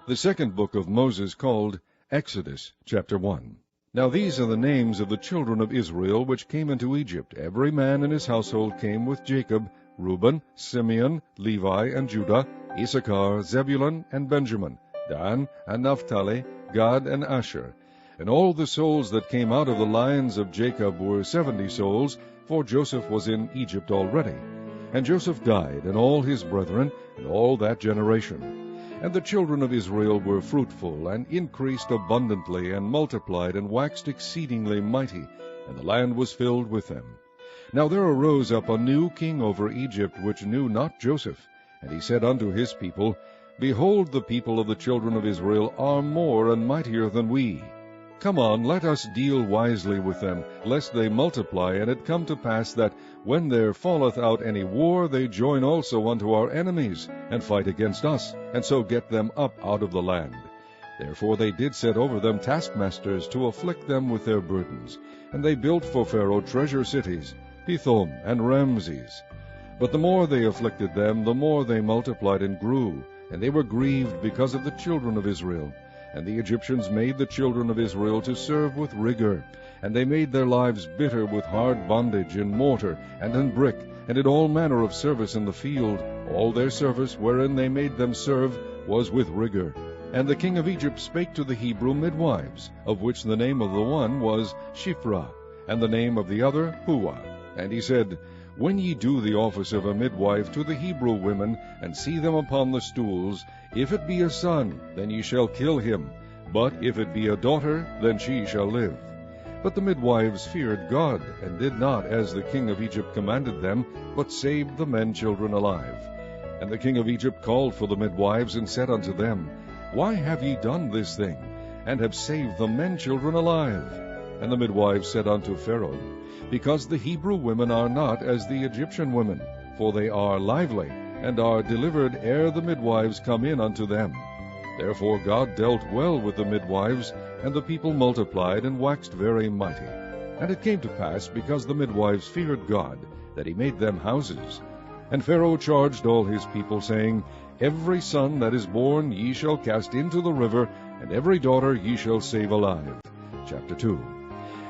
The second book of Moses, called Exodus, chapter 1. Now these are the names of the children of Israel which came into Egypt. Every man in his household came with Jacob: Reuben, Simeon, Levi, and Judah, Issachar, Zebulun, and Benjamin, Dan, and Naphtali, Gad, and Asher. And all the souls that came out of the lions of Jacob were 70 souls, for Joseph was in Egypt already. And Joseph died, and all his brethren, and all that generation. And the children of Israel were fruitful, and increased abundantly, and multiplied, and waxed exceedingly mighty, and the land was filled with them. Now there arose up a new king over Egypt, which knew not Joseph. And he said unto his people, Behold, the people of the children of Israel are more and mightier than we. Come on, let us deal wisely with them, lest they multiply. And it come to pass that, when there falleth out any war, they join also unto our enemies, and fight against us, and so get them up out of the land. Therefore they did set over them taskmasters, to afflict them with their burdens. And they built for Pharaoh treasure cities, Pithom and Ramses. But the more they afflicted them, the more they multiplied and grew, and they were grieved because of the children of Israel. And the Egyptians made the children of Israel to serve with rigor, and they made their lives bitter with hard bondage in mortar and in brick, and in all manner of service in the field. All their service wherein they made them serve was with rigor. And the king of Egypt spake to the Hebrew midwives, of which the name of the one was Shiphrah, and the name of the other Puah. And he said, When ye do the office of a midwife to the Hebrew women, and see them upon the stools, if it be a son, then ye shall kill him, but if it be a daughter, then she shall live. But the midwives feared God, and did not as the king of Egypt commanded them, but saved the men children alive. And the king of Egypt called for the midwives, and said unto them, Why have ye done this thing, and have saved the men children alive? And the midwives said unto Pharaoh, Because the Hebrew women are not as the Egyptian women, for they are lively, and are delivered ere the midwives come in unto them. Therefore God dealt well with the midwives, and the people multiplied, and waxed very mighty. And it came to pass, because the midwives feared God, that he made them houses. And Pharaoh charged all his people, saying, Every son that is born ye shall cast into the river, and every daughter ye shall save alive. Chapter 2.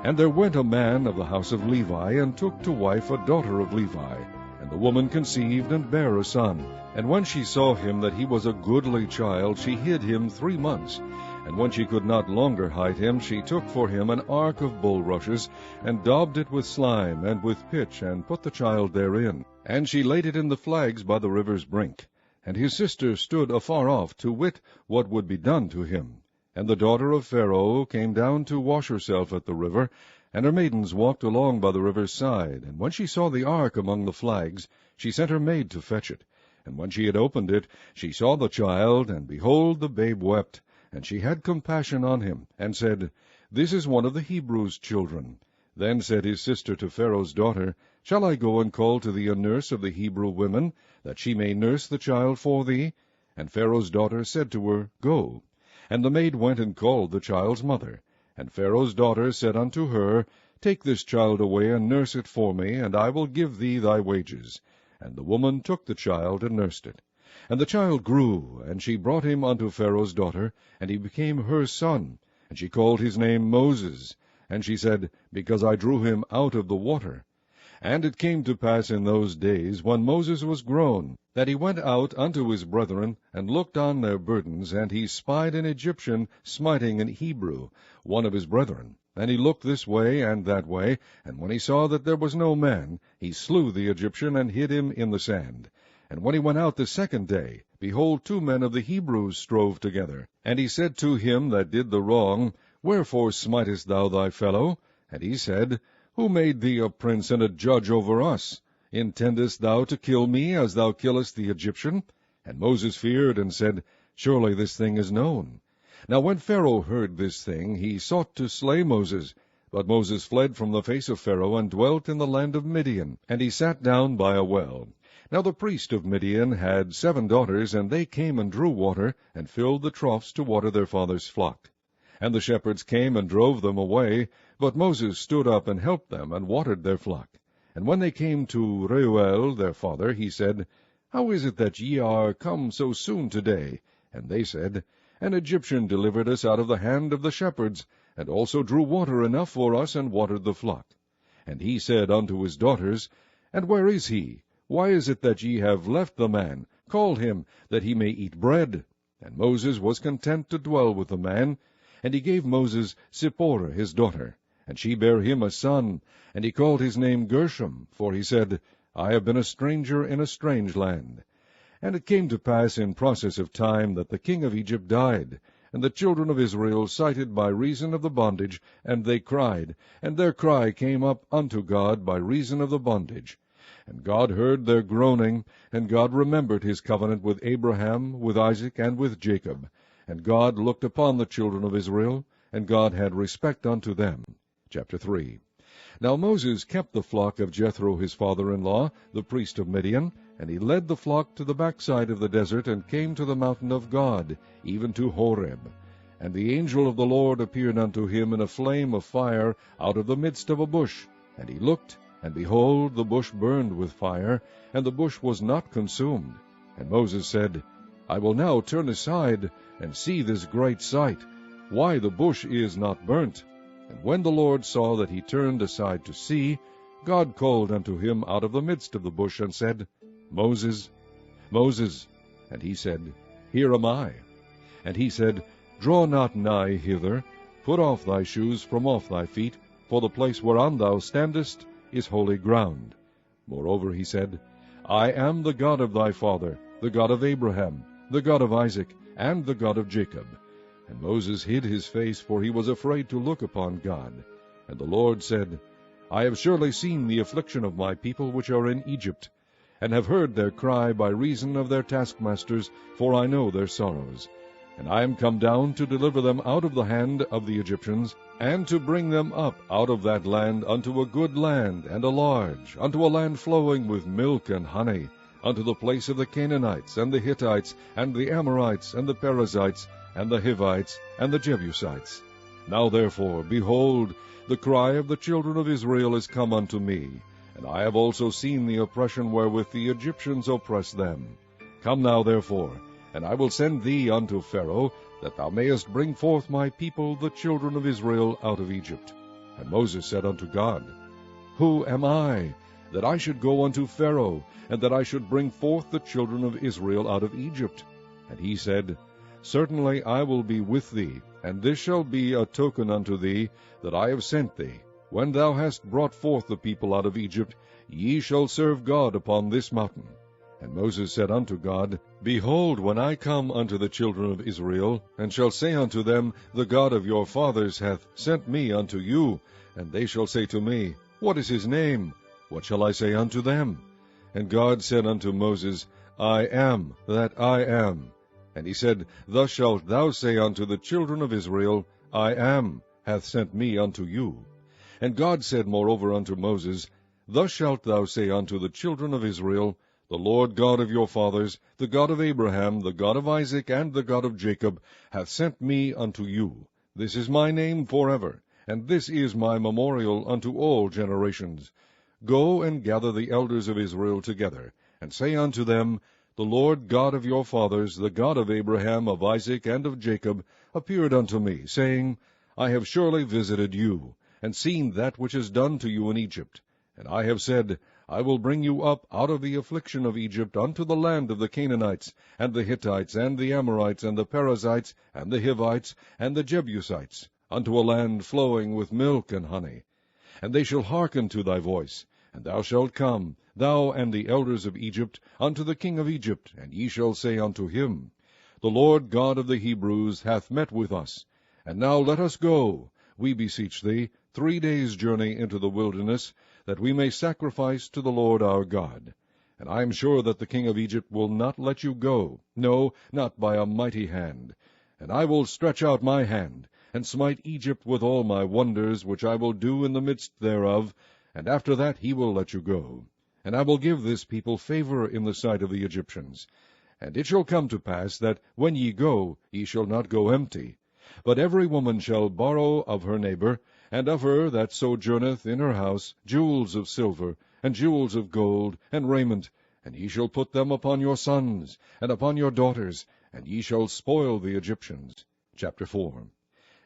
And there went a man of the house of Levi, and took to wife a daughter of Levi. And the woman conceived, and bare a son. And when she saw him that he was a goodly child, she hid him 3 months. And when she could not longer hide him, she took for him an ark of bulrushes, and daubed it with slime, and with pitch, and put the child therein. And she laid it in the flags by the river's brink. And his sister stood afar off, to wit what would be done to him. And the daughter of Pharaoh came down to wash herself at the river, and her maidens walked along by the river's side. And when she saw the ark among the flags, she sent her maid to fetch it. And when she had opened it, she saw the child, and behold, the babe wept. And she had compassion on him, and said, This is one of the Hebrews' children. Then said his sister to Pharaoh's daughter, Shall I go and call to thee a nurse of the Hebrew women, that she may nurse the child for thee? And Pharaoh's daughter said to her, Go. And the maid went and called the child's mother. And Pharaoh's daughter said unto her, Take this child away, and nurse it for me, and I will give thee thy wages. And the woman took the child, and nursed it. And the child grew, and she brought him unto Pharaoh's daughter, and he became her son. And she called his name Moses. And she said, Because I drew him out of the water. And it came to pass in those days, when Moses was grown, that he went out unto his brethren, and looked on their burdens, and he spied an Egyptian smiting an Hebrew, one of his brethren. And he looked this way and that way, and when he saw that there was no man, he slew the Egyptian, and hid him in the sand. And when he went out the second day, behold, 2 men of the Hebrews strove together. And he said to him that did the wrong, Wherefore smitest thou thy fellow? And he said, Who made thee a prince and a judge over us? Intendest thou to kill me, as thou killest the Egyptian? And Moses feared, and said, Surely this thing is known. Now when Pharaoh heard this thing, he sought to slay Moses. But Moses fled from the face of Pharaoh, and dwelt in the land of Midian. And he sat down by a well. Now the priest of Midian had 7 daughters, and they came and drew water, and filled the troughs to water their father's flock. And the shepherds came and drove them away, but Moses stood up and helped them, and watered their flock. And when they came to Reuel their father, he said, How is it that ye are come so soon today? And they said, An Egyptian delivered us out of the hand of the shepherds, and also drew water enough for us, and watered the flock. And he said unto his daughters, And where is he? Why is it that ye have left the man? Call him, that he may eat bread. And Moses was content to dwell with the man. And he gave Moses Zipporah his daughter, and she bare him a son, and he called his name Gershom, for he said, I have been a stranger in a strange land. And it came to pass in process of time that the king of Egypt died, and the children of Israel sighted by reason of the bondage, and they cried, and their cry came up unto God by reason of the bondage. And God heard their groaning, and God remembered his covenant with Abraham, with Isaac, and with Jacob. And God looked upon the children of Israel, and God had respect unto them. Chapter 3. Now Moses kept the flock of Jethro his father-in-law, the priest of Midian, and he led the flock to the backside of the desert, and came to the mountain of God, even to Horeb. And the angel of the Lord appeared unto him in a flame of fire out of the midst of a bush. And he looked, and behold, the bush burned with fire, and the bush was not consumed. And Moses said, I will now turn aside, and see this great sight, why the bush is not burnt. And when the Lord saw that he turned aside to see, God called unto him out of the midst of the bush, and said, Moses, Moses. And he said, Here am I. And he said, Draw not nigh hither, put off thy shoes from off thy feet, for the place whereon thou standest is holy ground. Moreover he said, I am the God of thy father, the God of Abraham, the God of Isaac, and the God of Jacob. And Moses hid his face, for he was afraid to look upon God. And the Lord said, I have surely seen the affliction of my people which are in Egypt, and have heard their cry by reason of their taskmasters, for I know their sorrows. And I am come down to deliver them out of the hand of the Egyptians, and to bring them up out of that land unto a good land, and a large, unto a land flowing with milk and honey, unto the place of the Canaanites, and the Hittites, and the Amorites, and the Perizzites, and the Hivites, and the Jebusites. Now therefore, behold, the cry of the children of Israel is come unto me, and I have also seen the oppression wherewith the Egyptians oppress them. Come now therefore, and I will send thee unto Pharaoh, that thou mayest bring forth my people, the children of Israel, out of Egypt. And Moses said unto God, Who am I, that I should go unto Pharaoh, and that I should bring forth the children of Israel out of Egypt? And he said, Certainly I will be with thee, and this shall be a token unto thee, that I have sent thee. When thou hast brought forth the people out of Egypt, ye shall serve God upon this mountain. And Moses said unto God, Behold, when I come unto the children of Israel, and shall say unto them, The God of your fathers hath sent me unto you, and they shall say to me, What is his name? What shall I say unto them? And God said unto Moses, I am that I am. And he said, Thus shalt thou say unto the children of Israel, I am hath sent me unto you. And God said moreover unto Moses, Thus shalt thou say unto the children of Israel, The Lord God of your fathers, the God of Abraham, the God of Isaac, and the God of Jacob, hath sent me unto you. This is my name forever, and this is my memorial unto all generations. Go and gather the elders of Israel together, and say unto them, The Lord God of your fathers, the God of Abraham, of Isaac, and of Jacob, appeared unto me, saying, I have surely visited you, and seen that which is done to you in Egypt. And I have said, I will bring you up out of the affliction of Egypt unto the land of the Canaanites, and the Hittites, and the Amorites, and the Perizzites, and the Hivites, and the Jebusites, unto a land flowing with milk and honey. And they shall hearken to thy voice, and thou shalt come, thou and the elders of Egypt, unto the king of Egypt, and ye shall say unto him, The Lord God of the Hebrews hath met with us. And now let us go, we beseech thee, 3 days' journey into the wilderness, that we may sacrifice to the Lord our God. And I am sure that the king of Egypt will not let you go, no, not by a mighty hand. And I will stretch out my hand, and smite Egypt with all my wonders, which I will do in the midst thereof, and after that he will let you go. And I will give this people favor in the sight of the Egyptians. And it shall come to pass that, when ye go, ye shall not go empty. But every woman shall borrow of her neighbor, and of her that sojourneth in her house, jewels of silver, and jewels of gold, and raiment, and ye shall put them upon your sons, and upon your daughters, and ye shall spoil the Egyptians. Chapter 4.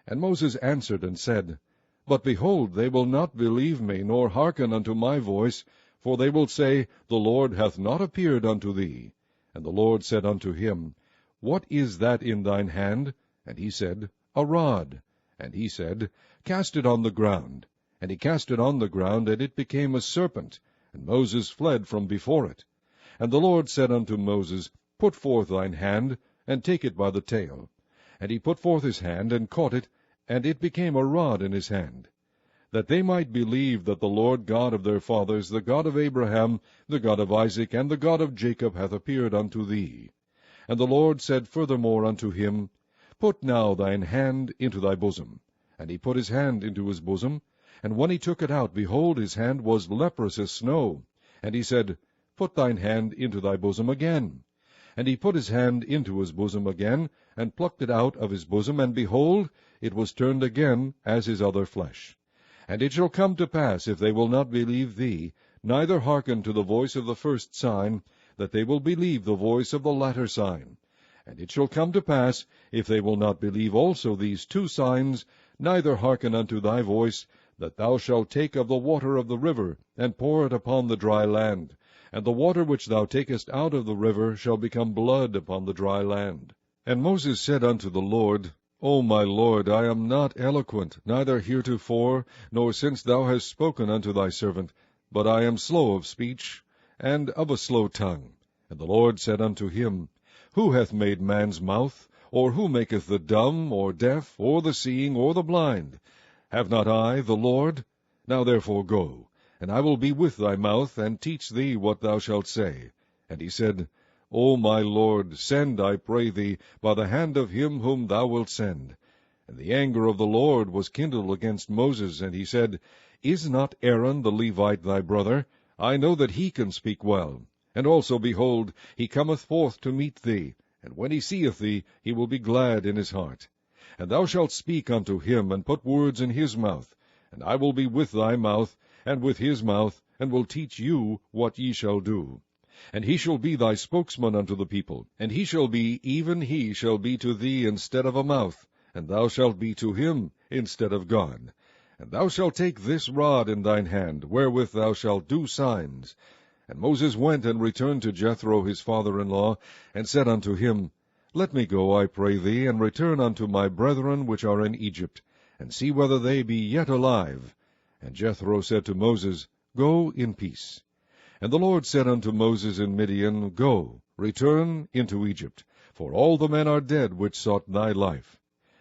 And Moses answered and said, But behold, they will not believe me, nor hearken unto my voice, for they will say, The Lord hath not appeared unto thee. And the Lord said unto him, What is that in thine hand? And he said, A rod. And he said, Cast it on the ground. And he cast it on the ground, and it became a serpent, and Moses fled from before it. And the Lord said unto Moses, Put forth thine hand, and take it by the tail. And he put forth his hand, and caught it, and it became a rod in his hand, that they might believe that the Lord God of their fathers, the God of Abraham, the God of Isaac, and the God of Jacob, hath appeared unto thee. And the Lord said furthermore unto him, Put now thine hand into thy bosom. And he put his hand into his bosom, and when he took it out, behold, his hand was leprous as snow. And he said, Put thine hand into thy bosom again. And he put his hand into his bosom again, and plucked it out of his bosom, and behold, it was turned again as his other flesh. And it shall come to pass, if they will not believe thee, neither hearken to the voice of the first sign, that they will believe the voice of the latter sign. And it shall come to pass, if they will not believe also these two signs, neither hearken unto thy voice, that thou shalt take of the water of the river, and pour it upon the dry land. And the water which thou takest out of the river shall become blood upon the dry land. And Moses said unto the Lord, O my Lord, I am not eloquent, neither heretofore, nor since thou hast spoken unto thy servant, but I am slow of speech, and of a slow tongue. And the Lord said unto him, Who hath made man's mouth? Or who maketh the dumb, or deaf, or the seeing, or the blind? Have not I, the Lord? Now therefore go, and I will be with thy mouth, and teach thee what thou shalt say. And he said, O my Lord, send, I pray thee, by the hand of him whom thou wilt send. And the anger of the Lord was kindled against Moses, and he said, Is not Aaron the Levite thy brother? I know that he can speak well. And also, behold, he cometh forth to meet thee, and when he seeth thee, he will be glad in his heart. And thou shalt speak unto him, and put words in his mouth. And I will be with thy mouth, and with his mouth, and will teach you what ye shall do. And he shall be thy spokesman unto the people, and he shall be, even he shall be to thee instead of a mouth, and thou shalt be to him instead of God. And thou shalt take this rod in thine hand, wherewith thou shalt do signs. And Moses went and returned to Jethro his father-in-law, and said unto him, Let me go, I pray thee, and return unto my brethren which are in Egypt, and see whether they be yet alive. And Jethro said to Moses, Go in peace. And the Lord said unto Moses in Midian, Go, return into Egypt, for all the men are dead which sought thy life.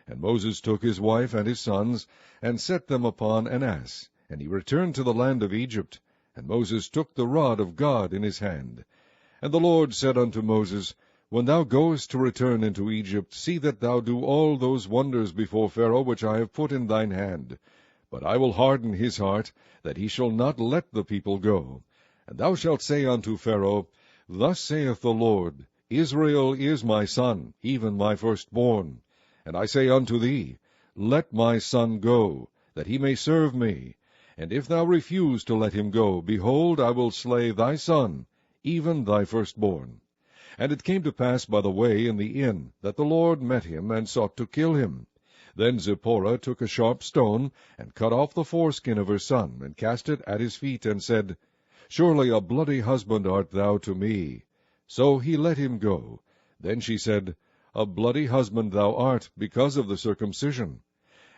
And Moses took his wife and his sons, and set them upon an ass, and he returned to the land of Egypt. And Moses took the rod of God in his hand. And the Lord said unto Moses, When thou goest to return into Egypt, see that thou do all those wonders before Pharaoh which I have put in thine hand. But I will harden his heart, that he shall not let the people go. And thou shalt say unto Pharaoh, Thus saith the Lord, Israel is my son, even my firstborn. And I say unto thee, Let my son go, that he may serve me. And if thou refuse to let him go, behold, I will slay thy son, even thy firstborn. And it came to pass by the way in the inn, that the Lord met him, and sought to kill him. Then Zipporah took a sharp stone, and cut off the foreskin of her son, and cast it at his feet, and said, Surely a bloody husband art thou to me. So he let him go. Then she said, A bloody husband thou art, because of the circumcision.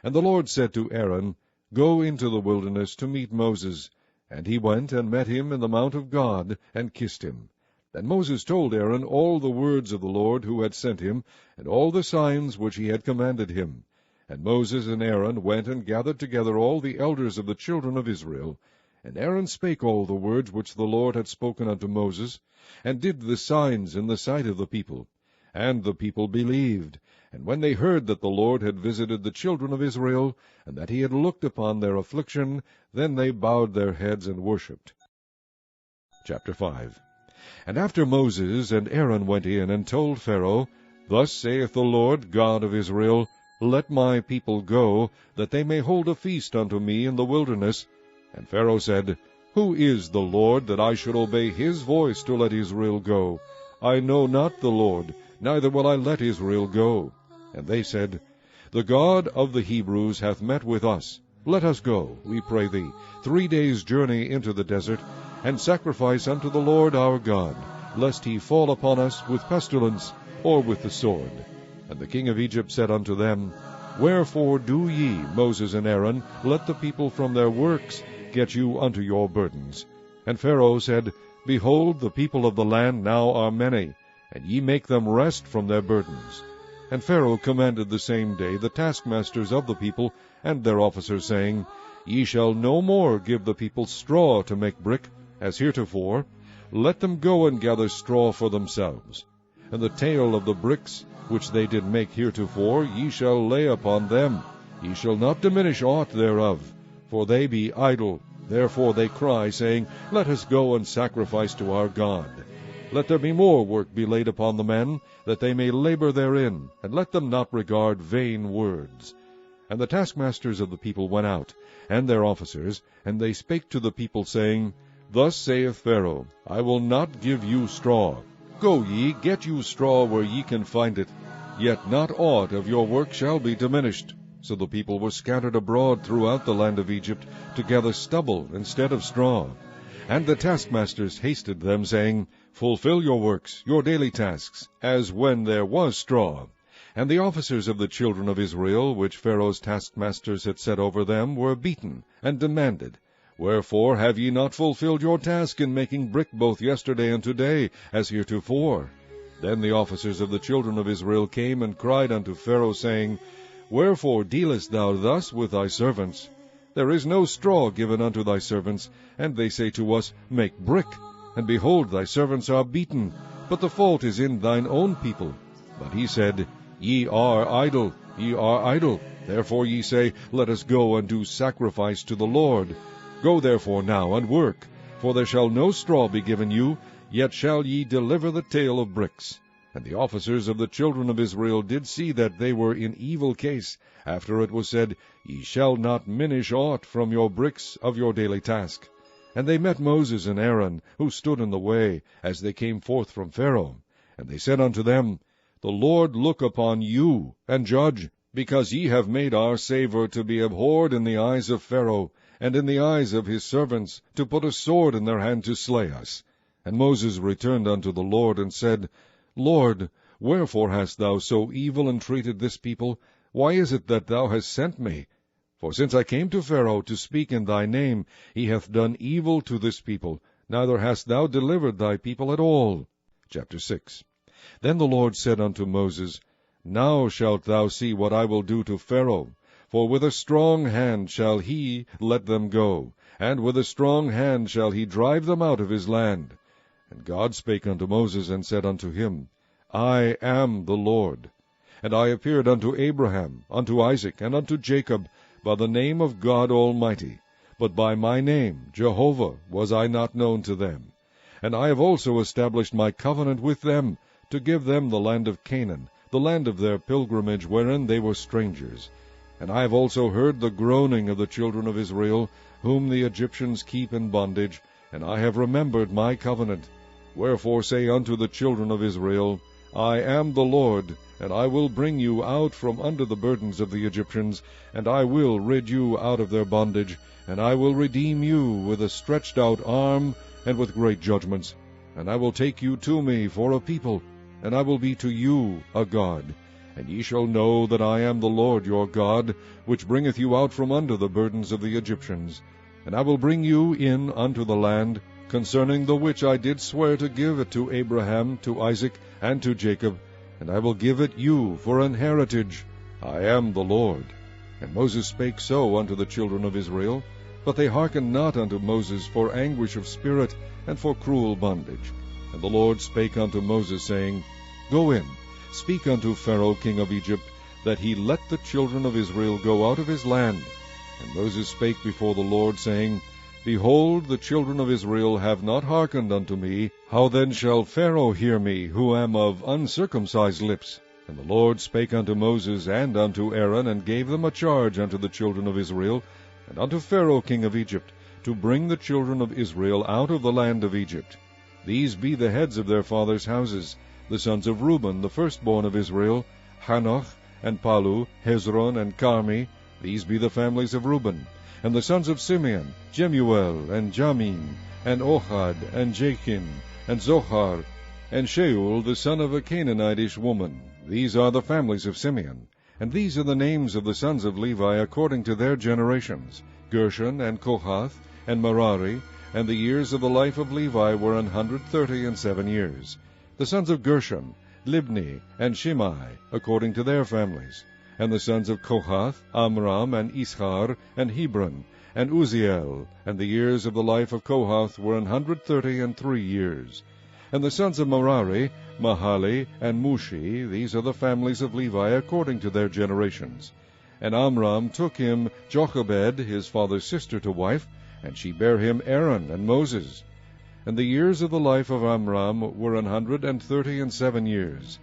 And the Lord said to Aaron, Go into the wilderness to meet Moses. And he went and met him in the mount of God, and kissed him. And Moses told Aaron all the words of the Lord who had sent him, and all the signs which he had commanded him. And Moses and Aaron went and gathered together all the elders of the children of Israel. And Aaron spake all the words which the Lord had spoken unto Moses, and did the signs in the sight of the people. And the people believed. And when they heard that the Lord had visited the children of Israel, and that he had looked upon their affliction, then they bowed their heads and worshipped. Chapter 5. And after Moses and Aaron went in and told Pharaoh, Thus saith the Lord God of Israel, Let my people go, that they may hold a feast unto me in the wilderness. And Pharaoh said, Who is the Lord, that I should obey his voice to let Israel go? I know not the Lord, neither will I let Israel go. And they said, The God of the Hebrews hath met with us. Let us go, we pray thee, 3 days' journey into the desert, and sacrifice unto the Lord our God, lest he fall upon us with pestilence or with the sword. And the king of Egypt said unto them, Wherefore do ye, Moses and Aaron, let the people from their works get you unto your burdens? And Pharaoh said, Behold, the people of the land now are many, and ye make them rest from their burdens. And Pharaoh commanded the same day the taskmasters of the people and their officers, saying, Ye shall no more give the people straw to make brick, as heretofore. Let them go and gather straw for themselves. And the tale of the bricks which they did make heretofore ye shall lay upon them. Ye shall not diminish aught thereof, for they be idle. Therefore they cry, saying, Let us go and sacrifice to our God. Let there be more work be laid upon the men, that they may labor therein, and let them not regard vain words. And the taskmasters of the people went out, and their officers, and they spake to the people, saying, Thus saith Pharaoh, I will not give you straw. Go ye, get you straw where ye can find it, yet not aught of your work shall be diminished. So the people were scattered abroad throughout the land of Egypt, to gather stubble instead of straw. And the taskmasters hasted them, saying, Fulfill your works, your daily tasks, as when there was straw. And the officers of the children of Israel, which Pharaoh's taskmasters had set over them, were beaten, and demanded, Wherefore have ye not fulfilled your task in making brick both yesterday and today, as heretofore? Then the officers of the children of Israel came and cried unto Pharaoh, saying, Wherefore dealest thou thus with thy servants? There is no straw given unto thy servants, and they say to us, Make brick. And behold, thy servants are beaten, but the fault is in thine own people. But he said, Ye are idle, ye are idle. Therefore ye say, Let us go and do sacrifice to the Lord. Go therefore now and work, for there shall no straw be given you, yet shall ye deliver the tale of bricks. And the officers of the children of Israel did see that they were in evil case, after it was said, Ye shall not minish aught from your bricks of your daily task. And they met Moses and Aaron, who stood in the way, as they came forth from Pharaoh. And they said unto them, The Lord look upon you, and judge, because ye have made our savour to be abhorred in the eyes of Pharaoh, and in the eyes of his servants, to put a sword in their hand to slay us. And Moses returned unto the Lord, and said, Lord, wherefore hast thou so evil entreated this people? Why is it that thou hast sent me? For since I came to Pharaoh to speak in thy name, he hath done evil to this people, neither hast thou delivered thy people at all. Chapter 6. Then the Lord said unto Moses, Now shalt thou see what I will do to Pharaoh, for with a strong hand shall he let them go, and with a strong hand shall he drive them out of his land. And God spake unto Moses, and said unto him, I am the Lord. And I appeared unto Abraham, unto Isaac, and unto Jacob, by the name of God Almighty, but by my name, Jehovah, was I not known to them. And I have also established my covenant with them, to give them the land of Canaan, the land of their pilgrimage, wherein they were strangers. And I have also heard the groaning of the children of Israel, whom the Egyptians keep in bondage, and I have remembered my covenant. Wherefore say unto the children of Israel, I am the Lord, and I will bring you out from under the burdens of the Egyptians, and I will rid you out of their bondage, and I will redeem you with a stretched out arm, and with great judgments. And I will take you to me for a people, and I will be to you a God. And ye shall know that I am the Lord your God, which bringeth you out from under the burdens of the Egyptians. And I will bring you in unto the land, concerning the which I did swear to give it to Abraham, to Isaac, and to Jacob, and I will give it you for an heritage. I am the Lord. And Moses spake so unto the children of Israel, but they hearkened not unto Moses for anguish of spirit, and for cruel bondage. And the Lord spake unto Moses, saying, Go in, speak unto Pharaoh king of Egypt, that he let the children of Israel go out of his land. And Moses spake before the Lord, saying, Behold, the children of Israel have not hearkened unto me. How then shall Pharaoh hear me, who am of uncircumcised lips? And the Lord spake unto Moses and unto Aaron, and gave them a charge unto the children of Israel, and unto Pharaoh king of Egypt, to bring the children of Israel out of the land of Egypt. These be the heads of their fathers' houses. The sons of Reuben, the firstborn of Israel, Hanoch, and Palu, Hezron, and Carmi. These be the families of Reuben. And the sons of Simeon, Jemuel, and Jamin, and Ohad, and Jachin, and Zohar, and Shaul, the son of a Canaanitish woman. These are the families of Simeon. And these are the names of the sons of Levi according to their generations, Gershon, and Kohath, and Merari. And the years of the life of Levi were 137 years. The sons of Gershon, Libni, and Shimei, according to their families. And the sons of Kohath, Amram, and Ishar, and Hebron, and Uzziel. And the years of the life of Kohath were 133 years. And the sons of Merari, Mahali, and Mushi. These are the families of Levi according to their generations. And Amram took him Jochebed, his father's sister, to wife, and she bare him Aaron and Moses. And the years of the life of Amram were 137 years.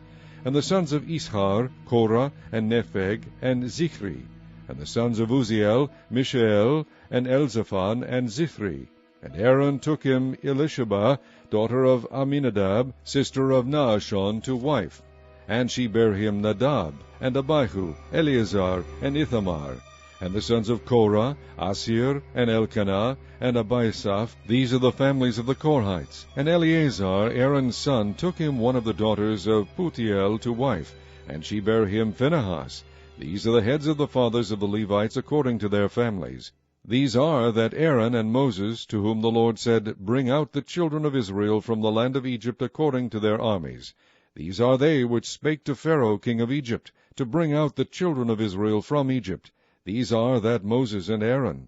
And the sons of Ishar, Korah, and Nepheg, and Zichri. And the sons of Uzziel, Mishael, and Elzaphan, and Zithri. And Aaron took him Elisheba, daughter of Aminadab, sister of Naashon, to wife. And she bare him Nadab, and Abihu, Eleazar, and Ithamar. And the sons of Korah, Asir, and Elkanah, and Abiasaph. These are the families of the Korhites. And Eleazar, Aaron's son, took him one of the daughters of Putiel to wife, and she bare him Phinehas. These are the heads of the fathers of the Levites according to their families. These are that Aaron and Moses, to whom the Lord said, Bring out the children of Israel from the land of Egypt according to their armies. These are they which spake to Pharaoh king of Egypt, to bring out the children of Israel from Egypt. These are that Moses and Aaron.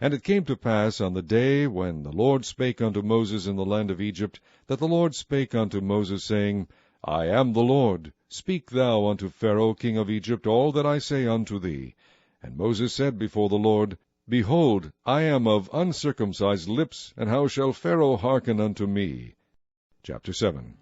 And it came to pass on the day when the Lord spake unto Moses in the land of Egypt, that the Lord spake unto Moses, saying, I am the Lord. Speak thou unto Pharaoh king of Egypt all that I say unto thee. And Moses said before the Lord, Behold, I am of uncircumcised lips, and how shall Pharaoh hearken unto me? Chapter 7.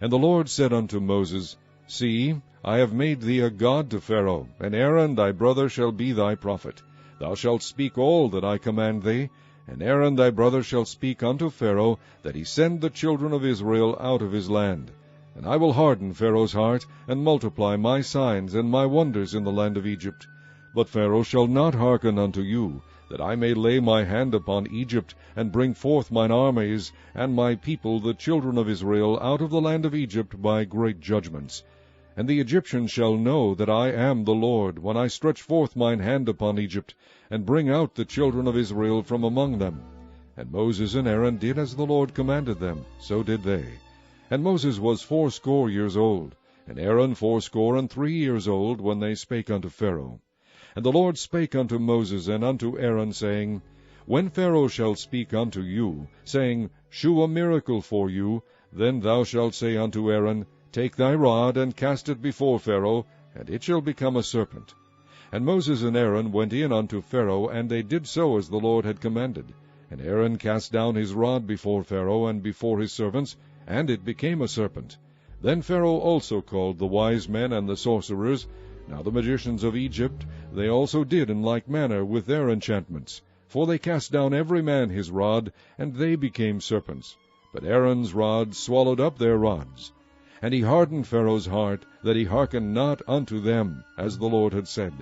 And the Lord said unto Moses, See, I have made thee a god to Pharaoh, and Aaron thy brother shall be thy prophet. Thou shalt speak all that I command thee, and Aaron thy brother shall speak unto Pharaoh, that he send the children of Israel out of his land. And I will harden Pharaoh's heart, and multiply my signs and my wonders in the land of Egypt. But Pharaoh shall not hearken unto you, that I may lay my hand upon Egypt, and bring forth mine armies, and my people the children of Israel, out of the land of Egypt by great judgments. And the Egyptians shall know that I am the Lord, when I stretch forth mine hand upon Egypt, and bring out the children of Israel from among them. And Moses and Aaron did as the Lord commanded them, so did they. And Moses was 80 years old, and Aaron 83 years old, when they spake unto Pharaoh. And the Lord spake unto Moses and unto Aaron, saying, When Pharaoh shall speak unto you, saying, Shew a miracle for you, then thou shalt say unto Aaron, Take thy rod, and cast it before Pharaoh, and it shall become a serpent. And Moses and Aaron went in unto Pharaoh, and they did so as the Lord had commanded. And Aaron cast down his rod before Pharaoh and before his servants, and it became a serpent. Then Pharaoh also called the wise men and the sorcerers. Now the magicians of Egypt, they also did in like manner with their enchantments. For they cast down every man his rod, and they became serpents. But Aaron's rod swallowed up their rods. And he hardened Pharaoh's heart, that he hearkened not unto them, as the Lord had said.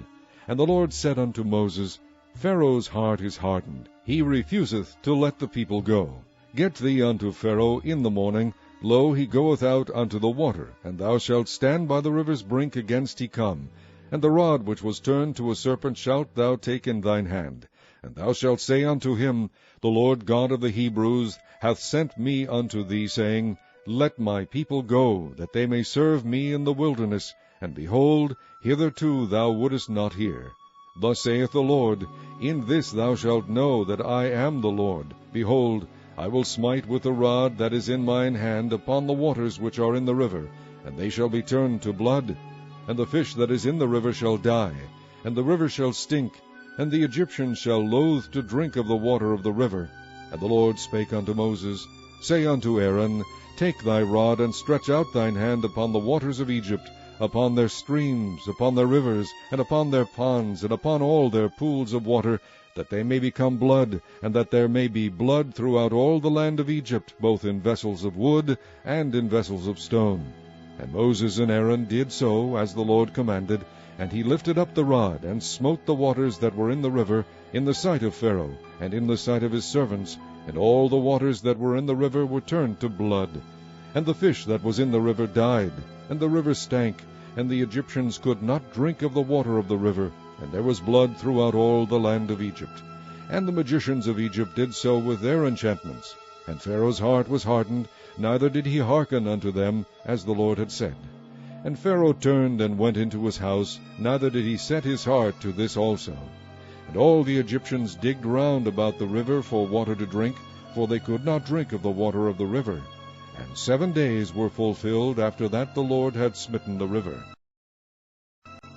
And the Lord said unto Moses, Pharaoh's heart is hardened, he refuseth to let the people go. Get thee unto Pharaoh in the morning. Lo, he goeth out unto the water, and thou shalt stand by the river's brink against he come. And the rod which was turned to a serpent shalt thou take in thine hand. And thou shalt say unto him, The Lord God of the Hebrews hath sent me unto thee, saying, Let my people go, that they may serve me in the wilderness. And behold, hitherto thou wouldest not hear. Thus saith the Lord, In this thou shalt know that I am the Lord. Behold, I will smite with the rod that is in mine hand upon the waters which are in the river, and they shall be turned to blood. And the fish that is in the river shall die, and the river shall stink, and the Egyptians shall loathe to drink of the water of the river. And the Lord spake unto Moses, Say unto Aaron, Take thy rod, and stretch out thine hand upon the waters of Egypt, upon their streams, upon their rivers, and upon their ponds, and upon all their pools of water, that they may become blood, and that there may be blood throughout all the land of Egypt, both in vessels of wood and in vessels of stone. And Moses and Aaron did so, as the Lord commanded, and he lifted up the rod, and smote the waters that were in the river, in the sight of Pharaoh, and in the sight of his servants, and all the waters that were in the river were turned to blood. And the fish that was in the river died, and the river stank, and the Egyptians could not drink of the water of the river, and there was blood throughout all the land of Egypt. And the magicians of Egypt did so with their enchantments. And Pharaoh's heart was hardened, neither did he hearken unto them, as the Lord had said. And Pharaoh turned and went into his house, neither did he set his heart to this also. And all the Egyptians digged round about the river for water to drink, for they could not drink of the water of the river. And 7 days were fulfilled after that the Lord had smitten the river.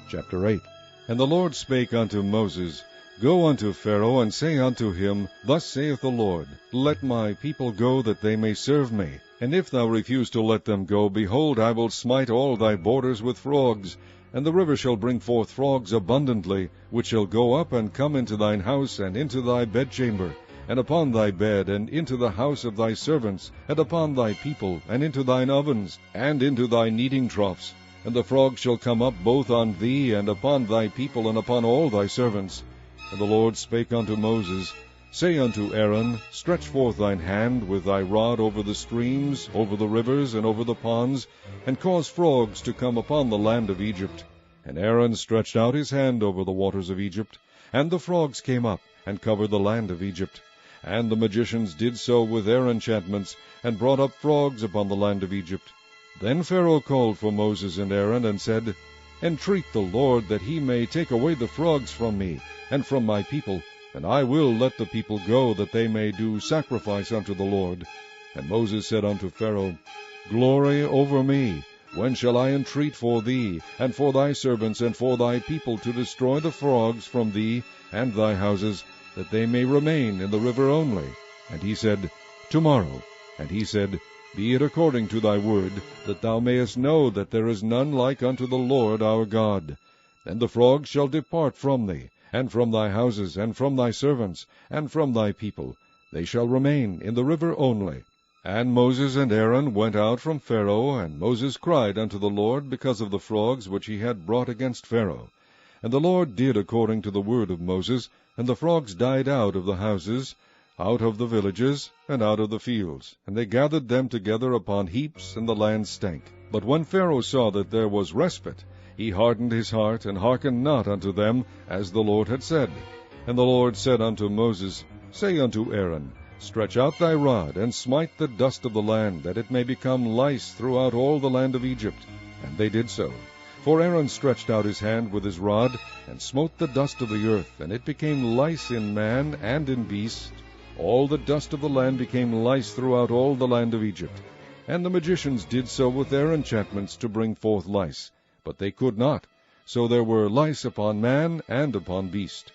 Chapter 8. And the Lord spake unto Moses, Go unto Pharaoh, and say unto him, Thus saith the Lord, Let my people go, that they may serve me. And if thou refuse to let them go, behold, I will smite all thy borders with frogs. And the river shall bring forth frogs abundantly, which shall go up and come into thine house, and into thy bedchamber, and upon thy bed, and into the house of thy servants, and upon thy people, and into thine ovens, and into thy kneading troughs. And the frogs shall come up both on thee, and upon thy people, and upon all thy servants. And the Lord spake unto Moses, Say unto Aaron, Stretch forth thine hand with thy rod over the streams, over the rivers, and over the ponds, and cause frogs to come upon the land of Egypt. And Aaron stretched out his hand over the waters of Egypt, and the frogs came up, and covered the land of Egypt. And the magicians did so with their enchantments, and brought up frogs upon the land of Egypt. Then Pharaoh called for Moses and Aaron, and said, Entreat the Lord that he may take away the frogs from me, and from my people, and I will let the people go, that they may do sacrifice unto the Lord. And Moses said unto Pharaoh, Glory over me, when shall I entreat for thee, and for thy servants, and for thy people, to destroy the frogs from thee and thy houses, that they may remain in the river only? And he said, Tomorrow. And he said, Be it according to thy word, that thou mayest know that there is none like unto the Lord our God. And the frogs shall depart from thee, and from thy houses, and from thy servants, and from thy people. They shall remain in the river only. And Moses and Aaron went out from Pharaoh, and Moses cried unto the Lord because of the frogs which he had brought against Pharaoh. And the Lord did according to the word of Moses, and the frogs died out of the houses, out of the villages, and out of the fields. And they gathered them together upon heaps, and the land stank. But when Pharaoh saw that there was respite, he hardened his heart, and hearkened not unto them, as the Lord had said. And the Lord said unto Moses, Say unto Aaron, Stretch out thy rod, and smite the dust of the land, that it may become lice throughout all the land of Egypt. And they did so. For Aaron stretched out his hand with his rod, and smote the dust of the earth, and it became lice in man and in beast. All the dust of the land became lice throughout all the land of Egypt. And the magicians did so with their enchantments to bring forth lice, but they could not. So there were lice upon man and upon beast.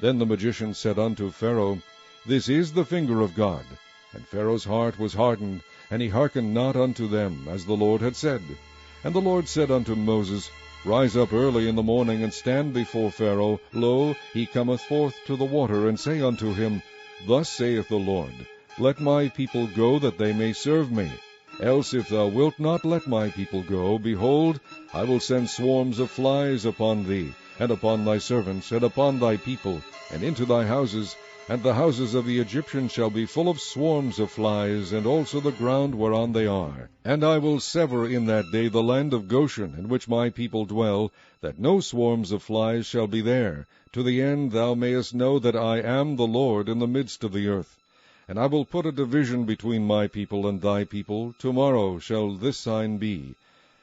Then the magicians said unto Pharaoh, This is the finger of God. And Pharaoh's heart was hardened, and he hearkened not unto them, as the Lord had said. And the Lord said unto Moses, Rise up early in the morning, and stand before Pharaoh. Lo, he cometh forth to the water, and say unto him, Thus saith the Lord, Let my people go, that they may serve me. Else if thou wilt not let my people go, behold, I will send swarms of flies upon thee, and upon thy servants, and upon thy people, and into thy houses, and the houses of the Egyptians shall be full of swarms of flies, and also the ground whereon they are. And I will sever in that day the land of Goshen, in which my people dwell, that no swarms of flies shall be there, to the end thou mayest know that I am the Lord in the midst of the earth. And I will put a division between my people and thy people. Tomorrow shall this sign be.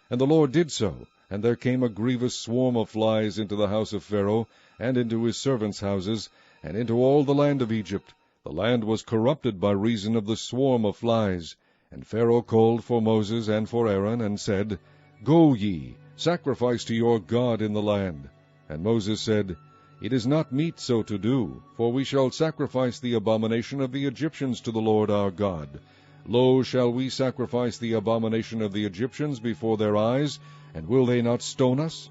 And the Lord did so, and there came a grievous swarm of flies into the house of Pharaoh, and into his servants' houses, and into all the land of Egypt. The land was corrupted by reason of the swarm of flies. And Pharaoh called for Moses and for Aaron, and said, Go ye, sacrifice to your God in the land. And Moses said, It is not meet so to do, for we shall sacrifice the abomination of the Egyptians to the Lord our God. Lo, shall we sacrifice the abomination of the Egyptians before their eyes, and will they not stone us?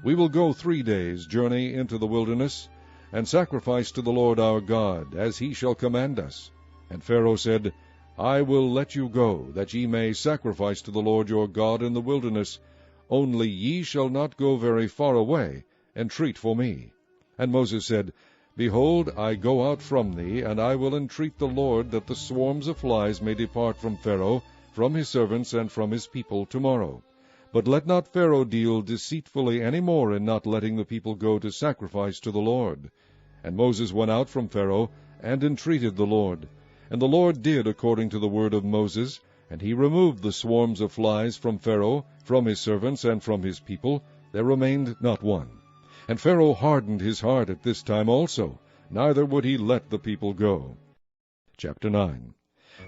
We will go 3 days' journey into the wilderness, and sacrifice to the Lord our God, as he shall command us. And Pharaoh said, I will let you go, that ye may sacrifice to the Lord your God in the wilderness. Only ye shall not go very far away, entreat for me. And Moses said, Behold, I go out from thee, and I will entreat the Lord that the swarms of flies may depart from Pharaoh, from his servants, and from his people tomorrow. But let not Pharaoh deal deceitfully any more in not letting the people go to sacrifice to the Lord. And Moses went out from Pharaoh, and entreated the Lord. And the Lord did according to the word of Moses, and he removed the swarms of flies from Pharaoh, from his servants, and from his people. There remained not one. And Pharaoh hardened his heart at this time also, neither would he let the people go. Chapter 9.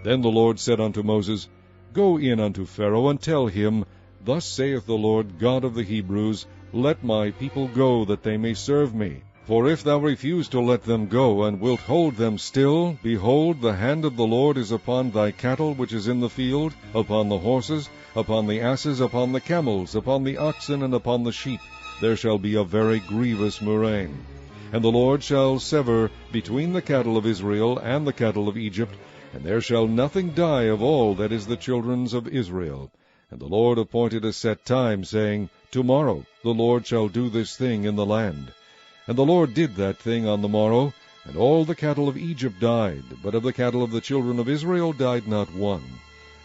Then the Lord said unto Moses, Go in unto Pharaoh, and tell him, Thus saith the Lord God of the Hebrews, Let my people go, that they may serve me. For if thou refuse to let them go, and wilt hold them still, behold, the hand of the Lord is upon thy cattle which is in the field, upon the horses, upon the asses, upon the camels, upon the oxen, and upon the sheep. There shall be a very grievous murrain. And the Lord shall sever between the cattle of Israel and the cattle of Egypt, and there shall nothing die of all that is the children's of Israel. And the Lord appointed a set time, saying, Tomorrow the Lord shall do this thing in the land. And the Lord did that thing on the morrow, and all the cattle of Egypt died, but of the cattle of the children of Israel died not one.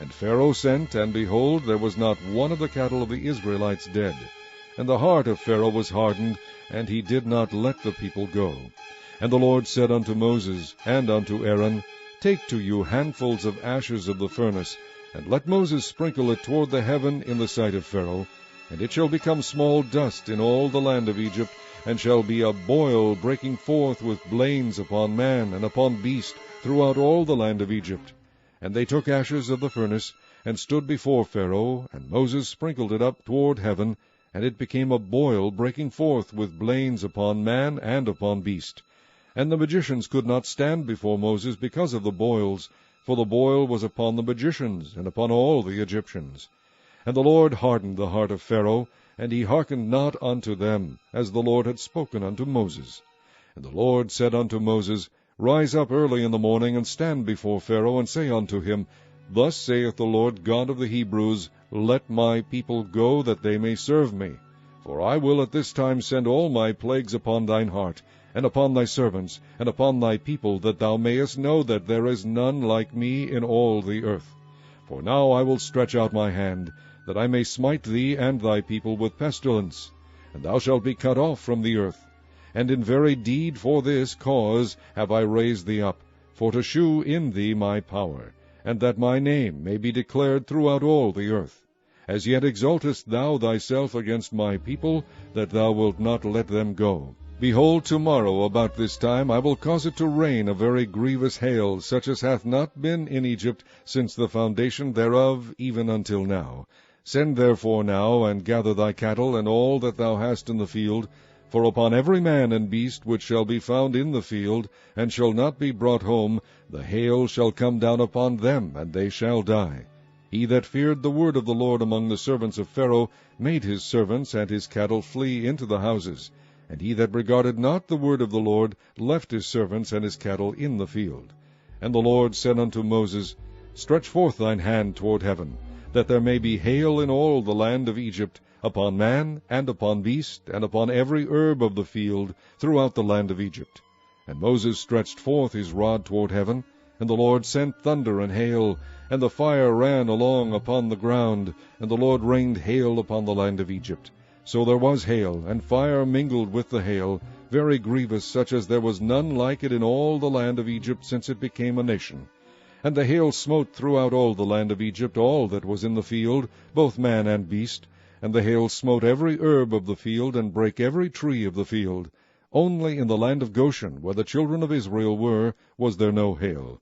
And Pharaoh sent, and behold, there was not one of the cattle of the Israelites dead. And the heart of Pharaoh was hardened, and he did not let the people go. And the Lord said unto Moses and unto Aaron, Take to you handfuls of ashes of the furnace, and let Moses sprinkle it toward the heaven in the sight of Pharaoh, and it shall become small dust in all the land of Egypt, and shall be a boil breaking forth with blains upon man and upon beast throughout all the land of Egypt. And they took ashes of the furnace, and stood before Pharaoh, and Moses sprinkled it up toward heaven, and it became a boil breaking forth with blains upon man and upon beast. And the magicians could not stand before Moses because of the boils, for the boil was upon the magicians, and upon all the Egyptians. And the Lord hardened the heart of Pharaoh, and he hearkened not unto them, as the Lord had spoken unto Moses. And the Lord said unto Moses, Rise up early in the morning, and stand before Pharaoh, and say unto him, Thus saith the Lord God of the Hebrews, Let my people go, that they may serve me. For I will at this time send all my plagues upon thine heart, and upon thy servants, and upon thy people, that thou mayest know that there is none like me in all the earth. For now I will stretch out my hand, that I may smite thee and thy people with pestilence, and thou shalt be cut off from the earth. And in very deed for this cause have I raised thee up, for to shew in thee my power, and that my name may be declared throughout all the earth. As yet exaltest thou thyself against my people, that thou wilt not let them go. Behold, tomorrow about this time I will cause it to rain a very grievous hail, such as hath not been in Egypt since the foundation thereof even until now. Send therefore now, and gather thy cattle, and all that thou hast in the field, for upon every man and beast which shall be found in the field, and shall not be brought home, the hail shall come down upon them, and they shall die. He that feared the word of the Lord among the servants of Pharaoh made his servants and his cattle flee into the houses. And he that regarded not the word of the Lord left his servants and his cattle in the field. And the Lord said unto Moses, Stretch forth thine hand toward heaven, that there may be hail in all the land of Egypt, upon man, and upon beast, and upon every herb of the field, throughout the land of Egypt. And Moses stretched forth his rod toward heaven, and the Lord sent thunder and hail, and the fire ran along upon the ground, and the Lord rained hail upon the land of Egypt. So there was hail, and fire mingled with the hail, very grievous, such as there was none like it in all the land of Egypt since it became a nation. And the hail smote throughout all the land of Egypt all that was in the field, both man and beast. And the hail smote every herb of the field, and brake every tree of the field. Only in the land of Goshen, where the children of Israel were, was there no hail.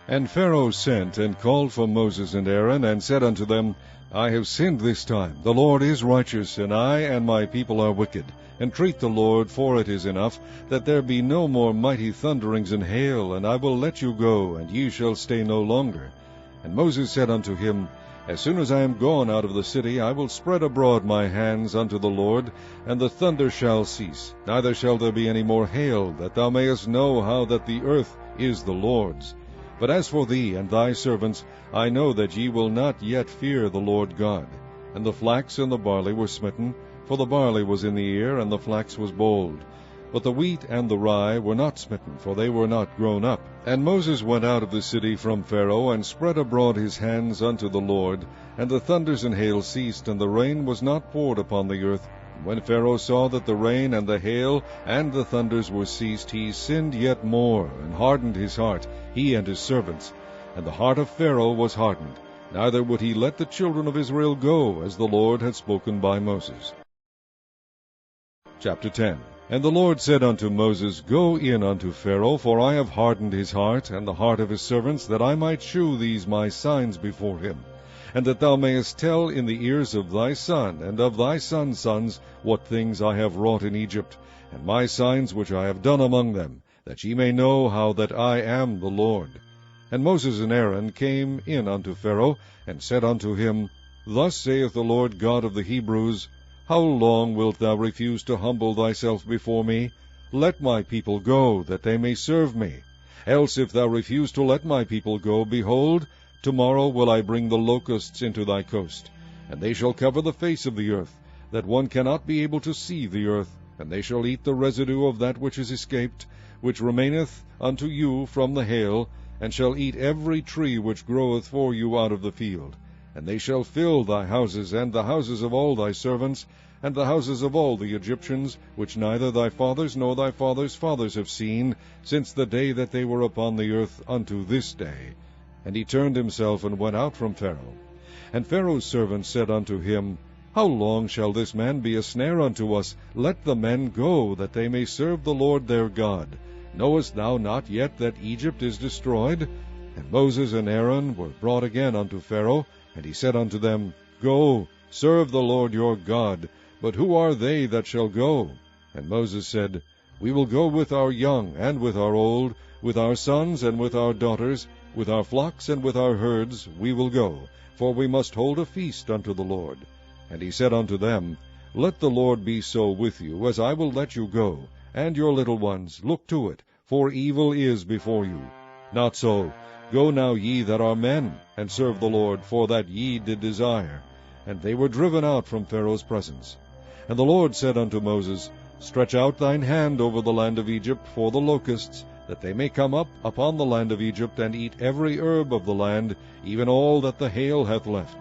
And Pharaoh sent and called for Moses and Aaron, and said unto them, I have sinned this time. The Lord is righteous, and I and my people are wicked. Entreat the Lord, for it is enough, that there be no more mighty thunderings and hail, and I will let you go, and ye shall stay no longer. And Moses said unto him, As soon as I am gone out of the city, I will spread abroad my hands unto the Lord, and the thunder shall cease, neither shall there be any more hail, that thou mayest know how that the earth is the Lord's. But as for thee and thy servants, I know that ye will not yet fear the Lord God. And the flax and the barley were smitten, for the barley was in the ear, and the flax was bold. But the wheat and the rye were not smitten, for they were not grown up. And Moses went out of the city from Pharaoh, and spread abroad his hands unto the Lord. And the thunders and hail ceased, and the rain was not poured upon the earth. And when Pharaoh saw that the rain and the hail and the thunders were ceased, he sinned yet more, and hardened his heart, he and his servants. And the heart of Pharaoh was hardened, neither would he let the children of Israel go, as the Lord had spoken by Moses. Chapter 10. And the Lord said unto Moses, Go in unto Pharaoh, for I have hardened his heart, and the heart of his servants, that I might shew these my signs before him, and that thou mayest tell in the ears of thy son, and of thy son's sons, what things I have wrought in Egypt, and my signs which I have done among them, that ye may know how that I am the Lord. And Moses and Aaron came in unto Pharaoh, and said unto him, Thus saith the Lord God of the Hebrews, How long wilt thou refuse to humble thyself before me? Let my people go, that they may serve me. Else if thou refuse to let my people go, behold, tomorrow will I bring the locusts into thy coast, and they shall cover the face of the earth, that one cannot be able to see the earth, and they shall eat the residue of that which is escaped, which remaineth unto you from the hail, and shall eat every tree which groweth for you out of the field. And they shall fill thy houses, and the houses of all thy servants, and the houses of all the Egyptians, which neither thy fathers nor thy fathers' fathers have seen, since the day that they were upon the earth unto this day. And he turned himself and went out from Pharaoh. And Pharaoh's servants said unto him, How long shall this man be a snare unto us? Let the men go, that they may serve the Lord their God. Knowest thou not yet that Egypt is destroyed? And Moses and Aaron were brought again unto Pharaoh, and he said unto them, Go, serve the Lord your God. But who are they that shall go? And Moses said, We will go with our young and with our old, with our sons and with our daughters, with our flocks and with our herds we will go, for we must hold a feast unto the Lord. And he said unto them, Let the Lord be so with you, as I will let you go, and your little ones, look to it, for evil is before you. Not so. Go now ye that are men, and serve the Lord, for that ye did desire. And they were driven out from Pharaoh's presence. And the Lord said unto Moses, Stretch out thine hand over the land of Egypt for the locusts, that they may come up upon the land of Egypt, and eat every herb of the land, even all that the hail hath left.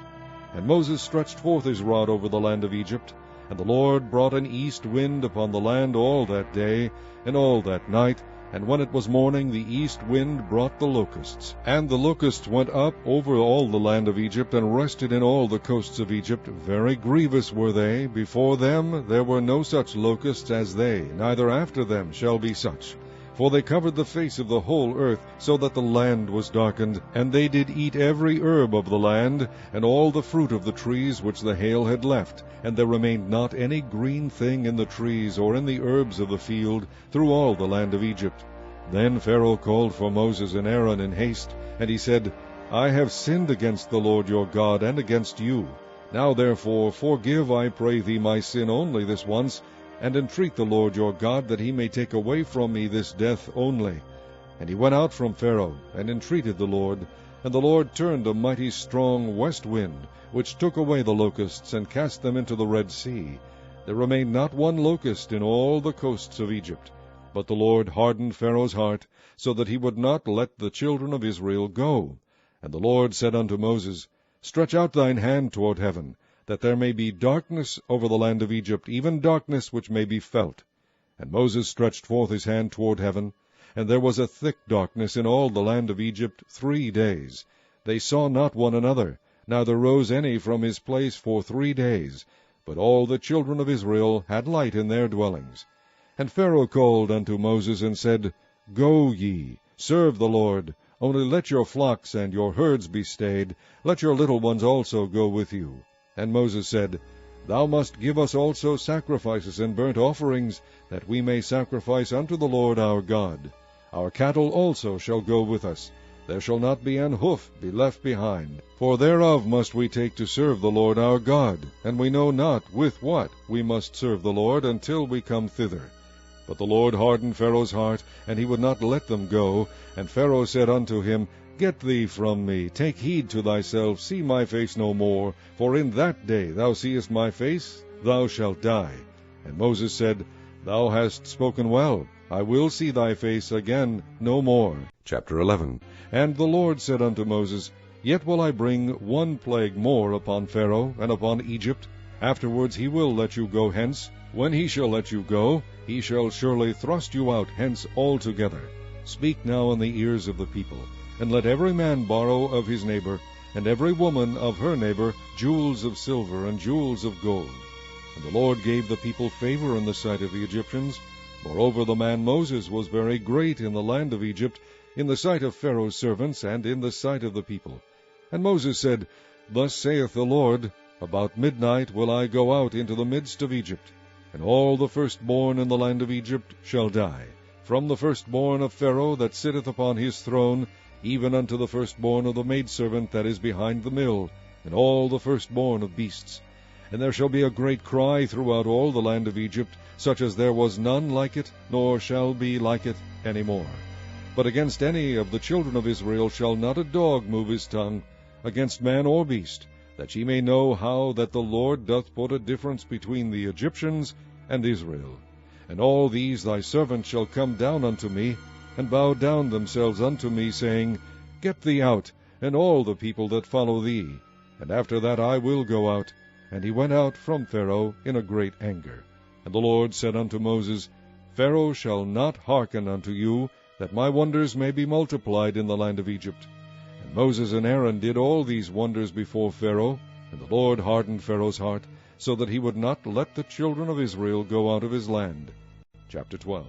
And Moses stretched forth his rod over the land of Egypt, and the Lord brought an east wind upon the land all that day, and all that night, and when it was morning, the east wind brought the locusts. And the locusts went up over all the land of Egypt, and rested in all the coasts of Egypt. Very grievous were they. Before them there were no such locusts as they, neither after them shall be such. For they covered the face of the whole earth, so that the land was darkened. And they did eat every herb of the land, and all the fruit of the trees which the hail had left. And there remained not any green thing in the trees, or in the herbs of the field, through all the land of Egypt. Then Pharaoh called for Moses and Aaron in haste, and he said, I have sinned against the Lord your God, and against you. Now therefore forgive, I pray thee, my sin only this once, and entreat the Lord your God, that he may take away from me this death only. And he went out from Pharaoh, and entreated the Lord. And the Lord turned a mighty strong west wind, which took away the locusts, and cast them into the Red Sea. There remained not one locust in all the coasts of Egypt. But the Lord hardened Pharaoh's heart, so that he would not let the children of Israel go. And the Lord said unto Moses, Stretch out thine hand toward heaven, that there may be darkness over the land of Egypt, even darkness which may be felt. And Moses stretched forth his hand toward heaven, and there was a thick darkness in all the land of Egypt 3 days. They saw not one another, neither rose any from his place for 3 days. But all the children of Israel had light in their dwellings. And Pharaoh called unto Moses, and said, Go ye, serve the Lord, only let your flocks and your herds be stayed, let your little ones also go with you. And Moses said, Thou must give us also sacrifices and burnt offerings, that we may sacrifice unto the Lord our God. Our cattle also shall go with us. There shall not be an hoof be left behind. For thereof must we take to serve the Lord our God, and we know not with what we must serve the Lord until we come thither. But the Lord hardened Pharaoh's heart, and he would not let them go. And Pharaoh said unto him, Get thee from me, take heed to thyself, see my face no more, for in that day thou seest my face, thou shalt die. And Moses said, Thou hast spoken well, I will see thy face again no more. Chapter 11. And the Lord said unto Moses, Yet will I bring one plague more upon Pharaoh and upon Egypt. Afterwards he will let you go hence. When he shall let you go, he shall surely thrust you out hence altogether. Speak now in the ears of the people, and let every man borrow of his neighbor, and every woman of her neighbor, jewels of silver and jewels of gold. And the Lord gave the people favor in the sight of the Egyptians. Moreover, the man Moses was very great in the land of Egypt, in the sight of Pharaoh's servants, and in the sight of the people. And Moses said, Thus saith the Lord, About midnight will I go out into the midst of Egypt, and all the firstborn in the land of Egypt shall die, from the firstborn of Pharaoh that sitteth upon his throne, even unto the firstborn of the maidservant that is behind the mill, and all the firstborn of beasts. And there shall be a great cry throughout all the land of Egypt, such as there was none like it, nor shall be like it any more. But against any of the children of Israel shall not a dog move his tongue, against man or beast, that ye may know how that the Lord doth put a difference between the Egyptians and Israel. And all these thy servants shall come down unto me, and bow down themselves unto me, saying, Get thee out, and all the people that follow thee. And after that I will go out. And he went out from Pharaoh in a great anger. And the Lord said unto Moses, Pharaoh shall not hearken unto you, that my wonders may be multiplied in the land of Egypt. And Moses and Aaron did all these wonders before Pharaoh, and the Lord hardened Pharaoh's heart, so that he would not let the children of Israel go out of his land. Chapter 12.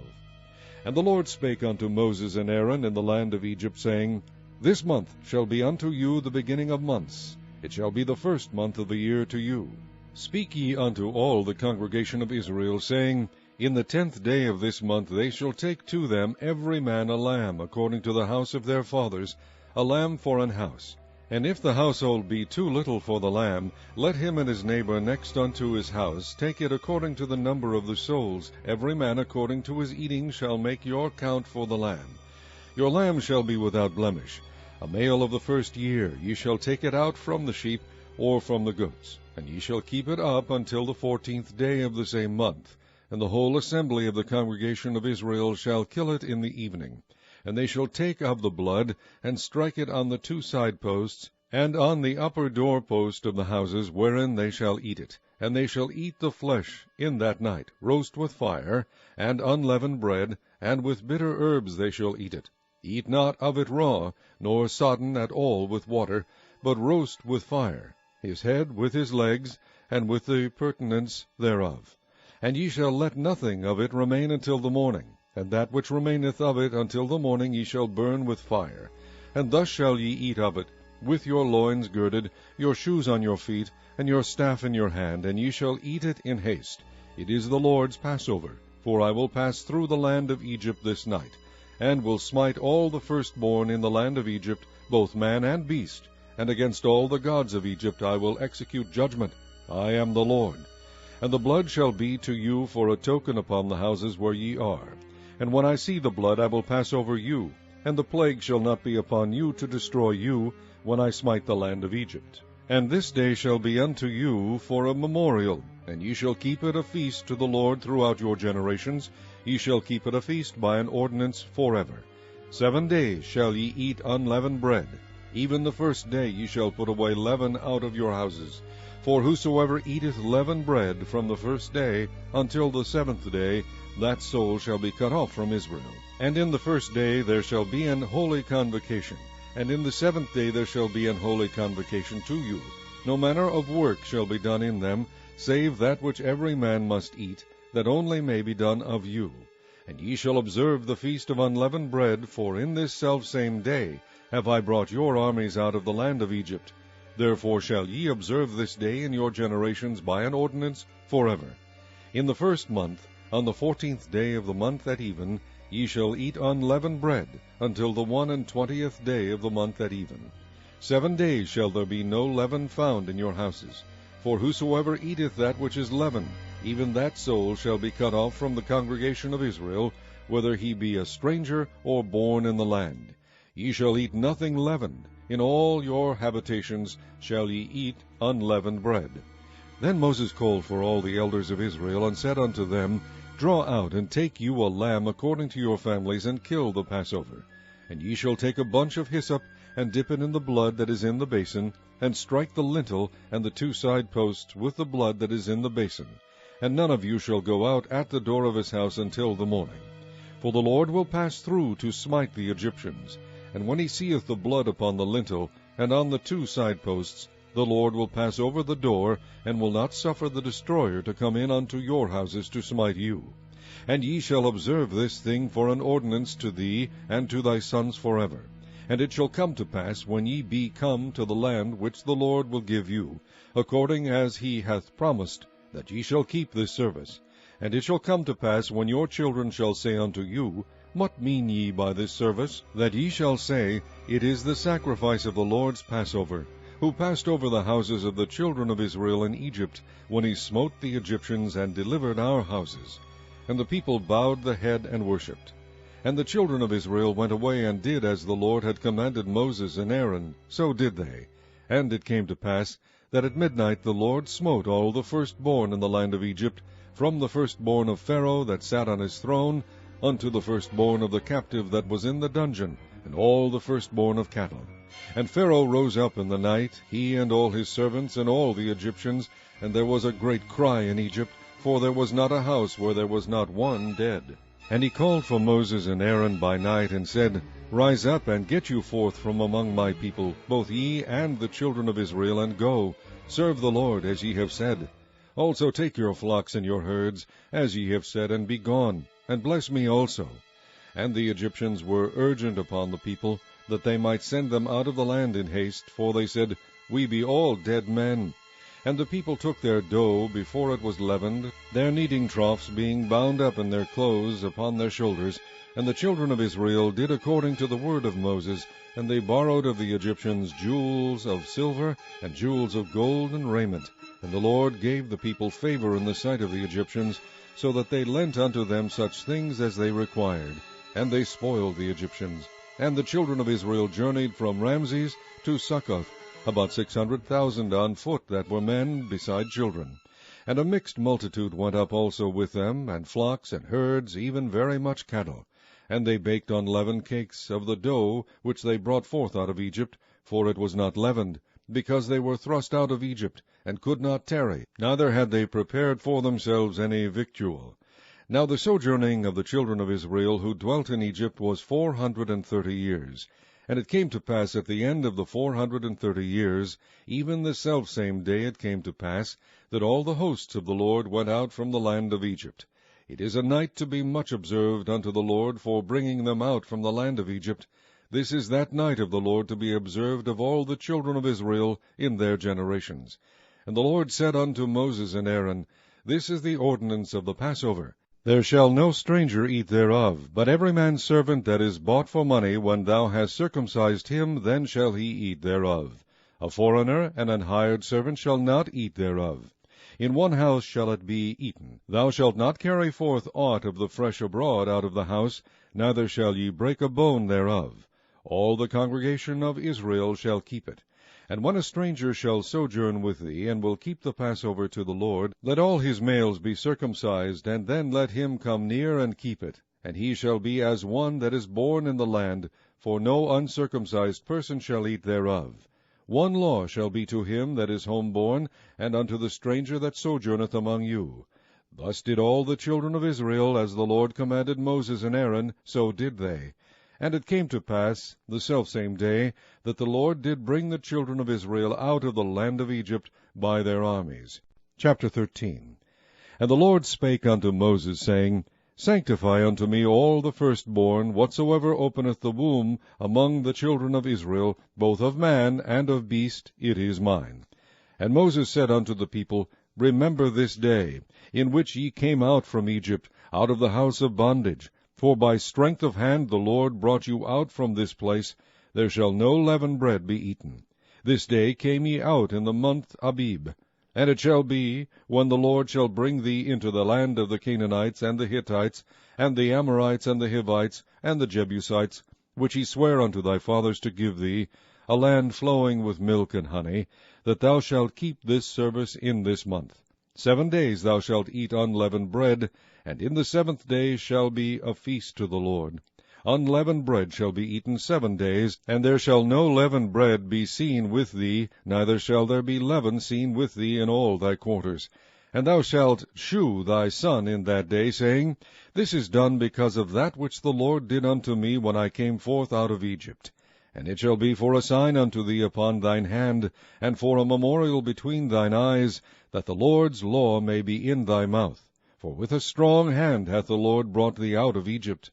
And the Lord spake unto Moses and Aaron in the land of Egypt, saying, This month shall be unto you the beginning of months. It shall be the first month of the year to you. Speak ye unto all the congregation of Israel, saying, In the 10th day of this month they shall take to them every man a lamb, according to the house of their fathers, a lamb for an house. And if the household be too little for the lamb, let him and his neighbor next unto his house take it according to the number of the souls. Every man according to his eating shall make your count for the lamb. Your lamb shall be without blemish. A male of the first year, ye shall take it out from the sheep, or from the goats, and ye shall keep it up until the 14th day of the same month. And the whole assembly of the congregation of Israel shall kill it in the evening. And they shall take of the blood, and strike it on the 2 side posts, and on the upper door post of the houses wherein they shall eat it. And they shall eat the flesh in that night, roast with fire, and unleavened bread, and with bitter herbs they shall eat it. Eat not of it raw, nor sodden at all with water, but roast with fire, his head with his legs, and with the purtenance thereof. And ye shall let nothing of it remain until the morning, and that which remaineth of it until the morning ye shall burn with fire. And thus shall ye eat of it, with your loins girded, your shoes on your feet, and your staff in your hand, and ye shall eat it in haste. It is the Lord's Passover, for I will pass through the land of Egypt this night, and will smite all the firstborn in the land of Egypt, both man and beast, and against all the gods of Egypt I will execute judgment. I am the Lord. And the blood shall be to you for a token upon the houses where ye are. And when I see the blood I will pass over you, and the plague shall not be upon you to destroy you, when I smite the land of Egypt. And this day shall be unto you for a memorial, and ye shall keep it a feast to the Lord throughout your generations. Ye shall keep it a feast by an ordinance forever. 7 days shall ye eat unleavened bread. Even the first day ye shall put away leaven out of your houses. For whosoever eateth leavened bread from the first day until the 7th day, that soul shall be cut off from Israel. And in the first day there shall be an holy convocation, and in the 7th day there shall be an holy convocation to you. No manner of work shall be done in them, save that which every man must eat, that only may be done of you. And ye shall observe the feast of unleavened bread, for in this selfsame day have I brought your armies out of the land of Egypt. Therefore shall ye observe this day in your generations by an ordinance forever. In the 1st month, on the 14th day of the month at even, ye shall eat unleavened bread, until the 21st day of the month at even. 7 days shall there be no leaven found in your houses. For whosoever eateth that which is leavened, even that soul shall be cut off from the congregation of Israel, whether he be a stranger or born in the land. Ye shall eat nothing leavened. In all your habitations shall ye eat unleavened bread. Then Moses called for all the elders of Israel, and said unto them, Draw out, and take you a lamb according to your families, and kill the Passover. And ye shall take a bunch of hyssop, and dip it in the blood that is in the basin, and strike the lintel and the 2 side posts with the blood that is in the basin. And none of you shall go out at the door of his house until the morning. For the Lord will pass through to smite the Egyptians. And when he seeth the blood upon the lintel, and on the 2 side posts, the Lord will pass over the door, and will not suffer the destroyer to come in unto your houses to smite you. And ye shall observe this thing for an ordinance to thee and to thy sons forever. And it shall come to pass, when ye be come to the land which the Lord will give you, according as he hath promised, that ye shall keep this service. And it shall come to pass, when your children shall say unto you, What mean ye by this service? That ye shall say, It is the sacrifice of the Lord's Passover, who passed over the houses of the children of Israel in Egypt, when he smote the Egyptians and delivered our houses. And the people bowed the head and worshipped. And the children of Israel went away and did as the Lord had commanded Moses and Aaron, so did they. And it came to pass, that at midnight the Lord smote all the firstborn in the land of Egypt, from the firstborn of Pharaoh that sat on his throne, unto the firstborn of the captive that was in the dungeon, and all the firstborn of cattle. And Pharaoh rose up in the night, he and all his servants, and all the Egyptians, and there was a great cry in Egypt, for there was not a house where there was not one dead. And he called for Moses and Aaron by night, and said, Rise up, and get you forth from among my people, both ye and the children of Israel, and go, serve the Lord, as ye have said. Also take your flocks and your herds, as ye have said, and be gone, and bless me also. And the Egyptians were urgent upon the people, that they might send them out of the land in haste, for they said, We be all dead men. And the people took their dough before it was leavened, their kneading troughs being bound up in their clothes upon their shoulders. And the children of Israel did according to the word of Moses, and they borrowed of the Egyptians jewels of silver, and jewels of gold, and raiment. And the Lord gave the people favor in the sight of the Egyptians, so that they lent unto them such things as they required. And they spoiled the Egyptians. And the children of Israel journeyed from Ramses to Succoth, about 600,000 on foot that were men, beside children. And a mixed multitude went up also with them, and flocks and herds, even very much cattle. And they baked unleavened cakes of the dough which they brought forth out of Egypt, for it was not leavened, because they were thrust out of Egypt, and could not tarry, neither had they prepared for themselves any victual. Now the sojourning of the children of Israel who dwelt in Egypt was 430 years. And it came to pass at the end of the 430 years, even the selfsame day it came to pass, that all the hosts of the Lord went out from the land of Egypt. It is a night to be much observed unto the Lord for bringing them out from the land of Egypt. This is that night of the Lord to be observed of all the children of Israel in their generations. And the Lord said unto Moses and Aaron, This is the ordinance of the Passover. There shall no stranger eat thereof, but every man's servant that is bought for money, when thou hast circumcised him, then shall he eat thereof. A foreigner and an hired servant shall not eat thereof. In one house shall it be eaten. Thou shalt not carry forth aught of the flesh abroad out of the house, neither shall ye break a bone thereof. All the congregation of Israel shall keep it. And when a stranger shall sojourn with thee, and will keep the Passover to the Lord, let all his males be circumcised, and then let him come near and keep it. And he shall be as one that is born in the land, for no uncircumcised person shall eat thereof. One law shall be to him that is homeborn, and unto the stranger that sojourneth among you. Thus did all the children of Israel, as the Lord commanded Moses and Aaron, so did they. And it came to pass, the selfsame day, that the Lord did bring the children of Israel out of the land of Egypt by their armies. Chapter 13. And the Lord spake unto Moses, saying, Sanctify unto me all the firstborn, whatsoever openeth the womb among the children of Israel, both of man and of beast, it is mine. And Moses said unto the people, Remember this day, in which ye came out from Egypt, out of the house of bondage. For by strength of hand the Lord brought you out from this place. There shall no leavened bread be eaten. This day came ye out in the month Abib. And it shall be, when the Lord shall bring thee into the land of the Canaanites, and the Hittites, and the Amorites, and the Hivites, and the Jebusites, which he sware unto thy fathers to give thee, a land flowing with milk and honey, that thou shalt keep this service in this month. 7 days thou shalt eat unleavened bread, and in the 7th day shall be a feast to the Lord. Unleavened bread shall be eaten 7 days, and there shall no leavened bread be seen with thee, neither shall there be leaven seen with thee in all thy quarters. And thou shalt shew thy son in that day, saying, This is done because of that which the Lord did unto me when I came forth out of Egypt. And it shall be for a sign unto thee upon thine hand, and for a memorial between thine eyes, that the Lord's law may be in thy mouth. For with a strong hand hath the Lord brought thee out of Egypt.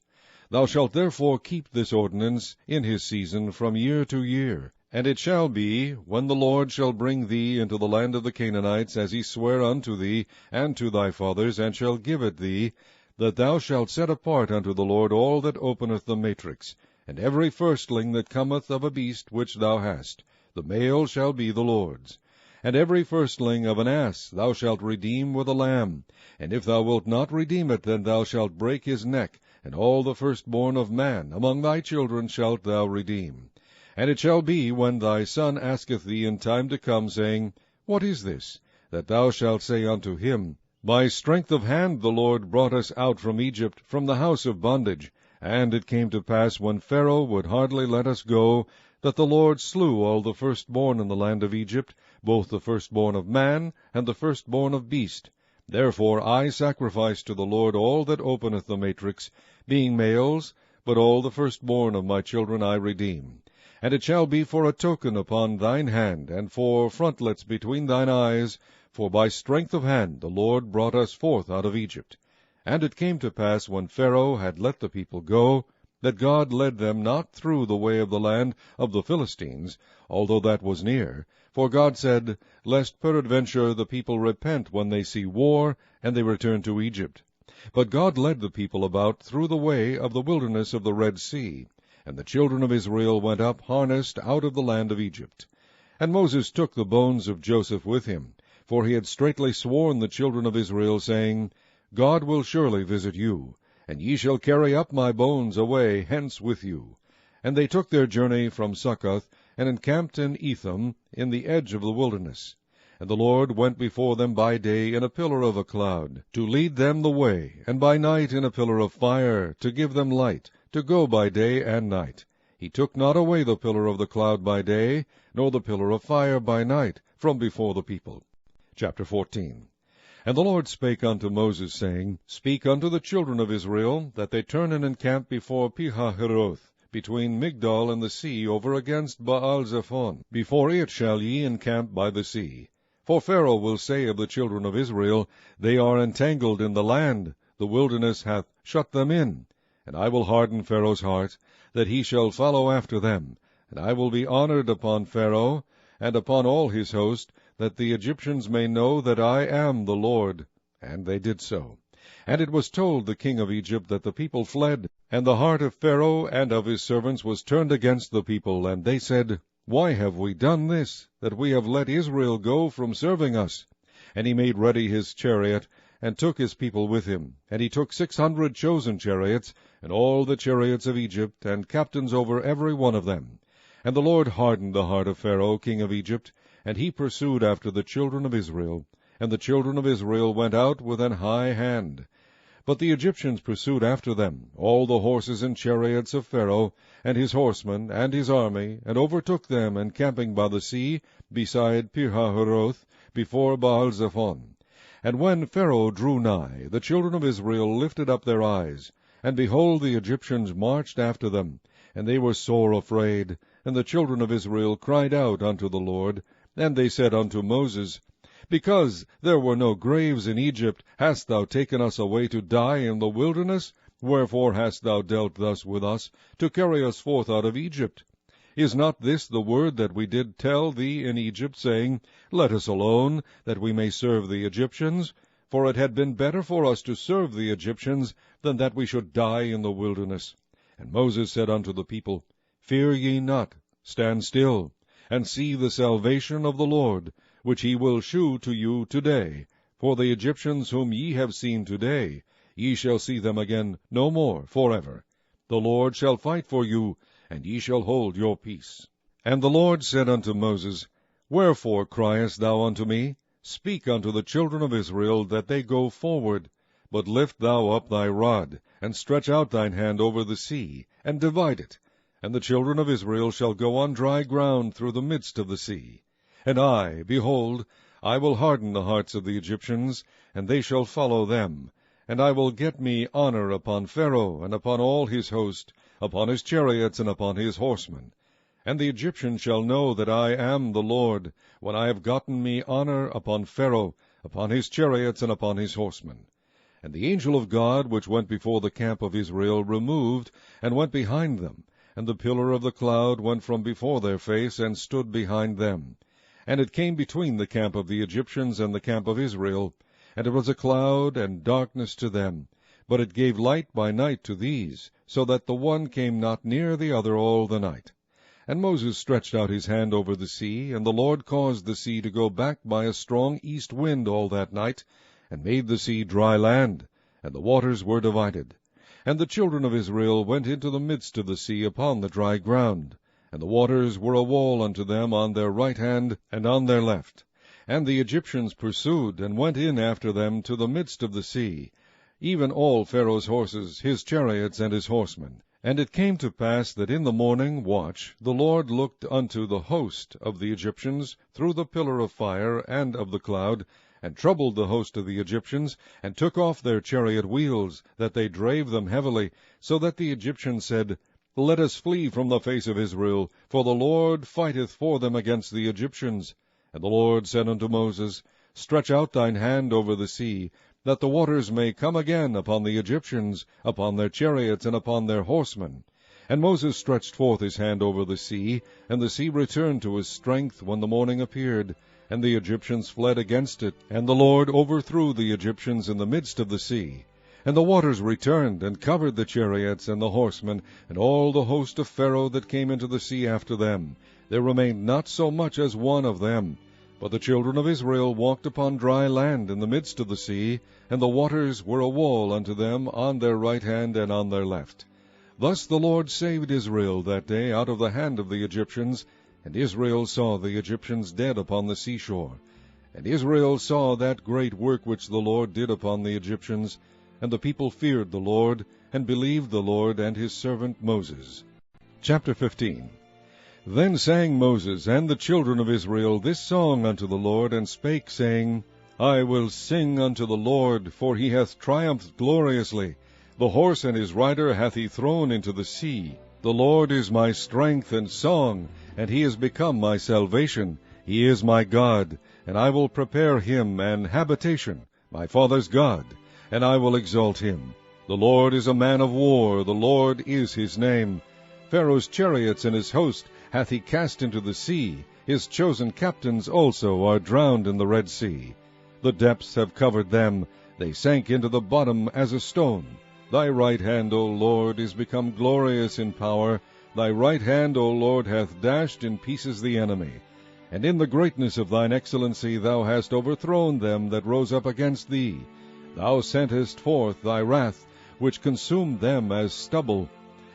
Thou shalt therefore keep this ordinance in his season from year to year. And it shall be, when the Lord shall bring thee into the land of the Canaanites, as he sware unto thee and to thy fathers, and shall give it thee, that thou shalt set apart unto the Lord all that openeth the matrix, and every firstling that cometh of a beast which thou hast, the male shall be the Lord's. And every firstling of an ass thou shalt redeem with a lamb. And if thou wilt not redeem it, then thou shalt break his neck, and all the firstborn of man among thy children shalt thou redeem. And it shall be, when thy son asketh thee in time to come, saying, What is this? That thou shalt say unto him, By strength of hand the Lord brought us out from Egypt, from the house of bondage. And it came to pass, when Pharaoh would hardly let us go, that the Lord slew all the firstborn in the land of Egypt, both the firstborn of man and the firstborn of beast. Therefore I sacrifice to the Lord all that openeth the matrix, being males, but all the firstborn of my children I redeem. And it shall be for a token upon thine hand, and for frontlets between thine eyes, for by strength of hand the Lord brought us forth out of Egypt. And it came to pass, when Pharaoh had let the people go, that God led them not through the way of the land of the Philistines, although that was near. For God said, Lest peradventure the people repent when they see war, and they return to Egypt. But God led the people about through the way of the wilderness of the Red Sea. And the children of Israel went up harnessed out of the land of Egypt. And Moses took the bones of Joseph with him, for he had straitly sworn the children of Israel, saying, God will surely visit you, and ye shall carry up my bones away hence with you. And they took their journey from Succoth, and encamped in Etham, in the edge of the wilderness. And the Lord went before them by day in a pillar of a cloud, to lead them the way, and by night in a pillar of fire, to give them light, to go by day and night. He took not away the pillar of the cloud by day, nor the pillar of fire by night, from before the people. Chapter 14. And the Lord spake unto Moses, saying, Speak unto the children of Israel, that they turn and encamp before Pihahiroth, between Migdol and the sea, over against Baal-zephon. Before it shall ye encamp by the sea. For Pharaoh will say of the children of Israel, They are entangled in the land, the wilderness hath shut them in. And I will harden Pharaoh's heart, that he shall follow after them. And I will be honored upon Pharaoh, and upon all his host, that the Egyptians may know that I am the Lord. And they did so. And it was told the king of Egypt that the people fled, and the heart of Pharaoh and of his servants was turned against the people. And they said, Why have we done this, that we have let Israel go from serving us? And he made ready his chariot, and took his people with him. And he took 600 chosen chariots, and all the chariots of Egypt, and captains over every one of them. And the Lord hardened the heart of Pharaoh king of Egypt, and he pursued after the children of Israel. And the children of Israel went out with an high hand. But the Egyptians pursued after them, all the horses and chariots of Pharaoh, and his horsemen, and his army, and overtook them, encamping by the sea, beside Pihahiroth, before Baal-zephon. And when Pharaoh drew nigh, the children of Israel lifted up their eyes, and behold, the Egyptians marched after them, and they were sore afraid. And the children of Israel cried out unto the Lord, and they said unto Moses, Because there were no graves in Egypt, hast thou taken us away to die in the wilderness? Wherefore hast thou dealt thus with us, to carry us forth out of Egypt? Is not this the word that we did tell thee in Egypt, saying, Let us alone, that we may serve the Egyptians? For it had been better for us to serve the Egyptians, than that we should die in the wilderness. And Moses said unto the people, Fear ye not, stand still, and see the salvation of the Lord, which he will shew to you today. For the Egyptians whom ye have seen today, ye shall see them again no more forever. The Lord shall fight for you, and ye shall hold your peace. And the Lord said unto Moses, Wherefore criest thou unto me? Speak unto the children of Israel that they go forward. But lift thou up thy rod, and stretch out thine hand over the sea, and divide it. And the children of Israel shall go on dry ground through the midst of the sea. And I, behold, I will harden the hearts of the Egyptians, and they shall follow them. And I will get me honor upon Pharaoh, and upon all his host, upon his chariots, and upon his horsemen. And the Egyptians shall know that I am the Lord, when I have gotten me honor upon Pharaoh, upon his chariots, and upon his horsemen. And the angel of God, which went before the camp of Israel, removed, and went behind them. And the pillar of the cloud went from before their face, and stood behind them. And it came between the camp of the Egyptians and the camp of Israel. And it was a cloud and darkness to them. But it gave light by night to these, so that the one came not near the other all the night. And Moses stretched out his hand over the sea, and the Lord caused the sea to go back by a strong east wind all that night, and made the sea dry land, and the waters were divided. And the children of Israel went into the midst of the sea upon the dry ground, and the waters were a wall unto them on their right hand and on their left. And the Egyptians pursued, and went in after them to the midst of the sea, even all Pharaoh's horses, his chariots, and his horsemen. And it came to pass that in the morning watch the Lord looked unto the host of the Egyptians through the pillar of fire and of the cloud, and troubled the host of the Egyptians, and took off their chariot wheels, that they drave them heavily, so that the Egyptians said, Let us flee from the face of Israel, for the Lord fighteth for them against the Egyptians. And the Lord said unto Moses, Stretch out thine hand over the sea, that the waters may come again upon the Egyptians, upon their chariots, and upon their horsemen. And Moses stretched forth his hand over the sea, and the sea returned to his strength when the morning appeared. And the Egyptians fled against it, and the Lord overthrew the Egyptians in the midst of the sea. And the waters returned, and covered the chariots and the horsemen, and all the host of Pharaoh that came into the sea after them. There remained not so much as one of them. But the children of Israel walked upon dry land in the midst of the sea, and the waters were a wall unto them on their right hand and on their left. Thus the Lord saved Israel that day out of the hand of the Egyptians, and Israel saw the Egyptians dead upon the seashore. And Israel saw that great work which the Lord did upon the Egyptians, and the people feared the Lord, and believed the Lord and his servant Moses. Chapter 15. Then sang Moses and the children of Israel this song unto the Lord, and spake, saying, I will sing unto the Lord, for he hath triumphed gloriously. The horse and his rider hath he thrown into the sea. The Lord is my strength and song, and he is become my salvation. He is my God, and I will prepare him an habitation, my father's God, and I will exalt him. The Lord is a man of war, the Lord is his name. Pharaoh's chariots and his host hath he cast into the sea. His chosen captains also are drowned in the Red Sea. The depths have covered them. They sank into the bottom as a stone. Thy right hand, O Lord, is become glorious in power. Thy right hand, O Lord, hath dashed in pieces the enemy. And in the greatness of thine excellency thou hast overthrown them that rose up against thee. Thou sentest forth thy wrath, which consumed them as stubble.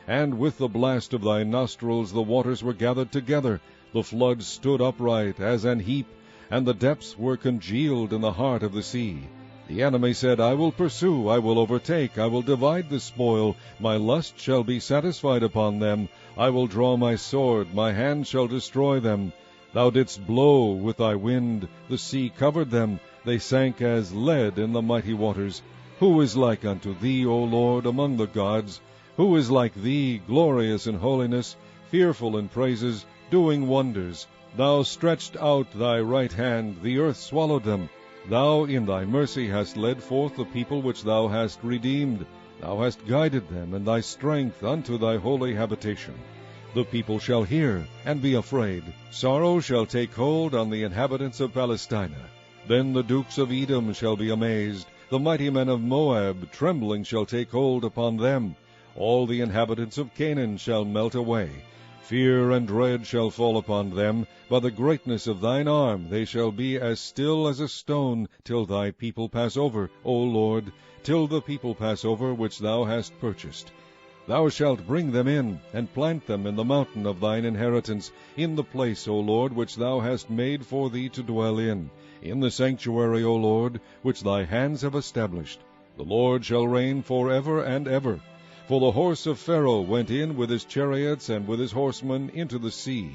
And with the blast of thy nostrils the waters were gathered together. The floods stood upright as an heap, and the depths were congealed in the heart of the sea. The enemy said, I will pursue, I will overtake, I will divide the spoil. My lust shall be satisfied upon them. I will draw my sword, my hand shall destroy them. Thou didst blow with thy wind, the sea covered them. They sank as lead in the mighty waters. Who is like unto thee, O Lord, among the gods? Who is like thee, glorious in holiness, fearful in praises, doing wonders? Thou stretched out thy right hand, the earth swallowed them. Thou in thy mercy hast led forth the people which thou hast redeemed. Thou hast guided them in thy strength unto thy holy habitation. The people shall hear, and be afraid. Sorrow shall take hold on the inhabitants of Palestina. Then the dukes of Edom shall be amazed. The mighty men of Moab trembling shall take hold upon them. All the inhabitants of Canaan shall melt away. Fear and dread shall fall upon them. By the greatness of thine arm they shall be as still as a stone, till thy people pass over, O Lord, till the people pass over which thou hast purchased. Thou shalt bring them in, and plant them in the mountain of thine inheritance, in the place, O Lord, which thou hast made for thee to dwell in the sanctuary, O Lord, which thy hands have established. The Lord shall reign forever and ever. For the horse of Pharaoh went in with his chariots and with his horsemen into the sea,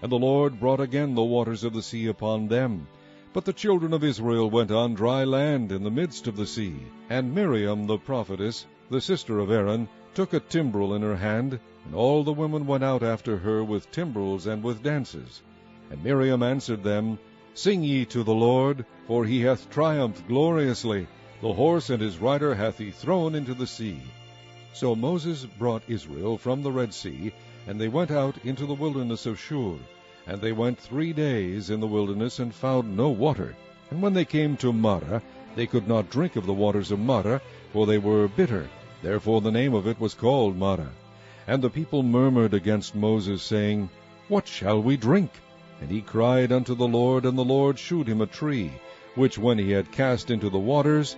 and the Lord brought again the waters of the sea upon them. But the children of Israel went on dry land in the midst of the sea. And Miriam the prophetess, the sister of Aaron, took a timbrel in her hand, and all the women went out after her with timbrels and with dances. And Miriam answered them, Sing ye to the Lord, for he hath triumphed gloriously. The horse and his rider hath he thrown into the sea. So Moses brought Israel from the Red Sea, and they went out into the wilderness of Shur. And they went 3 days in the wilderness, and found no water. And when they came to Marah, they could not drink of the waters of Marah, for they were bitter. Therefore the name of it was called Marah. And the people murmured against Moses, saying, What shall we drink? And he cried unto the Lord, and the Lord shewed him a tree, which when he had cast into the waters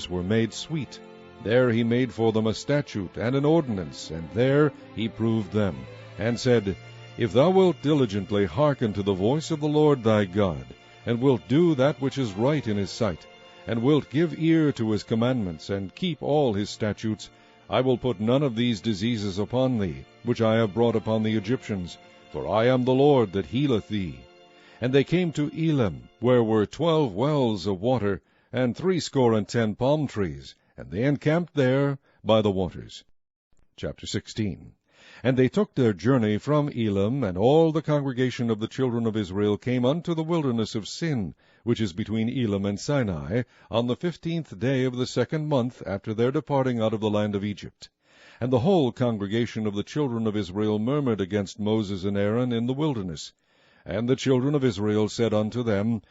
were made sweet. There he made for them a statute and an ordinance, and there he proved them, and said, If thou wilt diligently hearken to the voice of the Lord thy God, and wilt do that which is right in his sight, and wilt give ear to his commandments, and keep all his statutes, I will put none of these diseases upon thee, which I have brought upon the Egyptians, for I am the Lord that healeth thee. And they came to Elim, where were 12 wells of water, and 70 palm trees, and they encamped there by the waters. Chapter 16. And they took their journey from Elim, and all the congregation of the children of Israel came unto the wilderness of Sin, which is between Elim and Sinai, on the 15th day of the 2nd month after their departing out of the land of Egypt. And the whole congregation of the children of Israel murmured against Moses and Aaron in the wilderness. And the children of Israel said unto them,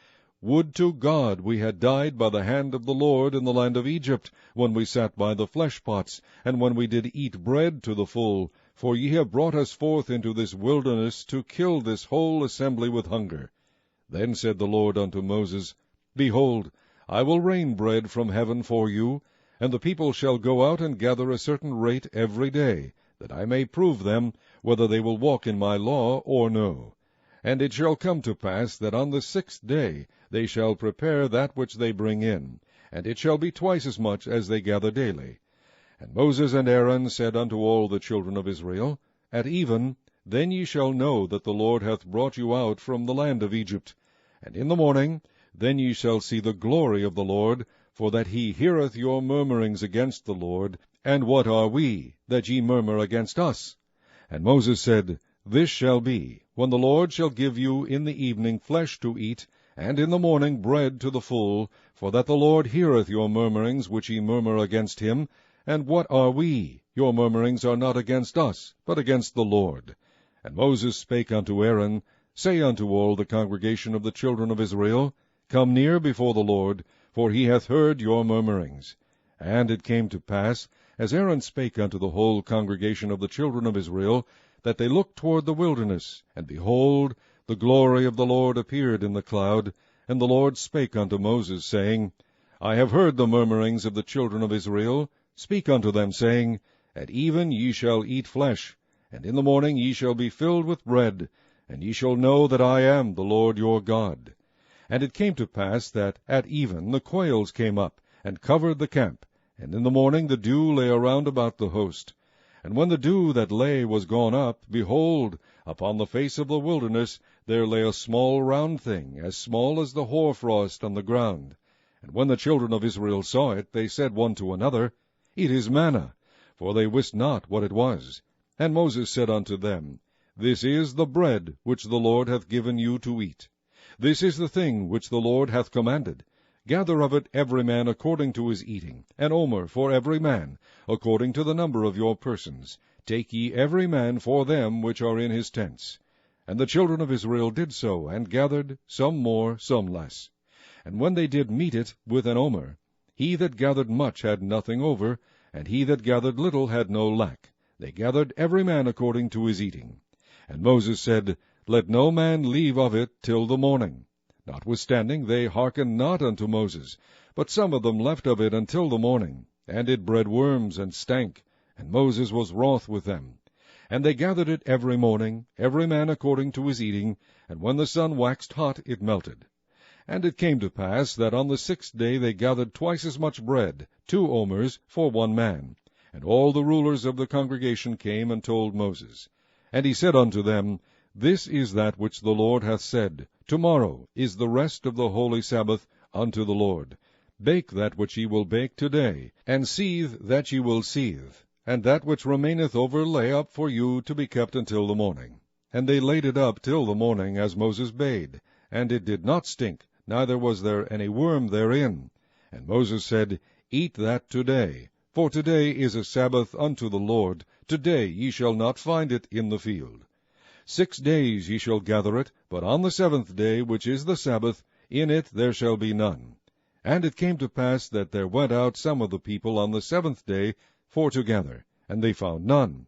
Would to God we had died by the hand of the Lord in the land of Egypt, when we sat by the flesh pots, and when we did eat bread to the full, for ye have brought us forth into this wilderness to kill this whole assembly with hunger. Then said the Lord unto Moses, Behold, I will rain bread from heaven for you, and the people shall go out and gather a certain rate every day, that I may prove them, whether they will walk in my law or no. And it shall come to pass that on the 6th day they shall prepare that which they bring in, and it shall be twice as much as they gather daily. And Moses and Aaron said unto all the children of Israel, At even, then ye shall know that the Lord hath brought you out from the land of Egypt. And in the morning, then ye shall see the glory of the Lord, for that he heareth your murmurings against the Lord. And what are we, that ye murmur against us? And Moses said, This shall be, when the Lord shall give you in the evening flesh to eat, and in the morning bread to the full, for that the Lord heareth your murmurings which ye murmur against him. And what are we? Your murmurings are not against us, but against the Lord. And Moses spake unto Aaron, Say unto all the congregation of the children of Israel, Come near before the Lord, for he hath heard your murmurings. And it came to pass, as Aaron spake unto the whole congregation of the children of Israel, that they looked toward the wilderness, and behold, the glory of the Lord appeared in the cloud. And the Lord spake unto Moses, saying, I have heard the murmurings of the children of Israel. Speak unto them, saying, At even ye shall eat flesh, and in the morning ye shall be filled with bread, and ye shall know that I am the Lord your God. And it came to pass that at even the quails came up, and covered the camp, and in the morning the dew lay around about the host. And when the dew that lay was gone up, behold, upon the face of the wilderness there lay a small round thing, as small as the hoarfrost on the ground. And when the children of Israel saw it, they said one to another, It is manna, for they wist not what it was. And Moses said unto them, This is the bread which the Lord hath given you to eat. This is the thing which the Lord hath commanded. Gather of it every man according to his eating, an omer for every man, according to the number of your persons. Take ye every man for them which are in his tents. And the children of Israel did so, and gathered, some more, some less. And when they did meet it with an omer, he that gathered much had nothing over, and he that gathered little had no lack. They gathered every man according to his eating. And Moses said, Let no man leave of it till the morning. Notwithstanding they hearkened not unto Moses, but some of them left of it until the morning, and it bred worms and stank, and Moses was wroth with them. And they gathered it every morning, every man according to his eating, and when the sun waxed hot it melted. And it came to pass that on the 6th day they gathered twice as much bread, 2 omers, for one man. And all the rulers of the congregation came and told Moses. And he said unto them, This is that which the Lord hath said, Tomorrow is the rest of the holy Sabbath unto the Lord. Bake that which ye will bake today, and seethe that ye will seethe, and that which remaineth over lay up for you to be kept until the morning. And they laid it up till the morning, as Moses bade, and it did not stink, neither was there any worm therein. And Moses said, Eat that today, for today is a Sabbath unto the Lord. Today ye shall not find it in the field. 6 days ye shall gather it, but on the 7th day, which is the Sabbath, in it there shall be none. And it came to pass that there went out some of the people on the 7th day for to gather, and they found none.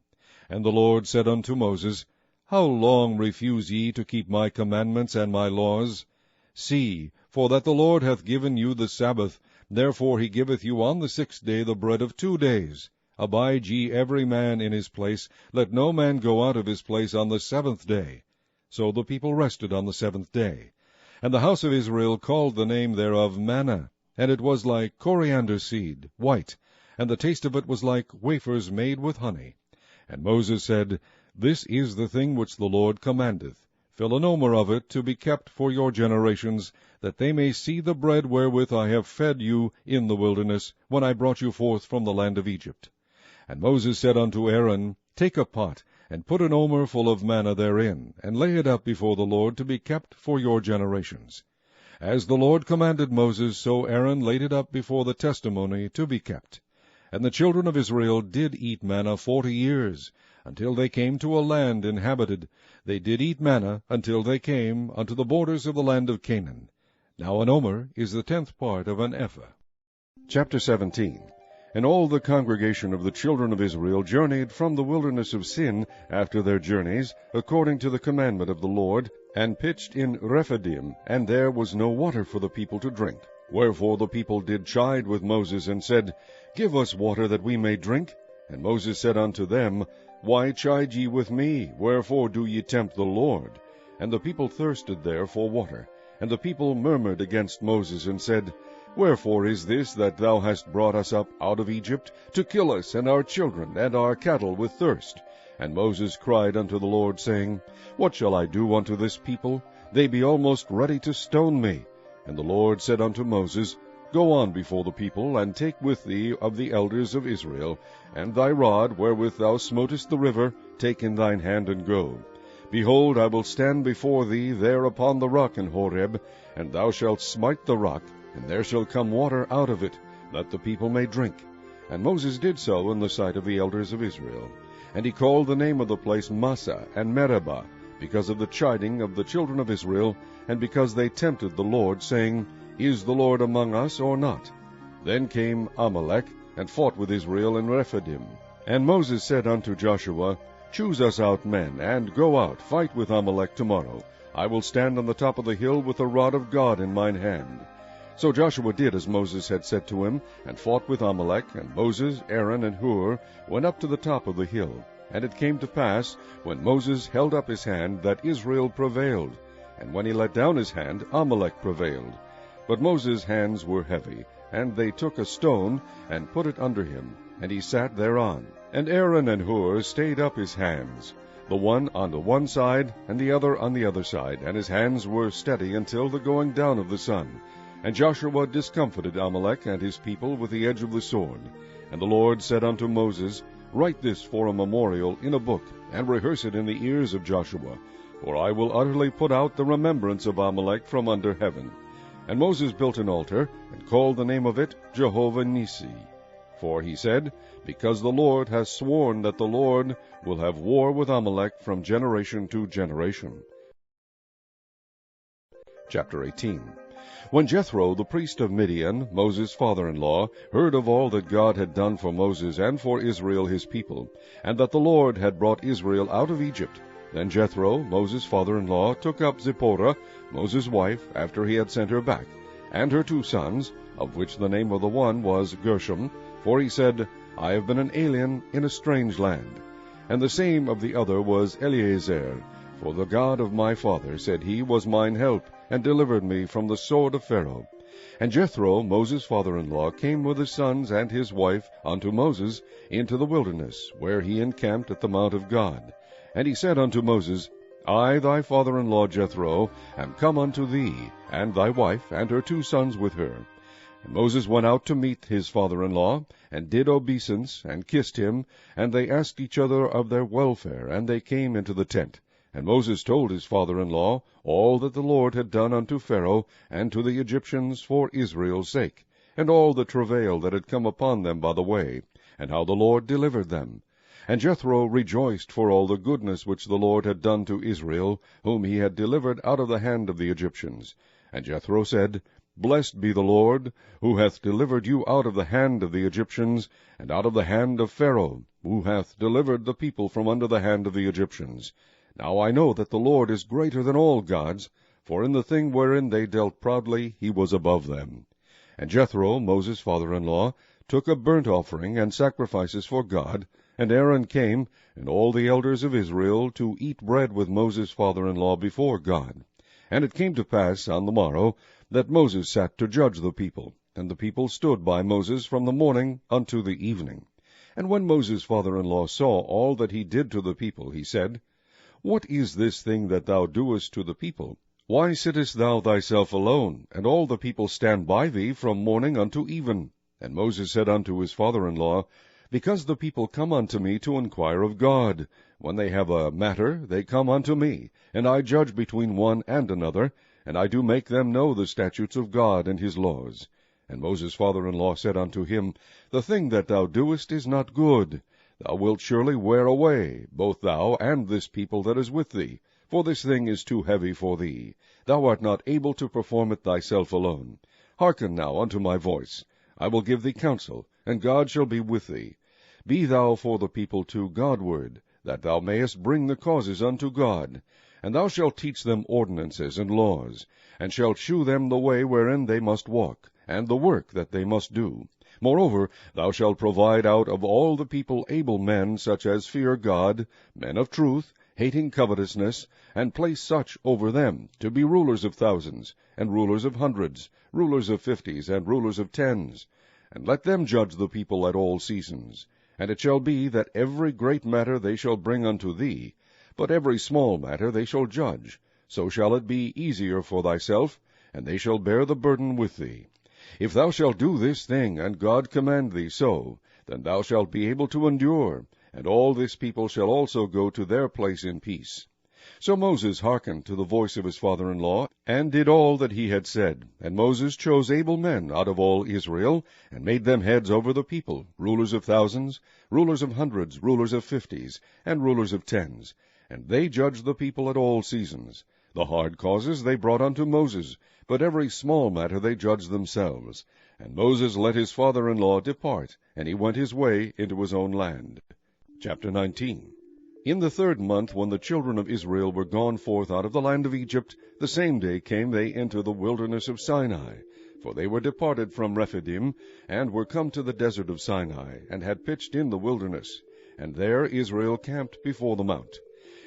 And the Lord said unto Moses, How long refuse ye to keep my commandments and my laws? See, for that the Lord hath given you the Sabbath, therefore he giveth you on the 6th day the bread of 2 days. Abide ye every man in his place, let no man go out of his place on the 7th day. So the people rested on the 7th day. And the house of Israel called the name thereof manna, and it was like coriander seed, white, and the taste of it was like wafers made with honey. And Moses said, This is the thing which the Lord commandeth. Fill an omer of it to be kept for your generations, that they may see the bread wherewith I have fed you in the wilderness, when I brought you forth from the land of Egypt. And Moses said unto Aaron, Take a pot, and put an omer full of manna therein, and lay it up before the Lord to be kept for your generations. As the Lord commanded Moses, so Aaron laid it up before the testimony to be kept. And the children of Israel did eat manna 40 years, until they came to a land inhabited. They did eat manna until they came unto the borders of the land of Canaan. Now an omer is the 10th part of an ephah. Chapter 17. And all the congregation of the children of Israel journeyed from the wilderness of Sin after their journeys, according to the commandment of the Lord, and pitched in Rephidim, and there was no water for the people to drink. Wherefore the people did chide with Moses, and said, Give us water that we may drink. And Moses said unto them, Why chide ye with me? Wherefore do ye tempt the Lord? And the people thirsted there for water. And the people murmured against Moses, and said, Wherefore is this that thou hast brought us up out of Egypt, to kill us and our children and our cattle with thirst? And Moses cried unto the Lord, saying, What shall I do unto this people? They be almost ready to stone me. And the Lord said unto Moses, Go on before the people, and take with thee of the elders of Israel, and thy rod wherewith thou smotest the river, take in thine hand, and go. Behold, I will stand before thee there upon the rock in Horeb, and thou shalt smite the rock, and there shall come water out of it, that the people may drink. And Moses did so in the sight of the elders of Israel. And he called the name of the place Massah and Meribah, because of the chiding of the children of Israel, and because they tempted the Lord, saying, Is the Lord among us or not? Then came Amalek, and fought with Israel in Rephidim. And Moses said unto Joshua, Choose us out men, and go out, fight with Amalek tomorrow. I will stand on the top of the hill with the rod of God in mine hand. So Joshua did as Moses had said to him, and fought with Amalek. And Moses, Aaron, and Hur went up to the top of the hill. And it came to pass, when Moses held up his hand, that Israel prevailed. And when he let down his hand, Amalek prevailed. But Moses' hands were heavy, and they took a stone, and put it under him, and he sat thereon. And Aaron and Hur stayed up his hands, the one on the one side, and the other on the other side, and his hands were steady until the going down of the sun. And Joshua discomfited Amalek and his people with the edge of the sword. And the Lord said unto Moses, Write this for a memorial in a book, and rehearse it in the ears of Joshua, for I will utterly put out the remembrance of Amalek from under heaven. And Moses built an altar, and called the name of it Jehovah Nissi. For he said, Because the Lord hath sworn that the Lord will have war with Amalek from generation to generation. Chapter 18. When Jethro, the priest of Midian, Moses' father-in-law, heard of all that God had done for Moses and for Israel his people, and that the Lord had brought Israel out of Egypt, Then Jethro, Moses' father-in-law, took up Zipporah, Moses' wife, after he had sent her back, and her 2 sons, of which the name of the one was Gershom, for he said, I have been an alien in a strange land. And the same of the other was Eleazar, for the God of my father, said he, was mine help, and delivered me from the sword of Pharaoh. And Jethro, Moses' father-in-law, came with his sons and his wife unto Moses into the wilderness, where he encamped at the mount of God. And he said unto Moses, I, thy father-in-law Jethro, am come unto thee, and thy wife, and her 2 sons with her. And Moses went out to meet his father-in-law, and did obeisance, and kissed him, and they asked each other of their welfare, and they came into the tent. And Moses told his father-in-law all that the Lord had done unto Pharaoh and to the Egyptians for Israel's sake, and all the travail that had come upon them by the way, and how the Lord delivered them. And Jethro rejoiced for all the goodness which the Lord had done to Israel, whom he had delivered out of the hand of the Egyptians. And Jethro said, Blessed be the Lord, who hath delivered you out of the hand of the Egyptians, and out of the hand of Pharaoh, who hath delivered the people from under the hand of the Egyptians. Now I know that the Lord is greater than all gods, for in the thing wherein they dealt proudly he was above them. And Jethro, Moses' father-in-law, took a burnt offering and sacrifices for God, and Aaron came, and all the elders of Israel, to eat bread with Moses' father-in-law before God. And it came to pass on the morrow, that Moses sat to judge the people, and the people stood by Moses from the morning unto the evening. And when Moses' father-in-law saw all that he did to the people, he said, What is this thing that thou doest to the people? Why sittest thou thyself alone, and all the people stand by thee from morning unto even? And Moses said unto his father-in-law, Because the people come unto me to inquire of God. When they have a matter, they come unto me, and I judge between one and another, and I do make them know the statutes of God and his laws. And Moses' father-in-law said unto him, The thing that thou doest is not good. Thou wilt surely wear away, both thou and this people that is with thee, for this thing is too heavy for thee. Thou art not able to perform it thyself alone. Hearken now unto my voice. I will give thee counsel, and God shall be with thee. Be thou for the people to Godward, that thou mayest bring the causes unto God. And thou shalt teach them ordinances and laws, and shalt shew them the way wherein they must walk, and the work that they must do. Moreover, thou shalt provide out of all the people able men, such as fear God, men of truth, hating covetousness, and place such over them, to be rulers of thousands, and rulers of hundreds, rulers of 50s, and rulers of 10s. And let them judge the people at all seasons. And it shall be that every great matter they shall bring unto thee, but every small matter they shall judge. So shall it be easier for thyself, and they shall bear the burden with thee. If thou shalt do this thing, and God command thee so, then thou shalt be able to endure, and all this people shall also go to their place in peace. So Moses hearkened to the voice of his father-in-law, and did all that he had said. And Moses chose able men out of all Israel, and made them heads over the people, rulers of thousands, rulers of hundreds, rulers of 50s, and rulers of 10s. And they judged the people at all seasons. The hard causes they brought unto Moses, but every small matter they judged themselves. And Moses let his father-in-law depart, and he went his way into his own land. Chapter 19. In the 3rd month, when the children of Israel were gone forth out of the land of Egypt, the same day came they into the wilderness of Sinai. For they were departed from Rephidim, and were come to the desert of Sinai, and had pitched in the wilderness. And there Israel camped before the mount.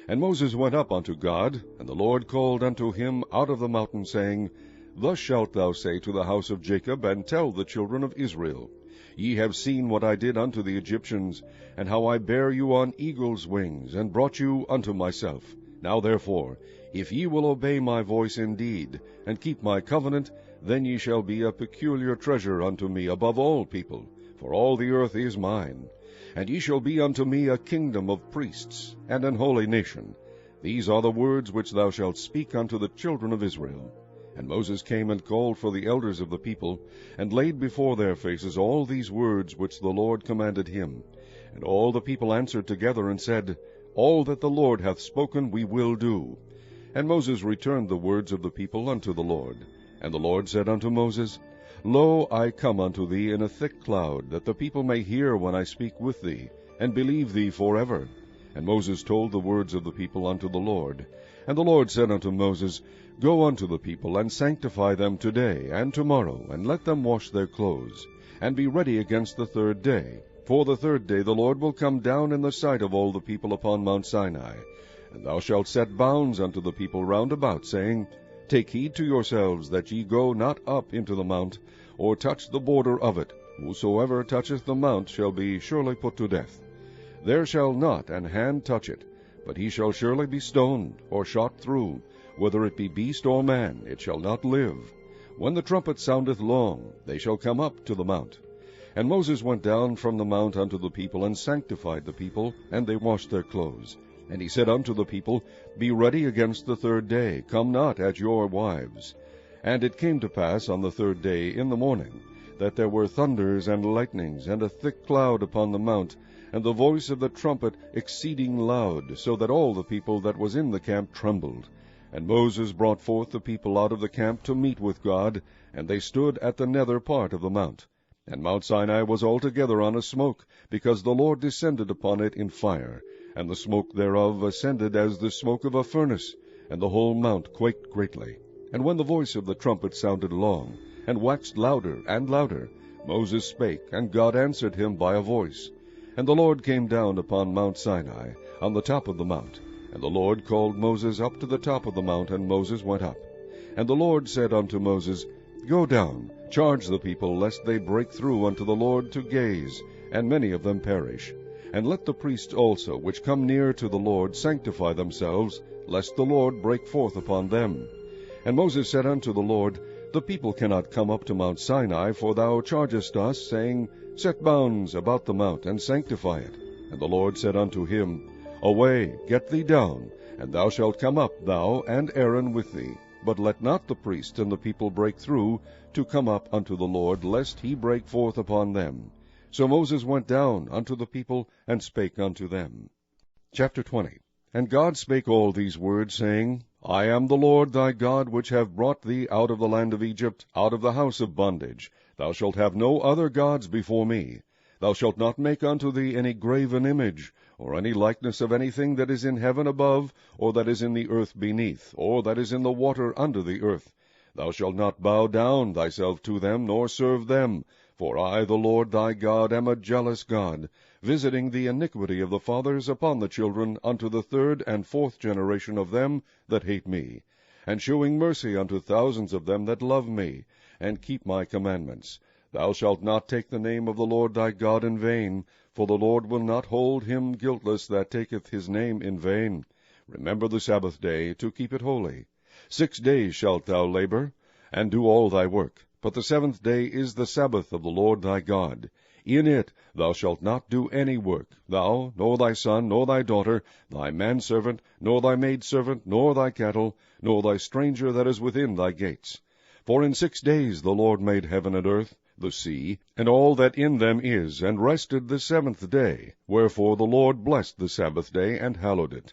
And Moses went up unto God, and the Lord called unto him out of the mountain, saying, Thus shalt thou say to the house of Jacob, and tell the children of Israel, Ye have seen what I did unto the Egyptians, and how I bare you on eagle's wings, and brought you unto myself. Now therefore, if ye will obey my voice indeed, and keep my covenant, then ye shall be a peculiar treasure unto me above all people, for all the earth is mine. And ye shall be unto me a kingdom of priests, and an holy nation. These are the words which thou shalt speak unto the children of Israel. And Moses came and called for the elders of the people, and laid before their faces all these words which the Lord commanded him. And all the people answered together, and said, All that the Lord hath spoken we will do. And Moses returned the words of the people unto the Lord. And the Lord said unto Moses, Lo, I come unto thee in a thick cloud, that the people may hear when I speak with thee, and believe thee forever. And Moses told the words of the people unto the Lord. And the Lord said unto Moses, Go unto the people, and sanctify them today and tomorrow, and let them wash their clothes, and be ready against the third day. For the third day the Lord will come down in the sight of all the people upon Mount Sinai. And thou shalt set bounds unto the people round about, saying, Take heed to yourselves that ye go not up into the mount, or touch the border of it. Whosoever toucheth the mount shall be surely put to death. There shall not an hand touch it, but he shall surely be stoned, or shot through. Whether it be beast or man, it shall not live. When the trumpet soundeth long, they shall come up to the mount. And Moses went down from the mount unto the people, and sanctified the people, and they washed their clothes. And he said unto the people, Be ready against the third day, come not at your wives. And it came to pass on the third day in the morning, that there were thunders and lightnings, and a thick cloud upon the mount, and the voice of the trumpet exceeding loud, so that all the people that was in the camp trembled. And Moses brought forth the people out of the camp to meet with God, and they stood at the nether part of the mount. And Mount Sinai was altogether on a smoke, because the Lord descended upon it in fire, and the smoke thereof ascended as the smoke of a furnace, and the whole mount quaked greatly. And when the voice of the trumpet sounded long, and waxed louder and louder, Moses spake, and God answered him by a voice. And the Lord came down upon Mount Sinai, on the top of the mount. And the Lord called Moses up to the top of the mount, and Moses went up. And the Lord said unto Moses, Go down, charge the people, lest they break through unto the Lord to gaze, and many of them perish. And let the priests also, which come near to the Lord, sanctify themselves, lest the Lord break forth upon them. And Moses said unto the Lord, The people cannot come up to Mount Sinai, for thou chargest us, saying, Set bounds about the mount, and sanctify it. And the Lord said unto him, Away, get thee down, and thou shalt come up, thou and Aaron with thee. But let not the priests and the people break through to come up unto the Lord, lest he break forth upon them. So Moses went down unto the people, and spake unto them. Chapter 20. And God spake all these words, saying, I am the Lord thy God, which have brought thee out of the land of Egypt, out of the house of bondage. Thou shalt have no other gods before me. Thou shalt not make unto thee any graven image, or any likeness of anything that is in heaven above, or that is in the earth beneath, or that is in the water under the earth. Thou shalt not bow down thyself to them, nor serve them. For I, the Lord thy God, am a jealous God, visiting the iniquity of the fathers upon the children unto the third and fourth generation of them that hate me, and shewing mercy unto thousands of them that love me, and keep my commandments. Thou shalt not take the name of the Lord thy God in vain, for the Lord will not hold him guiltless that taketh his name in vain. Remember the Sabbath day, to keep it holy. 6 days shalt thou labor, and do all thy work. But the seventh day is the Sabbath of the Lord thy God. In it thou shalt not do any work, thou, nor thy son, nor thy daughter, thy manservant, nor thy maidservant, nor thy cattle, nor thy stranger that is within thy gates. For in 6 days the Lord made heaven and earth, the sea, and all that in them is, and rested the seventh day. Wherefore the Lord blessed the Sabbath day, and hallowed it.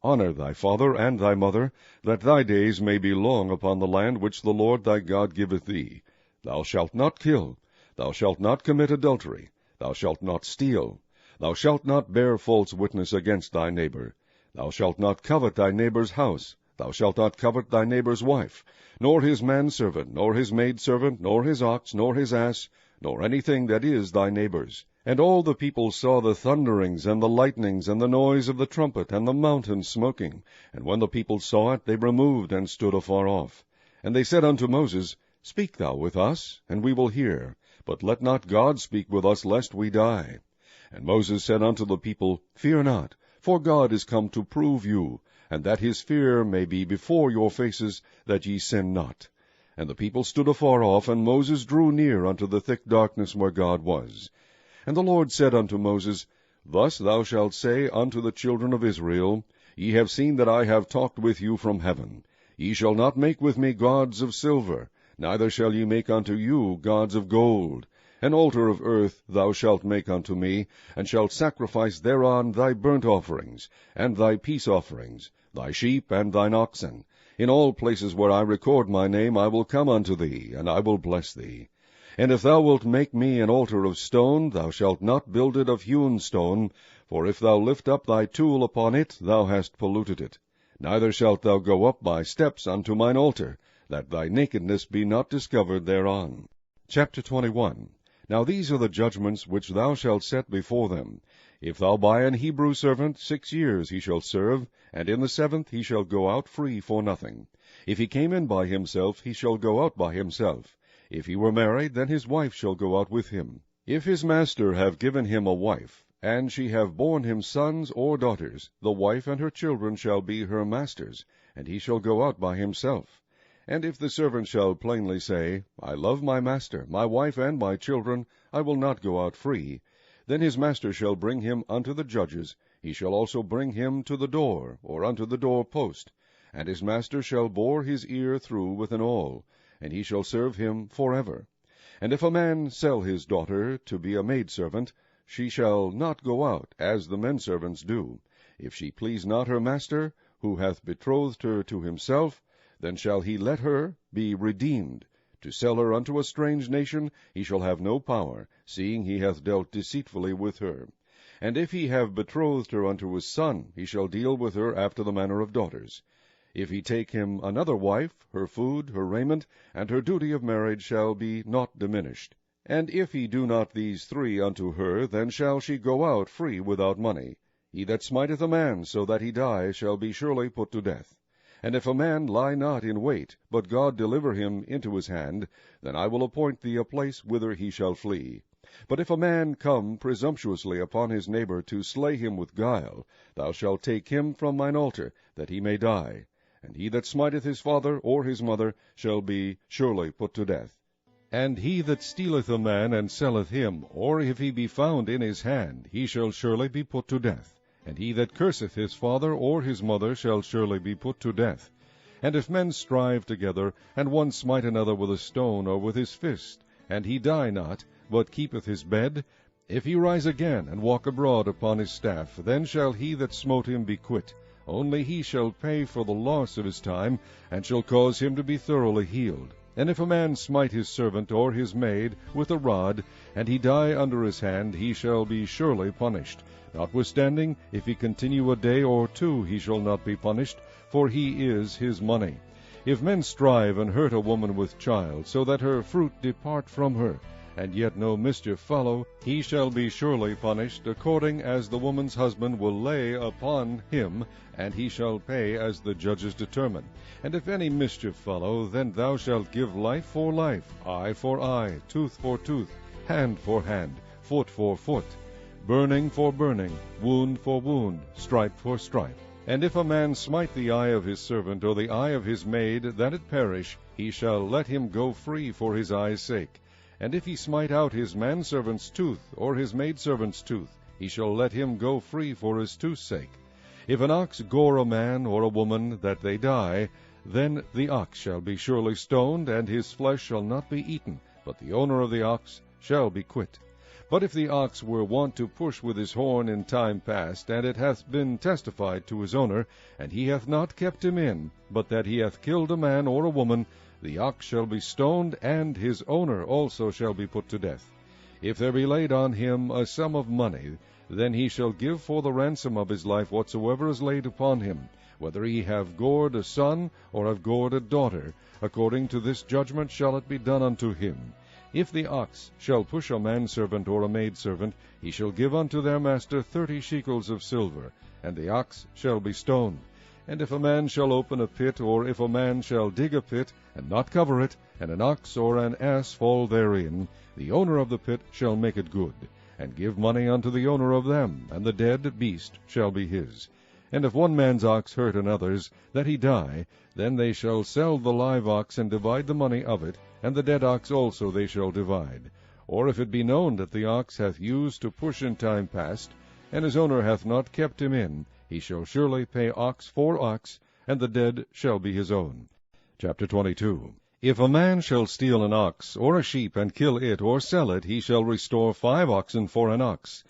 Honor thy father and thy mother, that thy days may be long upon the land which the Lord thy God giveth thee. Thou shalt not kill. Thou shalt not commit adultery. Thou shalt not steal. Thou shalt not bear false witness against thy neighbor. Thou shalt not covet thy neighbor's house. Thou shalt not covet thy neighbor's wife, nor his manservant, nor his maidservant, nor his ox, nor his ass, nor anything that is thy neighbor's. And all the people saw the thunderings, and the lightnings, and the noise of the trumpet, and the mountain smoking. And when the people saw it, they removed, and stood afar off. And they said unto Moses, Speak thou with us, and we will hear. But let not God speak with us, lest we die. And Moses said unto the people, Fear not, for God is come to prove you, and that his fear may be before your faces, that ye sin not. And the people stood afar off, and Moses drew near unto the thick darkness where God was. And the Lord said unto Moses, Thus thou shalt say unto the children of Israel, Ye have seen that I have talked with you from heaven. Ye shall not make with me gods of silver, neither shall ye make unto you gods of gold. An altar of earth thou shalt make unto me, and shalt sacrifice thereon thy burnt offerings, and thy peace offerings, thy sheep and thine oxen. In all places where I record my name I will come unto thee, and I will bless thee. And if thou wilt make me an altar of stone, thou shalt not build it of hewn stone, for if thou lift up thy tool upon it, thou hast polluted it. Neither shalt thou go up by steps unto mine altar, that thy nakedness be not discovered thereon. Chapter 21. Now these are the judgments which thou shalt set before them. If thou buy an Hebrew servant, 6 years he shall serve, and in the 7th he shall go out free for nothing. If he came in by himself, he shall go out by himself. If he were married, then his wife shall go out with him. If his master have given him a wife, and she have borne him sons or daughters, the wife and her children shall be her master's, and he shall go out by himself. And if the servant shall plainly say, I love my master, my wife, and my children, I will not go out free, then his master shall bring him unto the judges. He shall also bring him to the door, or unto the door post, and his master shall bore his ear through with an awl, and he shall serve him forever. And if a man sell his daughter to be a maidservant, she shall not go out, as the men servants do. If she please not her master, who hath betrothed her to himself, then shall he let her be redeemed. To sell her unto a strange nation he shall have no power, seeing he hath dealt deceitfully with her. And if he have betrothed her unto his son, he shall deal with her after the manner of daughters. If he take him another wife, her food, her raiment, and her duty of marriage shall be not diminished. And if he do not these 3 unto her, then shall she go out free without money. He that smiteth a man so that he die shall be surely put to death. And if a man lie not in wait, but God deliver him into his hand, then I will appoint thee a place whither he shall flee. But if a man come presumptuously upon his neighbor to slay him with guile, thou shalt take him from mine altar, that he may die. And he that smiteth his father or his mother shall be surely put to death. And he that stealeth a man and selleth him, or if he be found in his hand, he shall surely be put to death. And he that curseth his father or his mother shall surely be put to death. And if men strive together, and one smite another with a stone or with his fist, and he die not, but keepeth his bed, if he rise again and walk abroad upon his staff, then shall he that smote him be quit. Only he shall pay for the loss of his time, and shall cause him to be thoroughly healed. And if a man smite his servant or his maid with a rod, and he die under his hand, he shall be surely punished. Notwithstanding, if he continue a day or 2, he shall not be punished, for he is his money. If men strive and hurt a woman with child, so that her fruit depart from her, and yet no mischief follow, he shall be surely punished, according as the woman's husband will lay upon him, and he shall pay as the judges determine. And if any mischief follow, then thou shalt give life for life, eye for eye, tooth for tooth, hand for hand, foot for foot, burning for burning, wound for wound, stripe for stripe. And if a man smite the eye of his servant or the eye of his maid, that it perish, he shall let him go free for his eye's sake. And if he smite out his manservant's tooth, or his maidservant's tooth, he shall let him go free for his tooth's sake. If an ox gore a man or a woman, that they die, then the ox shall be surely stoned, and his flesh shall not be eaten, but the owner of the ox shall be quit. But if the ox were wont to push with his horn in time past, and it hath been testified to his owner, and he hath not kept him in, but that he hath killed a man or a woman, the ox shall be stoned, and his owner also shall be put to death. If there be laid on him a sum of money, then he shall give for the ransom of his life whatsoever is laid upon him, whether he have gored a son or have gored a daughter. According to this judgment shall it be done unto him. If the ox shall push a manservant or a maidservant, he shall give unto their master 30 shekels of silver, and the ox shall be stoned. And if a man shall open a pit, or if a man shall dig a pit, and not cover it, and an ox or an ass fall therein, the owner of the pit shall make it good, and give money unto the owner of them, and the dead beast shall be his. And if one man's ox hurt another's, that he die, then they shall sell the live ox, and divide the money of it, and the dead ox also they shall divide. Or if it be known that the ox hath used to push in time past, and his owner hath not kept him in, he shall surely pay ox for ox, and the dead shall be his own. Chapter 22. If a man shall steal an ox or a sheep, and kill it, or sell it, he shall restore 5 oxen for an ox,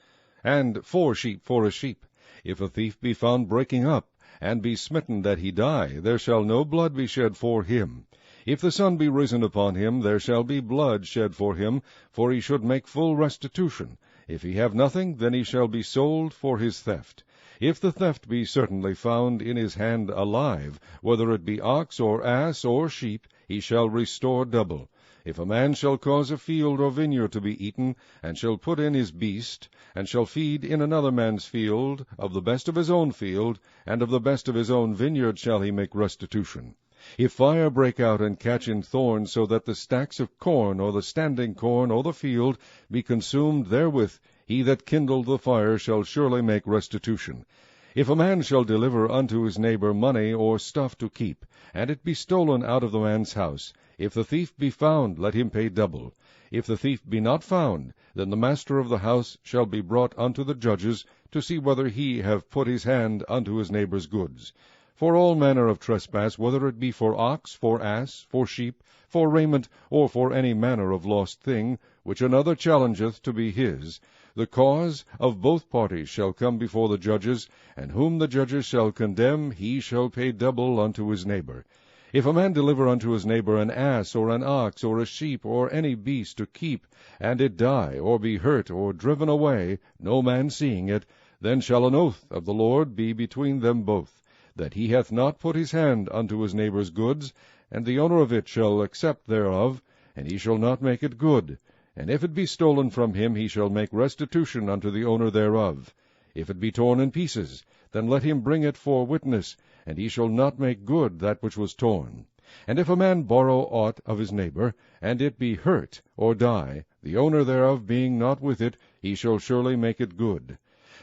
and 4 sheep for a sheep. If a thief be found breaking up, and be smitten that he die, there shall no blood be shed for him. If the sun be risen upon him, there shall be blood shed for him, for he should make full restitution. If he have nothing, then he shall be sold for his theft. If the theft be certainly found in his hand alive, whether it be ox, or ass, or sheep, he shall restore double. If a man shall cause a field or vineyard to be eaten, and shall put in his beast, and shall feed in another man's field, of the best of his own field, and of the best of his own vineyard shall he make restitution. If fire break out and catch in thorns, so that the stacks of corn, or the standing corn, or the field, be consumed therewith, he that kindled the fire shall surely make restitution. If a man shall deliver unto his neighbor money or stuff to keep, and it be stolen out of the man's house, if the thief be found, let him pay double. If the thief be not found, then the master of the house shall be brought unto the judges, to see whether he have put his hand unto his neighbor's goods. For all manner of trespass, whether it be for ox, for ass, for sheep, for raiment, or for any manner of lost thing, which another challengeth to be his, the cause of both parties shall come before the judges, and whom the judges shall condemn, he shall pay double unto his neighbor. If a man deliver unto his neighbor an ass, or an ox, or a sheep, or any beast to keep, and it die, or be hurt, or driven away, no man seeing it, then shall an oath of the Lord be between them both, that he hath not put his hand unto his neighbor's goods, and the owner of it shall accept thereof, and he shall not make it good. And if it be stolen from him, he shall make restitution unto the owner thereof. If it be torn in pieces, then let him bring it for witness, and he shall not make good that which was torn. And if a man borrow aught of his neighbor, and it be hurt, or die, the owner thereof being not with it, he shall surely make it good.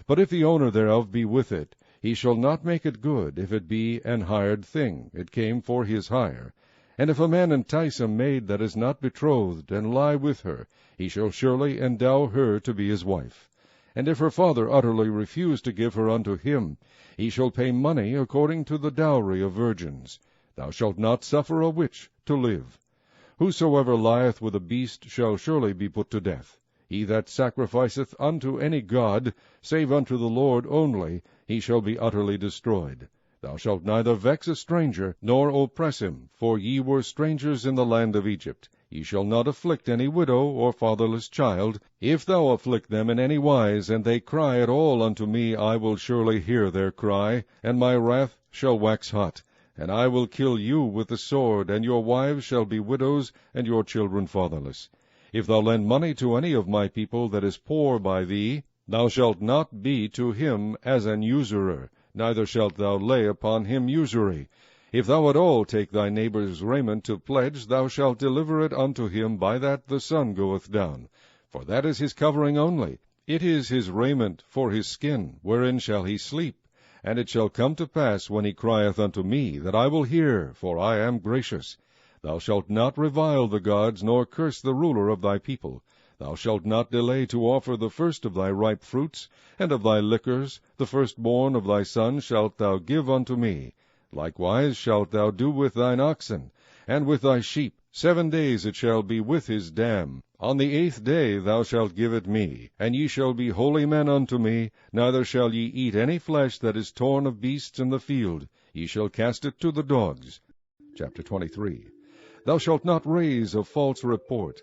But if the owner thereof be with it, he shall not make it good, if it be an hired thing, it came for his hire. And if a man entice a maid that is not betrothed, and lie with her, he shall surely endow her to be his wife. And if her father utterly refuse to give her unto him, he shall pay money according to the dowry of virgins. Thou shalt not suffer a witch to live. Whosoever lieth with a beast shall surely be put to death. He that sacrificeth unto any god, save unto the Lord only, he shall be utterly destroyed. Thou shalt neither vex a stranger, nor oppress him, for ye were strangers in the land of Egypt. Ye shall not afflict any widow or fatherless child. If thou afflict them in any wise, and they cry at all unto me, I will surely hear their cry, and my wrath shall wax hot. And I will kill you with the sword, and your wives shall be widows, and your children fatherless. If thou lend money to any of my people that is poor by thee, thou shalt not be to him as an usurer, neither shalt thou lay upon him usury. If thou at all take thy neighbor's raiment to pledge, thou shalt deliver it unto him by that the sun goeth down. For that is his covering only. It is his raiment for his skin, wherein shall he sleep. And it shall come to pass, when he crieth unto me, that I will hear, for I am gracious. Thou shalt not revile the gods, nor curse the ruler of thy people. Thou shalt not delay to offer the first of thy ripe fruits, and of thy liquors, the firstborn of thy sons shalt thou give unto me. Likewise shalt thou do with thine oxen, and with thy sheep. 7 days it shall be with his dam. On the 8th day thou shalt give it me, and ye shall be holy men unto me, neither shall ye eat any flesh that is torn of beasts in the field. Ye shall cast it to the dogs. Chapter 23. Thou shalt not raise a false report.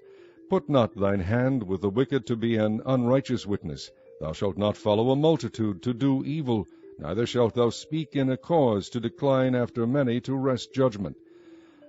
Put not thine hand with the wicked to be an unrighteous witness. Thou shalt not follow a multitude to do evil, neither shalt thou speak in a cause to decline after many to wrest judgment.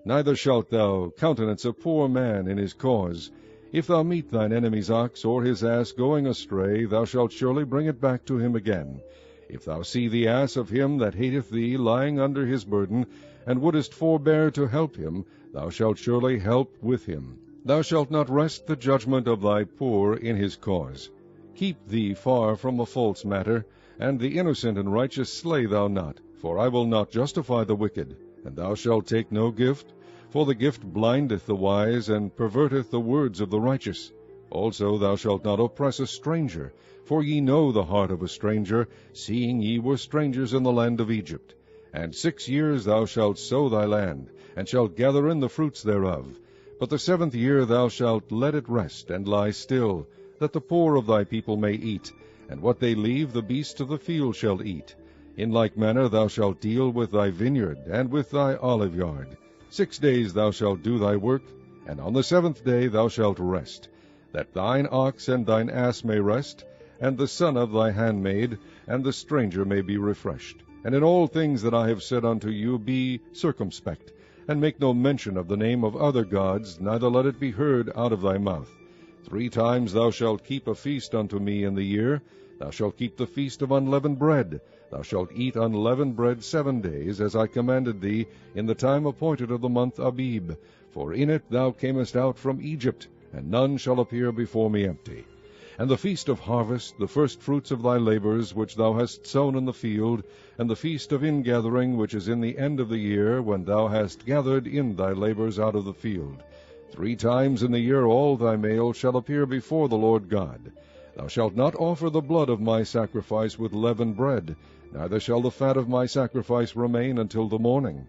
Neither shalt thou countenance a poor man in his cause. If thou meet thine enemy's ox or his ass going astray, thou shalt surely bring it back to him again. If thou see the ass of him that hateth thee lying under his burden, and wouldest forbear to help him, thou shalt surely help with him. Thou shalt not wrest the judgment of thy poor in his cause. Keep thee far from a false matter, and the innocent and righteous slay thou not, for I will not justify the wicked. And thou shalt take no gift, for the gift blindeth the wise, and perverteth the words of the righteous. Also thou shalt not oppress a stranger, for ye know the heart of a stranger, seeing ye were strangers in the land of Egypt. And 6 years thou shalt sow thy land, and shalt gather in the fruits thereof. But the 7th year thou shalt let it rest, and lie still, that the poor of thy people may eat, and what they leave the beasts of the field shall eat. In like manner thou shalt deal with thy vineyard, and with thy oliveyard. 6 days thou shalt do thy work, and on the 7th day thou shalt rest, that thine ox and thine ass may rest, and the son of thy handmaid, and the stranger may be refreshed. And in all things that I have said unto you be circumspect, and make no mention of the name of other gods, neither let it be heard out of thy mouth. 3 times thou shalt keep a feast unto me in the year. Thou shalt keep the feast of unleavened bread. Thou shalt eat unleavened bread 7 days, as I commanded thee, in the time appointed of the month Abib. For in it thou camest out from Egypt, and none shall appear before me empty. And the feast of harvest, the first fruits of thy labors, which thou hast sown in the field, and the feast of ingathering, which is in the end of the year, when thou hast gathered in thy labors out of the field. 3 times in the year all thy male shall appear before the Lord God. Thou shalt not offer the blood of my sacrifice with leavened bread, neither shall the fat of my sacrifice remain until the morning.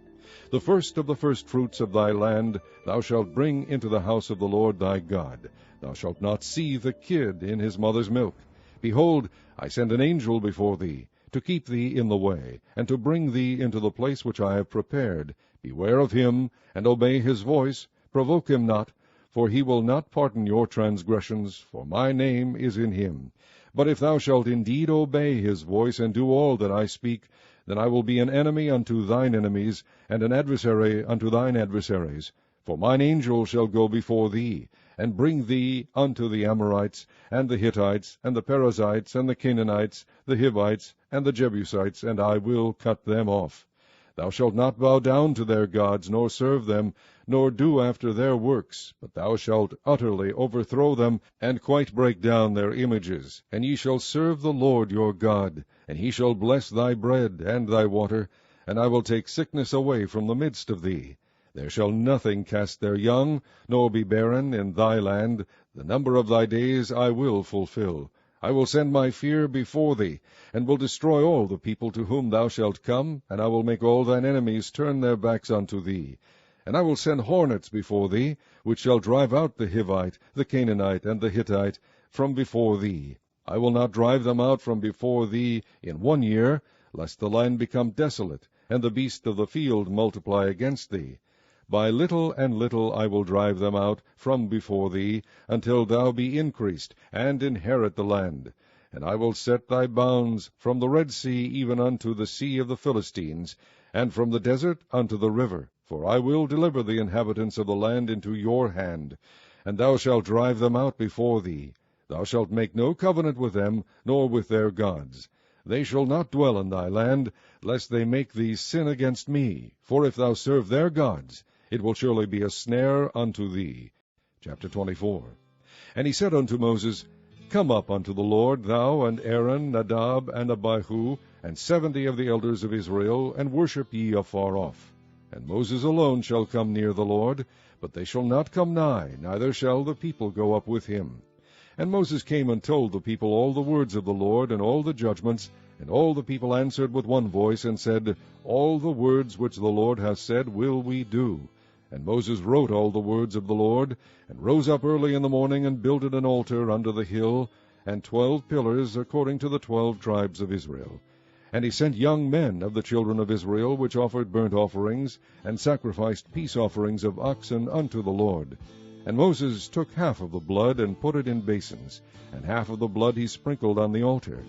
The first of the firstfruits of thy land thou shalt bring into the house of the Lord thy God. Thou shalt not seethe the kid in his mother's milk. Behold, I send an angel before thee, to keep thee in the way, and to bring thee into the place which I have prepared. Beware of him, and obey his voice. Provoke him not, for he will not pardon your transgressions, for my name is in him. But if thou shalt indeed obey his voice, and do all that I speak, then I will be an enemy unto thine enemies, and an adversary unto thine adversaries. For mine angel shall go before thee, and bring thee unto the Amorites, and the Hittites, and the Perizzites, and the Canaanites, the Hivites, and the Jebusites, and I will cut them off. Thou shalt not bow down to their gods, nor serve them, nor do after their works, but thou shalt utterly overthrow them, and quite break down their images. And ye shall serve the Lord your God, and he shall bless thy bread and thy water, and I will take sickness away from the midst of thee. There shall nothing cast their young, nor be barren in thy land. The number of thy days I will fulfill. I will send my fear before thee, and will destroy all the people to whom thou shalt come, and I will make all thine enemies turn their backs unto thee. And I will send hornets before thee, which shall drive out the Hivite, the Canaanite, and the Hittite from before thee. I will not drive them out from before thee in 1 year, lest the land become desolate, and the beasts of the field multiply against thee. By little and little I will drive them out from before thee, until thou be increased, and inherit the land. And I will set thy bounds from the Red Sea even unto the sea of the Philistines, and from the desert unto the river. For I will deliver the inhabitants of the land into your hand, and thou shalt drive them out before thee. Thou shalt make no covenant with them, nor with their gods. They shall not dwell in thy land, lest they make thee sin against me. For if thou serve their gods, it will surely be a snare unto thee. Chapter 24. And he said unto Moses, Come up unto the Lord, thou and Aaron, Nadab, and Abihu, and 70 of the elders of Israel, and worship ye afar off. And Moses alone shall come near the Lord, but they shall not come nigh, neither shall the people go up with him. And Moses came and told the people all the words of the Lord, and all the judgments. And all the people answered with one voice, and said, All the words which the Lord hath said will we do. And Moses wrote all the words of the Lord, and rose up early in the morning, and builded an altar under the hill, and 12 pillars according to the 12 tribes of Israel. And he sent young men of the children of Israel, which offered burnt offerings, and sacrificed peace offerings of oxen unto the Lord. And Moses took half of the blood, and put it in basins, and half of the blood he sprinkled on the altar.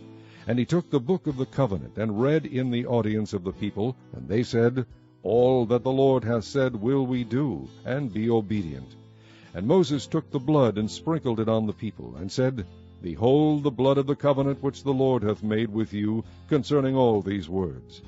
And he took the book of the covenant, and read in the audience of the people, and they said, All that the Lord hath said will we do, and be obedient. And Moses took the blood, and sprinkled it on the people, and said, Behold the blood of the covenant which the Lord hath made with you concerning all these words.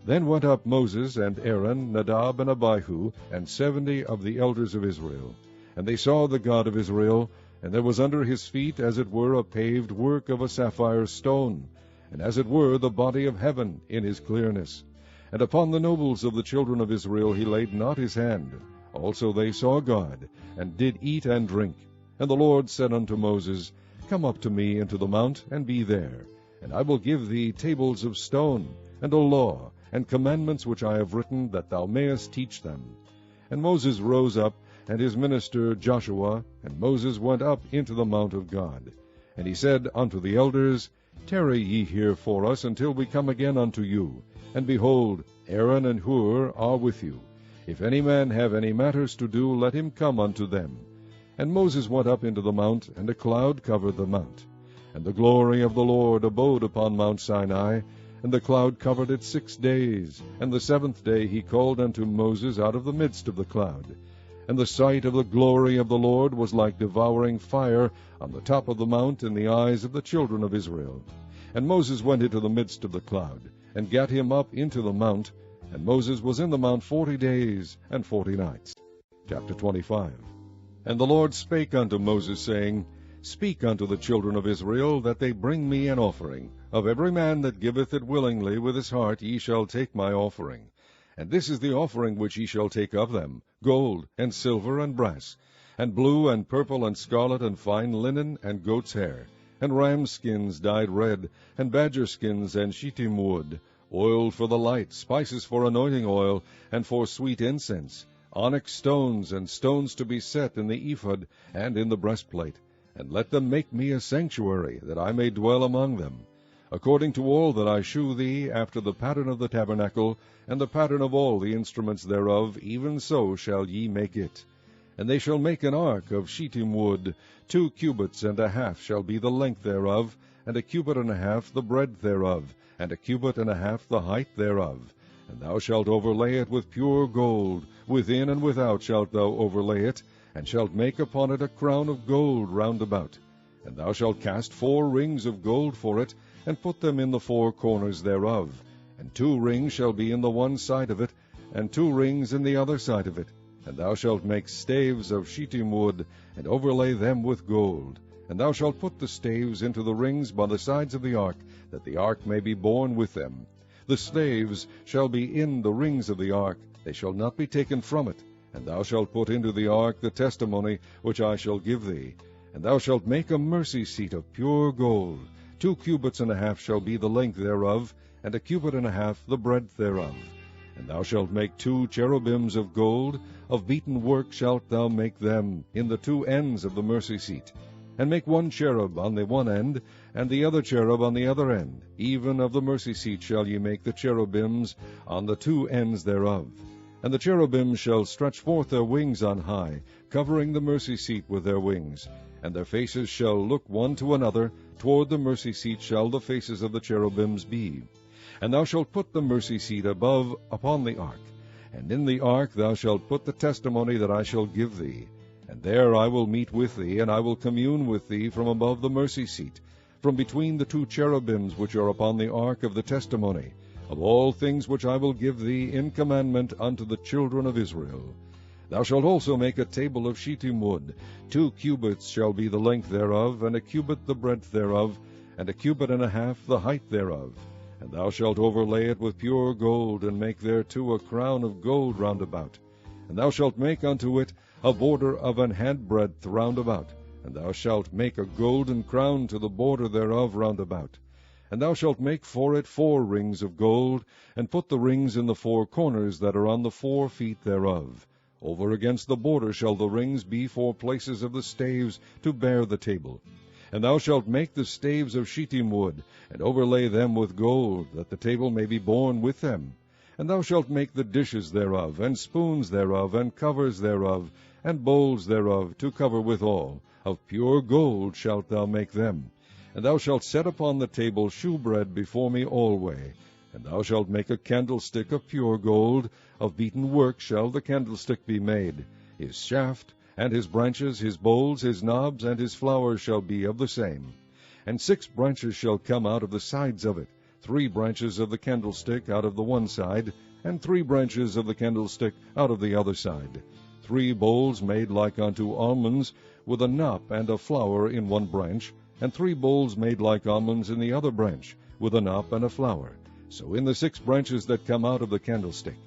Then went up Moses and Aaron, Nadab and Abihu, and 70 of the elders of Israel. And they saw the God of Israel, and there was under his feet as it were a paved work of a sapphire stone, and as it were the body of heaven in his clearness. And upon the nobles of the children of Israel he laid not his hand. Also they saw God, and did eat and drink. And the Lord said unto Moses, Come up to me into the mount, and be there. And I will give thee tables of stone, and a law, and commandments which I have written, that thou mayest teach them. And Moses rose up, and his minister Joshua, and Moses went up into the mount of God. And he said unto the elders, Tarry ye here for us until we come again unto you. And behold, Aaron and Hur are with you. If any man have any matters to do, let him come unto them. And Moses went up into the mount, and a cloud covered the mount. And the glory of the Lord abode upon Mount Sinai, and the cloud covered it 6 days. And the 7th day he called unto Moses out of the midst of the cloud. And the sight of the glory of the Lord was like devouring fire on the top of the mount in the eyes of the children of Israel. And Moses went into the midst of the cloud, and gat him up into the mount, and Moses was in the mount 40 days and 40 nights. Chapter 25. And the Lord spake unto Moses, saying, Speak unto the children of Israel, that they bring me an offering. Of every man that giveth it willingly with his heart ye shall take my offering. And this is the offering which ye shall take of them, gold, and silver, and brass, and blue, and purple, and scarlet, and fine linen, and goat's hair, and ram's skins dyed red, and badger skins, and shittim wood, oil for the light, spices for anointing oil, and for sweet incense, onyx stones, and stones to be set in the ephod and in the breastplate. And let them make me a sanctuary, that I may dwell among them. According to all that I shew thee, after the pattern of the tabernacle, and the pattern of all the instruments thereof, even so shall ye make it. And they shall make an ark of shittim wood, 2 cubits and a half shall be the length thereof, and 1 cubit and a half the breadth thereof, and 1 cubit and a half the height thereof. And thou shalt overlay it with pure gold, within and without shalt thou overlay it, and shalt make upon it a crown of gold round about. And thou shalt cast 4 rings of gold for it, and put them in the 4 corners thereof. And 2 rings shall be in the one side of it, and 2 rings in the other side of it. And thou shalt make staves of shittim wood, and overlay them with gold. And thou shalt put the staves into the rings by the sides of the ark, that the ark may be borne with them. The staves shall be in the rings of the ark, they shall not be taken from it. And thou shalt put into the ark the testimony which I shall give thee. And thou shalt make a mercy seat of pure gold. 2 cubits and a half shall be the length thereof, and 1 cubit and a half the breadth thereof. And thou shalt make 2 cherubims of gold, of beaten work shalt thou make them, in the 2 ends of the mercy seat. And make 1 cherub on the one end, and the other cherub on the other end. Even of the mercy seat shall ye make the cherubims on the 2 ends thereof. And the cherubims shall stretch forth their wings on high, covering the mercy seat with their wings. And their faces shall look one to another, toward the mercy seat shall the faces of the cherubims be. And thou shalt put the mercy seat above upon the ark. And in the ark thou shalt put the testimony that I shall give thee. And there I will meet with thee, and I will commune with thee from above the mercy seat, from between the 2 cherubims which are upon the ark of the testimony, of all things which I will give thee in commandment unto the children of Israel. Thou shalt also make a table of shittim wood. 2 cubits shall be the length thereof, and 1 cubit the breadth thereof, and 1 cubit and a half the height thereof. And thou shalt overlay it with pure gold, and make thereto a crown of gold round about. And thou shalt make unto it a border of an handbreadth round about. And thou shalt make a golden crown to the border thereof round about. And thou shalt make for it 4 rings of gold, and put the rings in the 4 corners that are on the 4 feet thereof. Over against the border shall the rings be for places of the staves to bear the table. And thou shalt make the staves of shittim wood, and overlay them with gold, that the table may be borne with them. And thou shalt make the dishes thereof, and spoons thereof, and covers thereof, and bowls thereof, to cover withal. Of pure gold shalt thou make them. And thou shalt set upon the table shewbread before me alway. And thou shalt make a candlestick of pure gold, of beaten work shall the candlestick be made. His shaft, and his branches, his bowls, his knobs, and his flowers shall be of the same. And 6 branches shall come out of the sides of it, 3 branches of the candlestick out of the one side, and 3 branches of the candlestick out of the other side. 3 bowls made like unto almonds, with a knop and a flower in one branch, and 3 bowls made like almonds in the other branch, with a knop and a flower. So in the 6 branches that come out of the candlestick.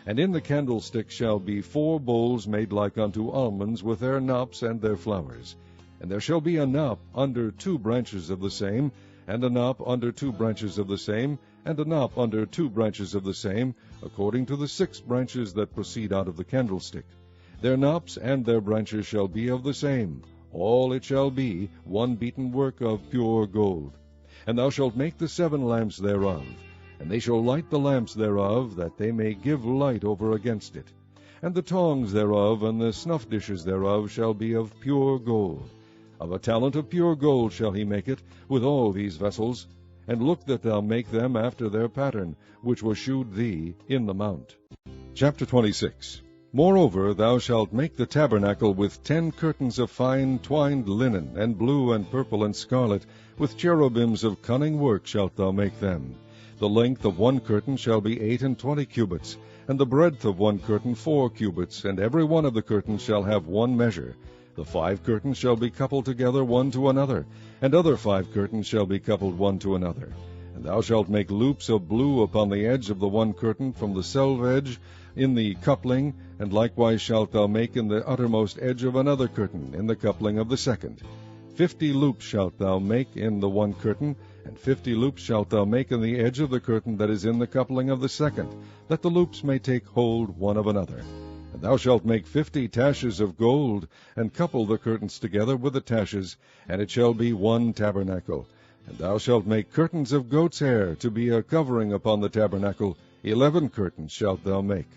And in the candlestick shall be 4 bowls made like unto almonds, with their knops and their flowers. And there shall be a knop under 2 branches of the same, and a knop under 2 branches of the same, and a knop under 2 branches of the same, according to the 6 branches that proceed out of the candlestick. Their knops and their branches shall be of the same. All it shall be 1 beaten work of pure gold. And thou shalt make the 7 lamps thereof. And they shall light the lamps thereof, that they may give light over against it. And the tongs thereof and the snuff dishes thereof shall be of pure gold. Of a talent of pure gold shall he make it, with all these vessels. And look that thou make them after their pattern, which was shewed thee in the mount. Chapter 26. Moreover, thou shalt make the tabernacle with 10 curtains of fine twined linen, and blue and purple and scarlet, with cherubims of cunning work shalt thou make them. The length of one curtain shall be 28 cubits, and the breadth of one curtain 4 cubits, and every one of the curtains shall have one measure. The 5 curtains shall be coupled together one to another, and other 5 curtains shall be coupled one to another. And thou shalt make loops of blue upon the edge of the one curtain from the selvedge in the coupling, and likewise shalt thou make in the uttermost edge of another curtain in the coupling of the second. 50 loops shalt thou make in the one curtain, and 50 loops shalt thou make in the edge of the curtain that is in the coupling of the second, that the loops may take hold one of another. And thou shalt make 50 taches of gold, and couple the curtains together with the taches, and it shall be one tabernacle. And thou shalt make curtains of goat's hair to be a covering upon the tabernacle. 11 curtains shalt thou make.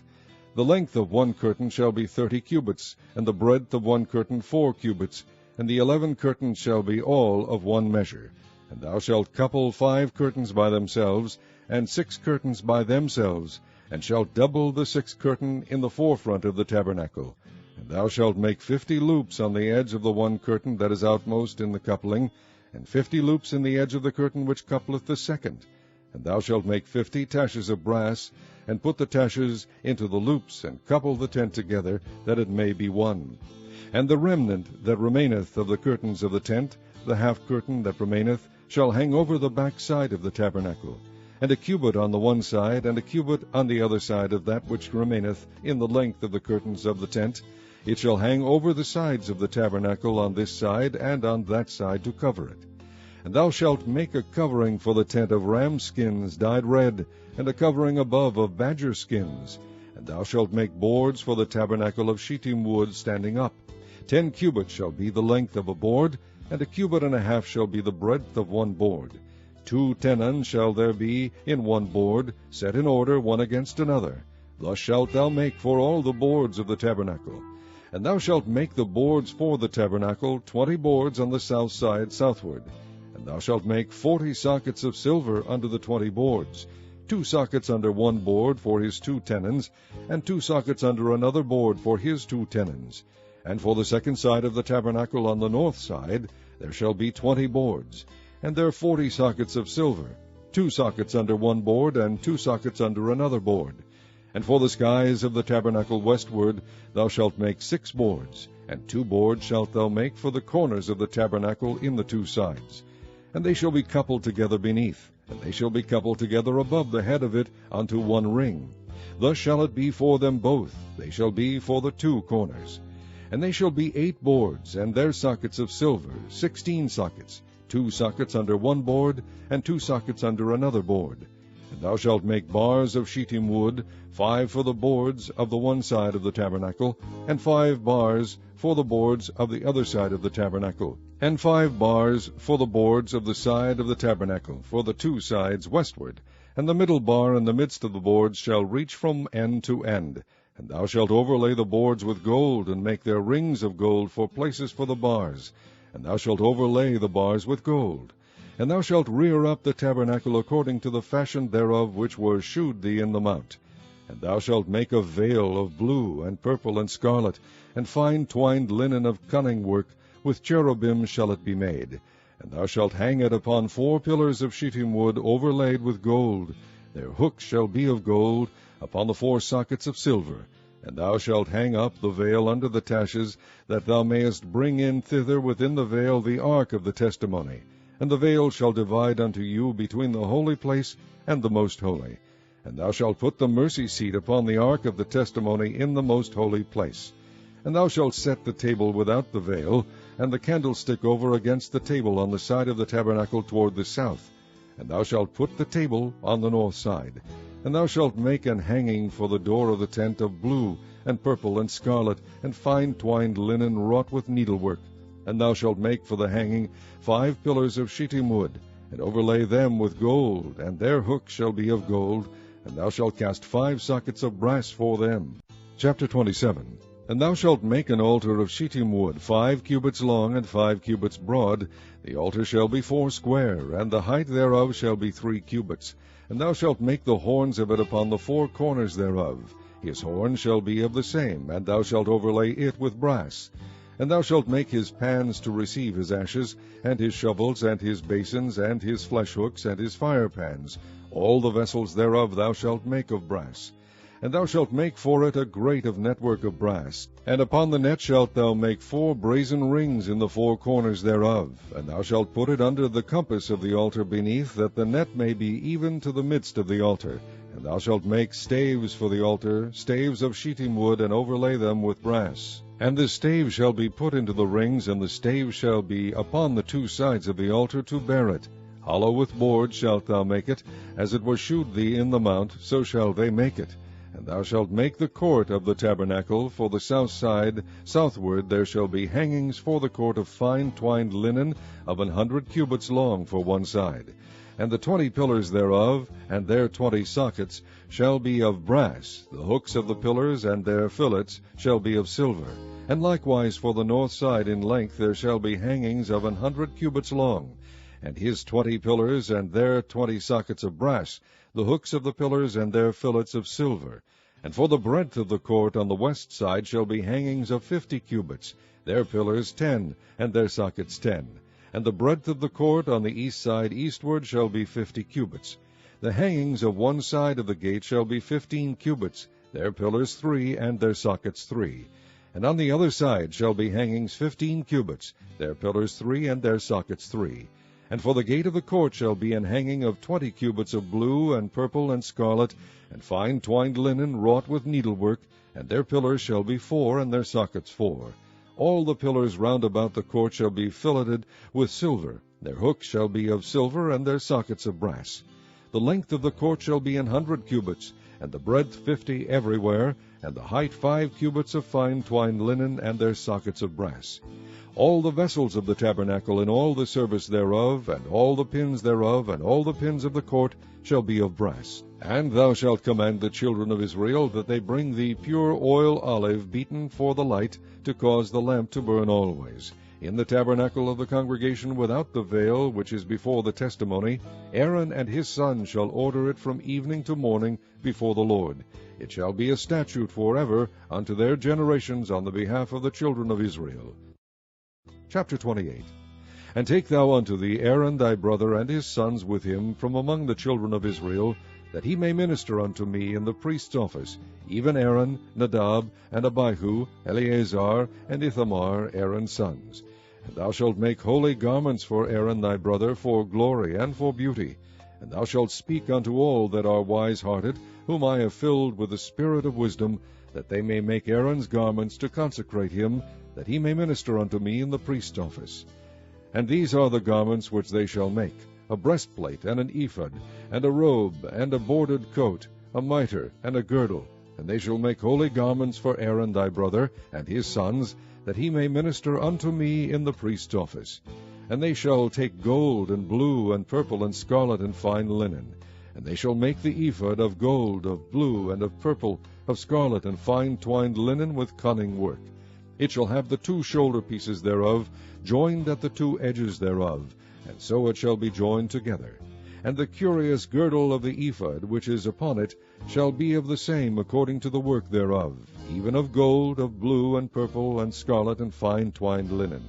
The length of one curtain shall be 30 cubits, and the breadth of one curtain 4 cubits, and the 11 curtains shall be all of one measure. And thou shalt couple 5 curtains by themselves, and 6 curtains by themselves, and shalt double the 6th curtain in the forefront of the tabernacle. And thou shalt make 50 loops on the edge of the one curtain that is outmost in the coupling, and 50 loops in the edge of the curtain which coupleth the second. And thou shalt make 50 taches of brass, and put the taches into the loops, and couple the tent together, that it may be one. And the remnant that remaineth of the curtains of the tent, the half curtain that remaineth, shall hang over the back side of the tabernacle, and a cubit on the one side, and a cubit on the other side of that which remaineth in the length of the curtains of the tent. It shall hang over the sides of the tabernacle on this side and on that side to cover it. And thou shalt make a covering for the tent of ram skins dyed red, and a covering above of badger skins. And thou shalt make boards for the tabernacle of shittim wood standing up. 10 cubits shall be the length of a board, and a cubit and a half shall be the breadth of one board. 2 tenons shall there be in one board, set in order one against another. Thus shalt thou make for all the boards of the tabernacle. And thou shalt make the boards for the tabernacle, 20 boards on the south side southward. And thou shalt make 40 sockets of silver under the 20 boards, 2 sockets under one board for his 2 tenons, and 2 sockets under another board for his 2 tenons. And for the second side of the tabernacle on the north side there shall be 20 boards, and there 40 sockets of silver, 2 sockets under one board, and 2 sockets under another board. And for the skies of the tabernacle westward thou shalt make 6 boards, and 2 boards shalt thou make for the corners of the tabernacle in the 2 sides. And they shall be coupled together beneath, and they shall be coupled together above the head of it unto one ring. Thus shall it be for them both, they shall be for the 2 corners. And they shall be 8 boards, and their sockets of silver, 16 sockets, 2 sockets under one board, and 2 sockets under another board. And thou shalt make bars of shittim wood, 5 for the boards of the one side of the tabernacle, and 5 bars for the boards of the other side of the tabernacle, and 5 bars for the boards of the side of the tabernacle, for the 2 sides westward. And the middle bar in the midst of the boards shall reach from end to end. And thou shalt overlay the boards with gold, and make their rings of gold for places for the bars. And thou shalt overlay the bars with gold. And thou shalt rear up the tabernacle according to the fashion thereof which was shewed thee in the mount. And thou shalt make a veil of blue, and purple, and scarlet, and fine twined linen of cunning work, with cherubim shall it be made. And thou shalt hang it upon 4 pillars of shittim wood overlaid with gold. Their hooks shall be of gold, upon the 4 sockets of silver. And thou shalt hang up the veil under the taches, that thou mayest bring in thither within the veil the ark of the testimony. And the veil shall divide unto you between the holy place and the most holy. And thou shalt put the mercy seat upon the ark of the testimony in the most holy place. And thou shalt set the table without the veil, and the candlestick over against the table on the side of the tabernacle toward the south. And thou shalt put the table on the north side. And thou shalt make an hanging for the door of the tent of blue, and purple, and scarlet, and fine twined linen wrought with needlework. And thou shalt make for the hanging 5 pillars of shittim wood, and overlay them with gold, and their hooks shall be of gold. And thou shalt cast 5 sockets of brass for them. Chapter 27. And thou shalt make an altar of shittim wood, 5 cubits long and 5 cubits broad. The altar shall be 4 square, and the height thereof shall be 3 cubits. And thou shalt make the horns of it upon the 4 corners thereof. His horn shall be of the same, and thou shalt overlay it with brass. And thou shalt make his pans to receive his ashes, and his shovels, and his basins, and his flesh hooks, and his fire pans. All the vessels thereof thou shalt make of brass. And thou shalt make for it a grate of network of brass. And upon the net shalt thou make 4 brazen rings in the 4 corners thereof. And thou shalt put it under the compass of the altar beneath, that the net may be even to the midst of the altar. And thou shalt make staves for the altar, staves of shittim wood, and overlay them with brass. And the stave shall be put into the rings, and the stave shall be upon the 2 sides of the altar to bear it. Hollow with boards shalt thou make it, as it was shewed thee in the mount, so shall they make it. And thou shalt make the court of the tabernacle. For the south side, southward, there shall be hangings for the court of fine twined linen of 100 cubits long for one side. And the 20 pillars thereof, and their 20 sockets, shall be of brass. The hooks of the pillars and their fillets shall be of silver. And likewise for the north side in length there shall be hangings of 100 cubits long. And his 20 pillars and their 20 sockets of brass, the hooks of the pillars and their fillets of silver. And for the breadth of the court on the west side shall be hangings of 50 cubits, their pillars 10, and their sockets 10. And the breadth of the court on the east side eastward shall be 50 cubits. The hangings of one side of the gate shall be 15 cubits, their pillars 3, and their sockets 3. And on the other side shall be hangings 15 cubits, their pillars 3, and their sockets 3. And for the gate of the court shall be an hanging of 20 cubits of blue, and purple, and scarlet, and fine twined linen wrought with needlework, and their pillars shall be 4, and their sockets 4. All the pillars round about the court shall be filleted with silver. Their hooks shall be of silver, and their sockets of brass. The length of the court shall be 100 cubits, and the breadth 50 everywhere, and the height 5 cubits of fine twined linen, and their sockets of brass. All the vessels of the tabernacle, and all the service thereof, and all the pins thereof, and all the pins of the court, shall be of brass. And thou shalt command the children of Israel that they bring thee pure oil olive beaten for the light, to cause the lamp to burn always. In the tabernacle of the congregation without the veil, which is before the testimony, Aaron and his sons shall order it from evening to morning before the Lord. It shall be a statute forever unto their generations on the behalf of the children of Israel. Chapter 28. And take thou unto thee Aaron thy brother and his sons with him from among the children of Israel, that he may minister unto me in the priest's office, even Aaron, Nadab, and Abihu, Eleazar, and Ithamar, Aaron's sons. And thou shalt make holy garments for Aaron thy brother, for glory and for beauty. And thou shalt speak unto all that are wise-hearted, whom I have filled with the spirit of wisdom, that they may make Aaron's garments to consecrate him, that he may minister unto me in the priest's office. And these are the garments which they shall make: a breastplate, and an ephod, and a robe, and a bordered coat, a mitre, and a girdle. And they shall make holy garments for Aaron thy brother, and his sons, that he may minister unto me in the priest's office. And they shall take gold, and blue, and purple, and scarlet, and fine linen. And they shall make the ephod of gold, of blue, and of purple, of scarlet, and fine twined linen with cunning work. It shall have the 2 shoulder pieces thereof, joined at the 2 edges thereof, and so it shall be joined together. And the curious girdle of the ephod, which is upon it, shall be of the same according to the work thereof, even of gold, of blue, and purple, and scarlet, and fine twined linen.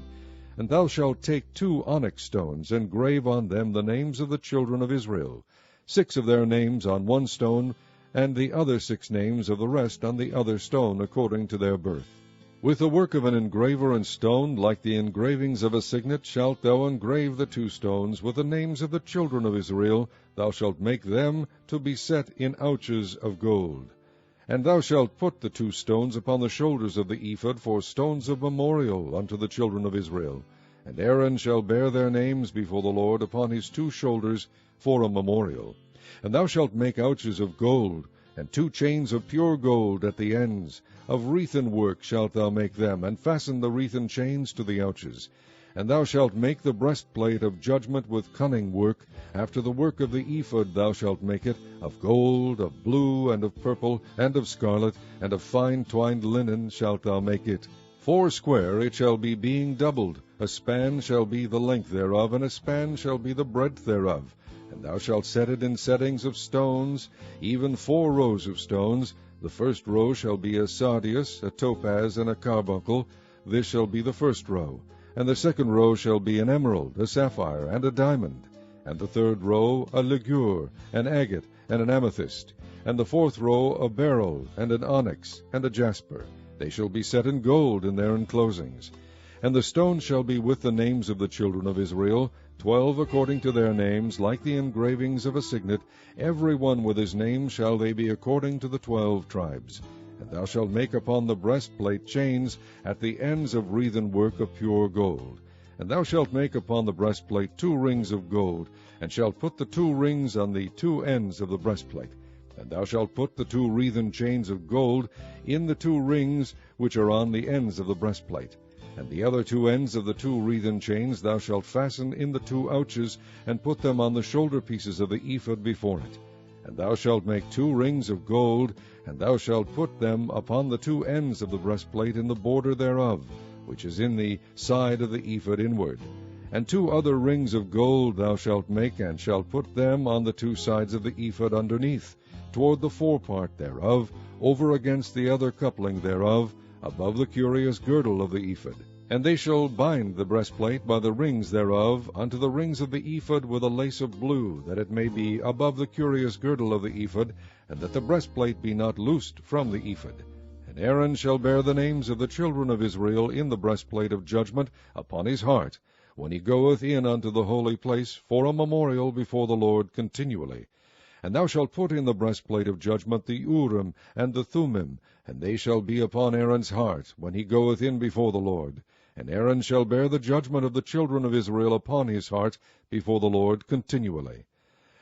And thou shalt take 2 onyx stones, and grave on them the names of the children of Israel, 6 of their names on one stone, and the other 6 names of the rest on the other stone, according to their birth. With the work of an engraver in stone, like the engravings of a signet, shalt thou engrave the 2 stones with the names of the children of Israel. Thou shalt make them to be set in ouches of gold. And thou shalt put the 2 stones upon the shoulders of the ephod for stones of memorial unto the children of Israel. And Aaron shall bear their names before the Lord upon his 2 shoulders for a memorial. And thou shalt make ouches of gold, and 2 chains of pure gold at the ends. Of wreathen work shalt thou make them, and fasten the wreathen chains to the ouches. And thou shalt make the breastplate of judgment with cunning work. After the work of the ephod thou shalt make it, of gold, of blue, and of purple, and of scarlet, and of fine twined linen shalt thou make it. 4 it shall be, being doubled. A span shall be the length thereof, and a span shall be the breadth thereof. And thou shalt set it in settings of stones, even 4 rows of stones. The first row shall be a sardius, a topaz, and a carbuncle. This shall be the first row. And the second row shall be an emerald, a sapphire, and a diamond. And the third row a ligure, an agate, and an amethyst. And the fourth row a beryl, and an onyx, and a jasper. They shall be set in gold in their enclosings. And the stones shall be with the names of the children of Israel, 12 according to their names, like the engravings of a signet. Every one with his name shall they be according to the 12 tribes. And thou shalt make upon the breastplate chains at the ends of wreathen work of pure gold. And thou shalt make upon the breastplate 2 rings of gold, and shalt put the 2 rings on the 2 ends of the breastplate. And thou shalt put the 2 wreathen chains of gold in the 2 rings which are on the ends of the breastplate. And the other 2 ends of the 2 wreathen chains thou shalt fasten in the 2 ouches, and put them on the shoulder pieces of the ephod before it. And thou shalt make 2 rings of gold, and thou shalt put them upon the 2 ends of the breastplate in the border thereof, which is in the side of the ephod inward. And 2 other rings of gold thou shalt make, and shalt put them on the 2 sides of the ephod underneath, toward the forepart thereof, over against the other coupling thereof, above the curious girdle of the ephod. And they shall bind the breastplate by the rings thereof unto the rings of the ephod with a lace of blue, that it may be above the curious girdle of the ephod, and that the breastplate be not loosed from the ephod. And Aaron shall bear the names of the children of Israel in the breastplate of judgment upon his heart, when he goeth in unto the holy place, for a memorial before the Lord continually. And thou shalt put in the breastplate of judgment the Urim and the Thummim, and they shall be upon Aaron's heart, when he goeth in before the Lord. And Aaron shall bear the judgment of the children of Israel upon his heart before the Lord continually.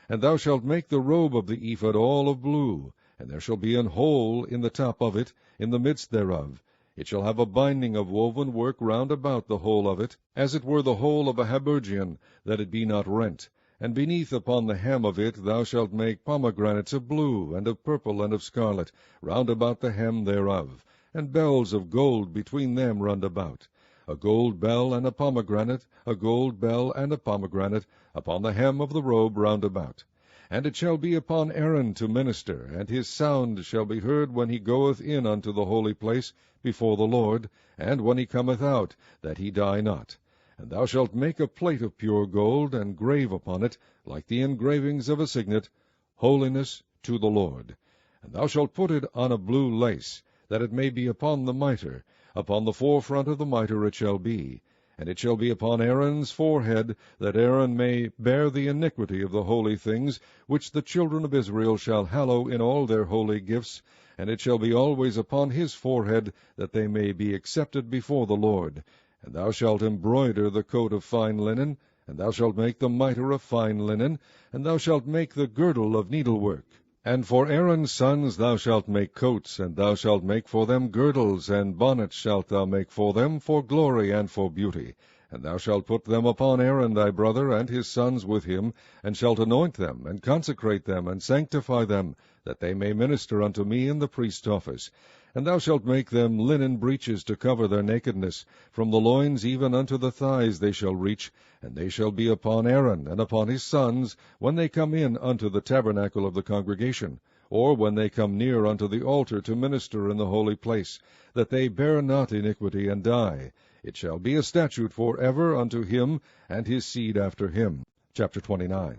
And thou shalt make the robe of the ephod all of blue, and there shall be an hole in the top of it, in the midst thereof. It shall have a binding of woven work round about the whole of it, as it were the hole of a habergeon, that it be not rent. And beneath upon the hem of it thou shalt make pomegranates of blue, and of purple, and of scarlet, round about the hem thereof, and bells of gold between them round about. A gold bell and a pomegranate, a gold bell and a pomegranate, upon the hem of the robe round about. And it shall be upon Aaron to minister, and his sound shall be heard when he goeth in unto the holy place before the Lord, and when he cometh out, that he die not. And thou shalt make a plate of pure gold, and grave upon it, like the engravings of a signet, Holiness to the Lord. And thou shalt put it on a blue lace, that it may be upon the mitre. Upon the forefront of the mitre it shall be. And it shall be upon Aaron's forehead, that Aaron may bear the iniquity of the holy things, which the children of Israel shall hallow in all their holy gifts. And it shall be always upon his forehead, that they may be accepted before the Lord. And thou shalt embroider the coat of fine linen, and thou shalt make the mitre of fine linen, and thou shalt make the girdle of needlework. And for Aaron's sons thou shalt make coats, and thou shalt make for them girdles, and bonnets shalt thou make for them, for glory and for beauty. And thou shalt put them upon Aaron thy brother, and his sons with him, and shalt anoint them, and consecrate them, and sanctify them, that they may minister unto me in the priest's office. And thou shalt make them linen breeches to cover their nakedness. From the loins even unto the thighs they shall reach, and they shall be upon Aaron and upon his sons, when they come in unto the tabernacle of the congregation, or when they come near unto the altar to minister in the holy place, that they bear not iniquity and die. It shall be a statute for ever unto him and his seed after him. Chapter 29.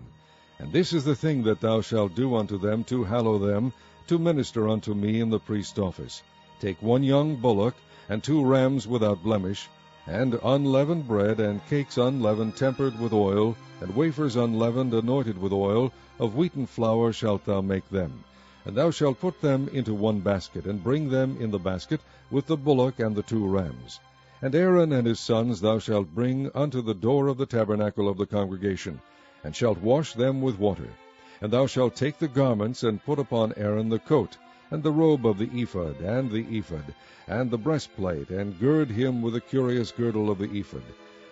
And this is the thing that thou shalt do unto them to hallow them, to minister unto me in the priest's office. Take 1 young bullock, and 2 rams without blemish, and unleavened bread, and cakes unleavened tempered with oil, and wafers unleavened anointed with oil, of wheaten flour shalt thou make them. And thou shalt put them into 1 basket, and bring them in the basket, with the bullock and the 2 rams. And Aaron and his sons thou shalt bring unto the door of the tabernacle of the congregation, and shalt wash them with water. And thou shalt take the garments, and put upon Aaron the coat, and the robe of the ephod, and the breastplate, and gird him with the curious girdle of the ephod.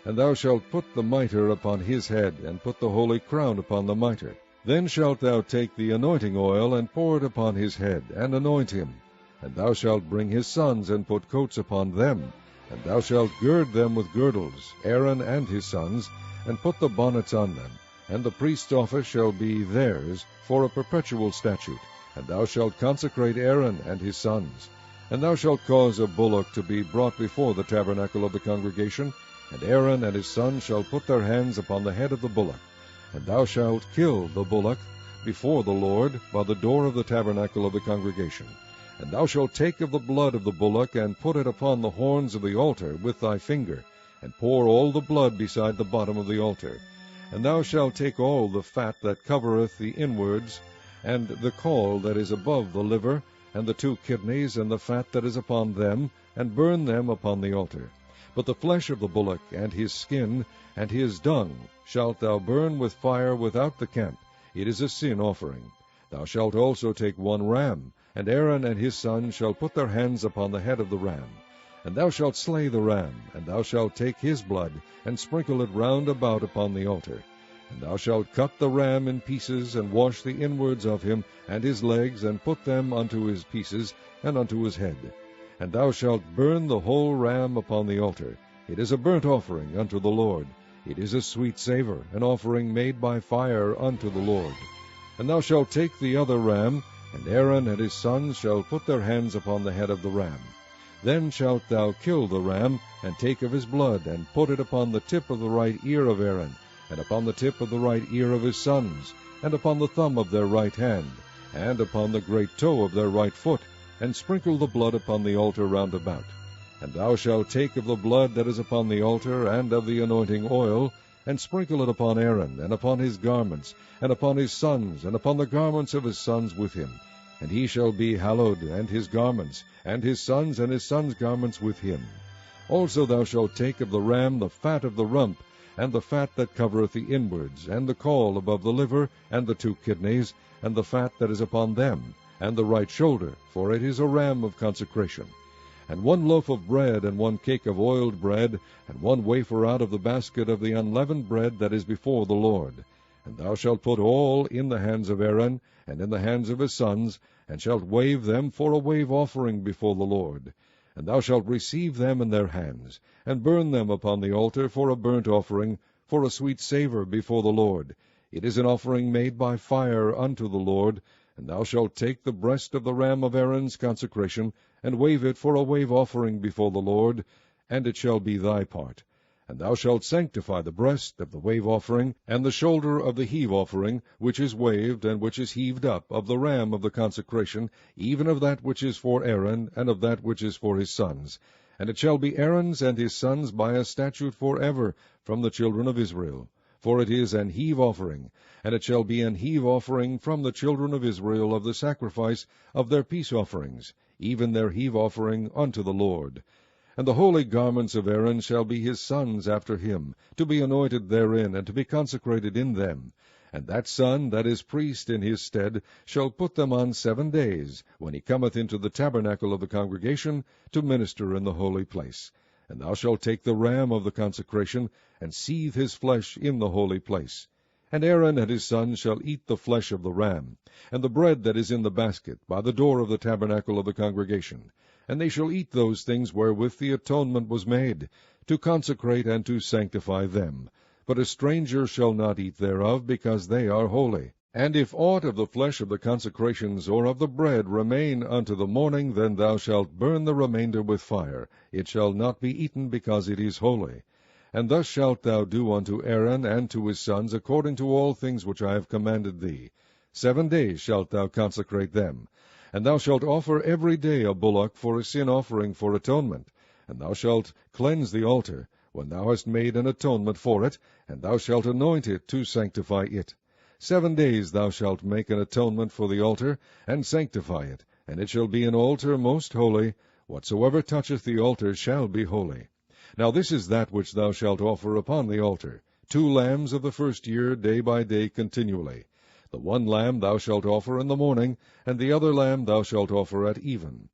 and thou shalt put the mitre upon his head, and put the holy crown upon the mitre. Then shalt thou take the anointing oil, and pour it upon his head, and anoint him. And thou shalt bring his sons, and put coats upon them, and thou shalt gird them with girdles, Aaron and his sons, and put the bonnets on them. And the priest's office shall be theirs for a perpetual statute. And thou shalt consecrate Aaron and his sons. And thou shalt cause a bullock to be brought before the tabernacle of the congregation, and Aaron and his sons shall put their hands upon the head of the bullock. And thou shalt kill the bullock before the Lord by the door of the tabernacle of the congregation. And thou shalt take of the blood of the bullock, and put it upon the horns of the altar with thy finger, and pour all the blood beside the bottom of the altar. And thou shalt take all the fat that covereth the inwards, and the caul that is above the liver, and the 2 kidneys, and the fat that is upon them, and burn them upon the altar. But the flesh of the bullock, and his skin, and his dung, shalt thou burn with fire without the camp. It is a sin offering. Thou shalt also take 1 ram, and Aaron and his sons shall put their hands upon the head of the ram. And thou shalt slay the ram, and thou shalt take his blood, and sprinkle it round about upon the altar. And thou shalt cut the ram in pieces, and wash the inwards of him, and his legs, and put them unto his pieces, and unto his head. And thou shalt burn the whole ram upon the altar. It is a burnt offering unto the Lord. It is a sweet savour, an offering made by fire unto the Lord. And thou shalt take the other ram, and Aaron and his sons shall put their hands upon the head of the ram. Then shalt thou kill the ram, and take of his blood, and put it upon the tip of the right ear of Aaron, and upon the tip of the right ear of his sons, and upon the thumb of their right hand, and upon the great toe of their right foot, and sprinkle the blood upon the altar round about. And thou shalt take of the blood that is upon the altar, and of the anointing oil, and sprinkle it upon Aaron, and upon his garments, and upon his sons, and upon the garments of his sons with him. And he shall be hallowed, and his garments, and his sons' garments with him. Also thou shalt take of the ram the fat of the rump, and the fat that covereth the inwards, and the caul above the liver, and the 2 kidneys, and the fat that is upon them, and the right shoulder, for it is a ram of consecration. And 1 loaf of bread, and 1 cake of oiled bread, and 1 wafer out of the basket of the unleavened bread that is before the Lord. And thou shalt put all in the hands of Aaron, and in the hands of his sons, and shalt wave them for a wave offering before the Lord. And thou shalt receive them in their hands, and burn them upon the altar for a burnt offering, for a sweet savour before the Lord. It is an offering made by fire unto the Lord. And thou shalt take the breast of the ram of Aaron's consecration, and wave it for a wave offering before the Lord, and it shall be thy part. And thou shalt sanctify the breast of the wave offering, and the shoulder of the heave offering, which is waved, and which is heaved up, of the ram of the consecration, even of that which is for Aaron, and of that which is for his sons. And it shall be Aaron's and his sons by a statute for ever from the children of Israel. For it is an heave offering, and it shall be an heave offering from the children of Israel of the sacrifice of their peace offerings, even their heave offering unto the Lord. And the holy garments of Aaron shall be his sons after him, to be anointed therein, and to be consecrated in them. And that son that is priest in his stead shall put them on 7 days, when he cometh into the tabernacle of the congregation, to minister in the holy place. And thou shalt take the ram of the consecration, and seethe his flesh in the holy place. And Aaron and his sons shall eat the flesh of the ram, and the bread that is in the basket, by the door of the tabernacle of the congregation. And they shall eat those things wherewith the atonement was made, to consecrate and to sanctify them. But a stranger shall not eat thereof, because they are holy. And if aught of the flesh of the consecrations or of the bread remain unto the morning, then thou shalt burn the remainder with fire. It shall not be eaten, because it is holy. And thus shalt thou do unto Aaron and to his sons, according to all things which I have commanded thee. 7 days shalt thou consecrate them. And thou shalt offer every day a bullock for a sin offering for atonement. And thou shalt cleanse the altar, when thou hast made an atonement for it, and thou shalt anoint it to sanctify it. 7 days thou shalt make an atonement for the altar, and sanctify it, and it shall be an altar most holy. Whatsoever toucheth the altar shall be holy. Now this is that which thou shalt offer upon the altar, 2 lambs of the first year, day by day continually. The 1 lamb thou shalt offer in the morning, and the other lamb thou shalt offer at even.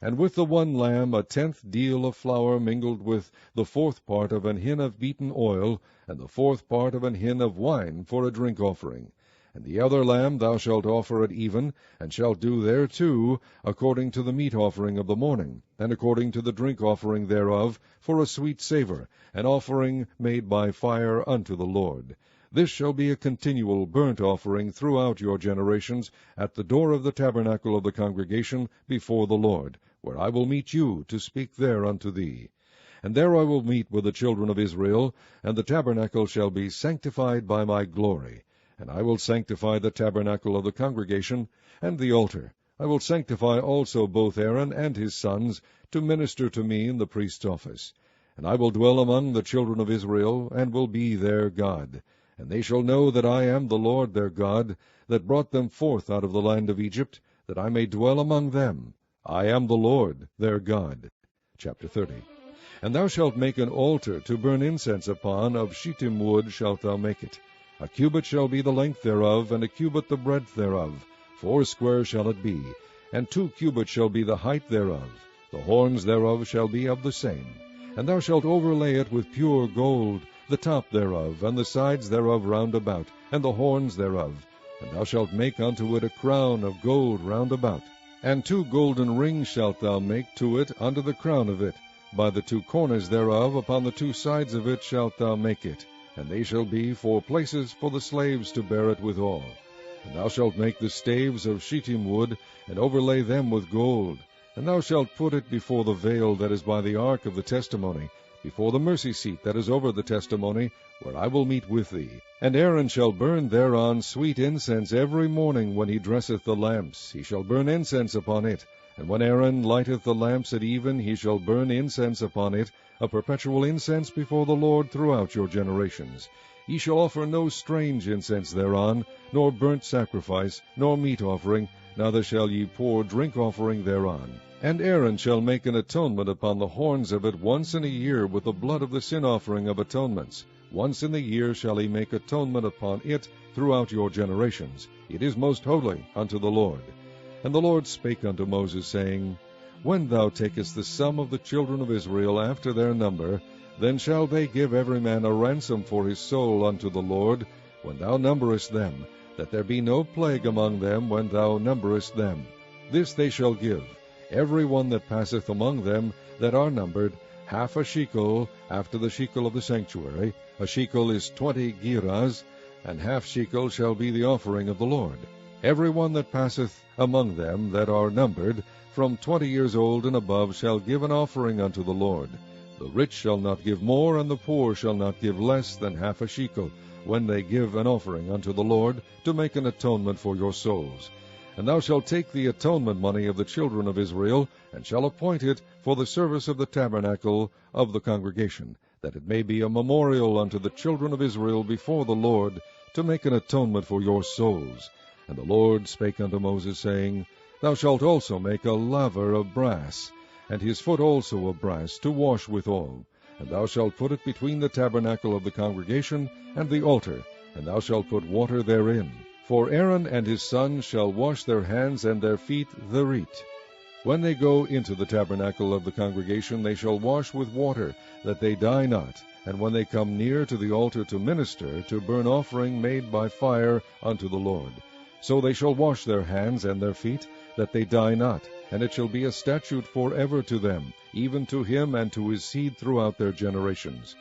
And with the one lamb 1/10 deal of flour mingled with the 4th part of an hin of beaten oil, and the 4th part of an hin of wine for a drink offering. And the other lamb thou shalt offer at even, and shalt do thereto according to the meat offering of the morning, and according to the drink offering thereof, for a sweet savour, an offering made by fire unto the Lord. This shall be a continual burnt offering throughout your generations, at the door of the tabernacle of the congregation before the Lord, where I will meet you to speak there unto thee. And there I will meet with the children of Israel, and the tabernacle shall be sanctified by my glory. And I will sanctify the tabernacle of the congregation, and the altar. I will sanctify also both Aaron and his sons, to minister to me in the priest's office. And I will dwell among the children of Israel, and will be their God. And they shall know that I am the Lord their God, that brought them forth out of the land of Egypt, that I may dwell among them. I am the Lord their God. Chapter 30. And thou shalt make an altar to burn incense upon, of shittim wood shalt thou make it. A cubit shall be the length thereof, and a cubit the breadth thereof. foursquare shall it be, and 2 cubits shall be the height thereof. The horns thereof shall be of the same. And thou shalt overlay it with pure gold, the top thereof, and the sides thereof round about, and the horns thereof. And thou shalt make unto it a crown of gold round about. And 2 golden rings shalt thou make to it under the crown of it. By the 2 corners thereof, upon the 2 sides of it shalt thou make it. And they shall be for places for the slaves to bear it withal. And thou shalt make the staves of shittim wood, and overlay them with gold. And thou shalt put it before the veil that is by the ark of the testimony, before the mercy seat that is over the testimony, where I will meet with thee. And Aaron shall burn thereon sweet incense every morning when he dresseth the lamps. He shall burn incense upon it. And when Aaron lighteth the lamps at even, he shall burn incense upon it, a perpetual incense before the Lord throughout your generations. Ye shall offer no strange incense thereon, nor burnt sacrifice, nor meat offering, neither shall ye pour drink offering thereon. And Aaron shall make an atonement upon the horns of it once in a year with the blood of the sin offering of atonements. Once in the year shall he make atonement upon it throughout your generations. It is most holy unto the Lord. And the Lord spake unto Moses, saying, When thou takest the sum of the children of Israel after their number, then shall they give every man a ransom for his soul unto the Lord, when thou numberest them, that there be no plague among them when thou numberest them. This they shall give, every one that passeth among them that are numbered, half a shekel after the shekel of the sanctuary. A shekel is 20 gerahs, and half shekel shall be the offering of the Lord. Every one that passeth among them that are numbered, from 20 years old and above, shall give an offering unto the Lord. The rich shall not give more, and the poor shall not give less than half a shekel, when they give an offering unto the Lord, to make an atonement for your souls. And thou shalt take the atonement money of the children of Israel, and shall appoint it for the service of the tabernacle of the congregation, that it may be a memorial unto the children of Israel before the Lord, to make an atonement for your souls. And the Lord spake unto Moses, saying, Thou shalt also make a laver of brass, and his foot also of brass, to wash withal. And thou shalt put it between the tabernacle of the congregation and the altar, and thou shalt put water therein. For Aaron and his sons shall wash their hands and their feet therein. When they go into the tabernacle of the congregation, they shall wash with water, that they die not. And when they come near to the altar to minister, to burn offering made by fire unto the Lord, so they shall wash their hands and their feet, that they die not. And it shall be a statute forever to them, even to him and to his seed throughout their generations.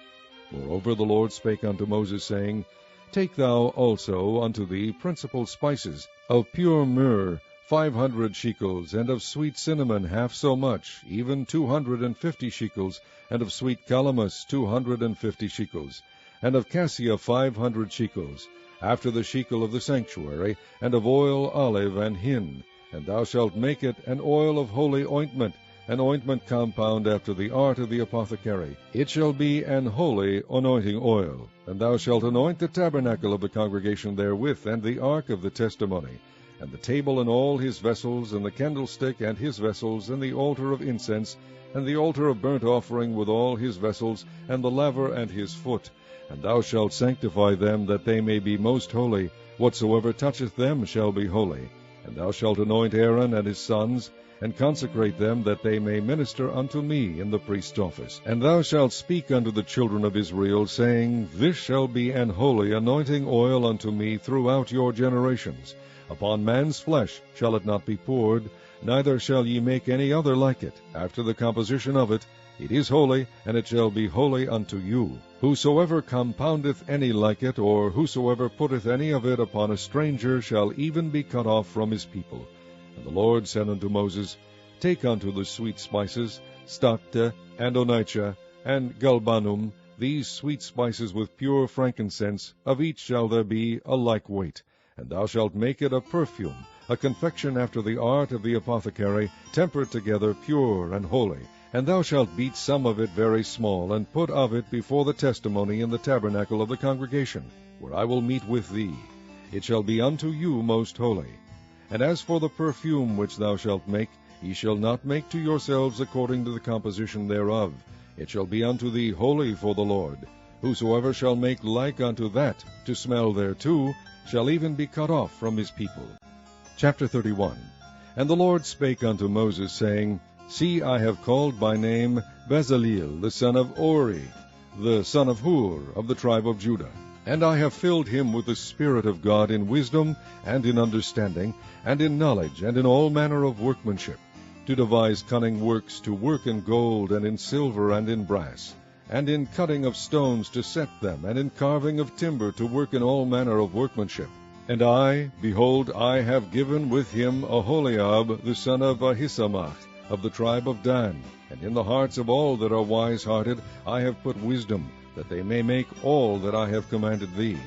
Moreover the Lord spake unto Moses, saying, Take thou also unto thee principal spices, of pure myrrh 500 shekels, and of sweet cinnamon half so much, even 250 shekels, and of sweet calamus 250 shekels, and of cassia 500 shekels, after the shekel of the sanctuary, and of oil, olive, and hin. And thou shalt make it an oil of holy ointment, an ointment compound after the art of the apothecary. It shall be an holy anointing oil. And thou shalt anoint the tabernacle of the congregation therewith, and the ark of the testimony, and the table and all his vessels, and the candlestick and his vessels, and the altar of incense, and the altar of burnt offering with all his vessels, and the laver and his foot. And thou shalt sanctify them, that they may be most holy. Whatsoever toucheth them shall be holy. And thou shalt anoint Aaron and his sons, and consecrate them, that they may minister unto me in the priest's office. And thou shalt speak unto the children of Israel, saying, This shall be an holy anointing oil unto me throughout your generations. Upon man's flesh shall it not be poured, neither shall ye make any other like it. After the composition of it, it is holy, and it shall be holy unto you. Whosoever compoundeth any like it, or whosoever putteth any of it upon a stranger, shall even be cut off from his people. And the Lord said unto Moses, Take unto the sweet spices, stacte, and onycha, and galbanum, these sweet spices with pure frankincense, of each shall there be a like weight. And thou shalt make it a perfume, a confection after the art of the apothecary, tempered together, pure and holy. And thou shalt beat some of it very small, and put of it before the testimony in the tabernacle of the congregation, where I will meet with thee. It shall be unto you most holy. And as for the perfume which thou shalt make, ye shall not make to yourselves according to the composition thereof. It shall be unto thee holy for the Lord. Whosoever shall make like unto that, to smell thereto, shall even be cut off from his people. Chapter 31. And the Lord spake unto Moses, saying, See, I have called by name Bezaleel, the son of Uri, the son of Hur, of the tribe of Judah. And I have filled him with the Spirit of God in wisdom, and in understanding, and in knowledge, and in all manner of workmanship, to devise cunning works, to work in gold, and in silver, and in brass, and in cutting of stones to set them, and in carving of timber, to work in all manner of workmanship. And I, behold, I have given with him Aholiab, the son of Ahisamach, of the tribe of Dan. And in the hearts of all that are wise-hearted I have put wisdom, that they may make all that I have commanded thee,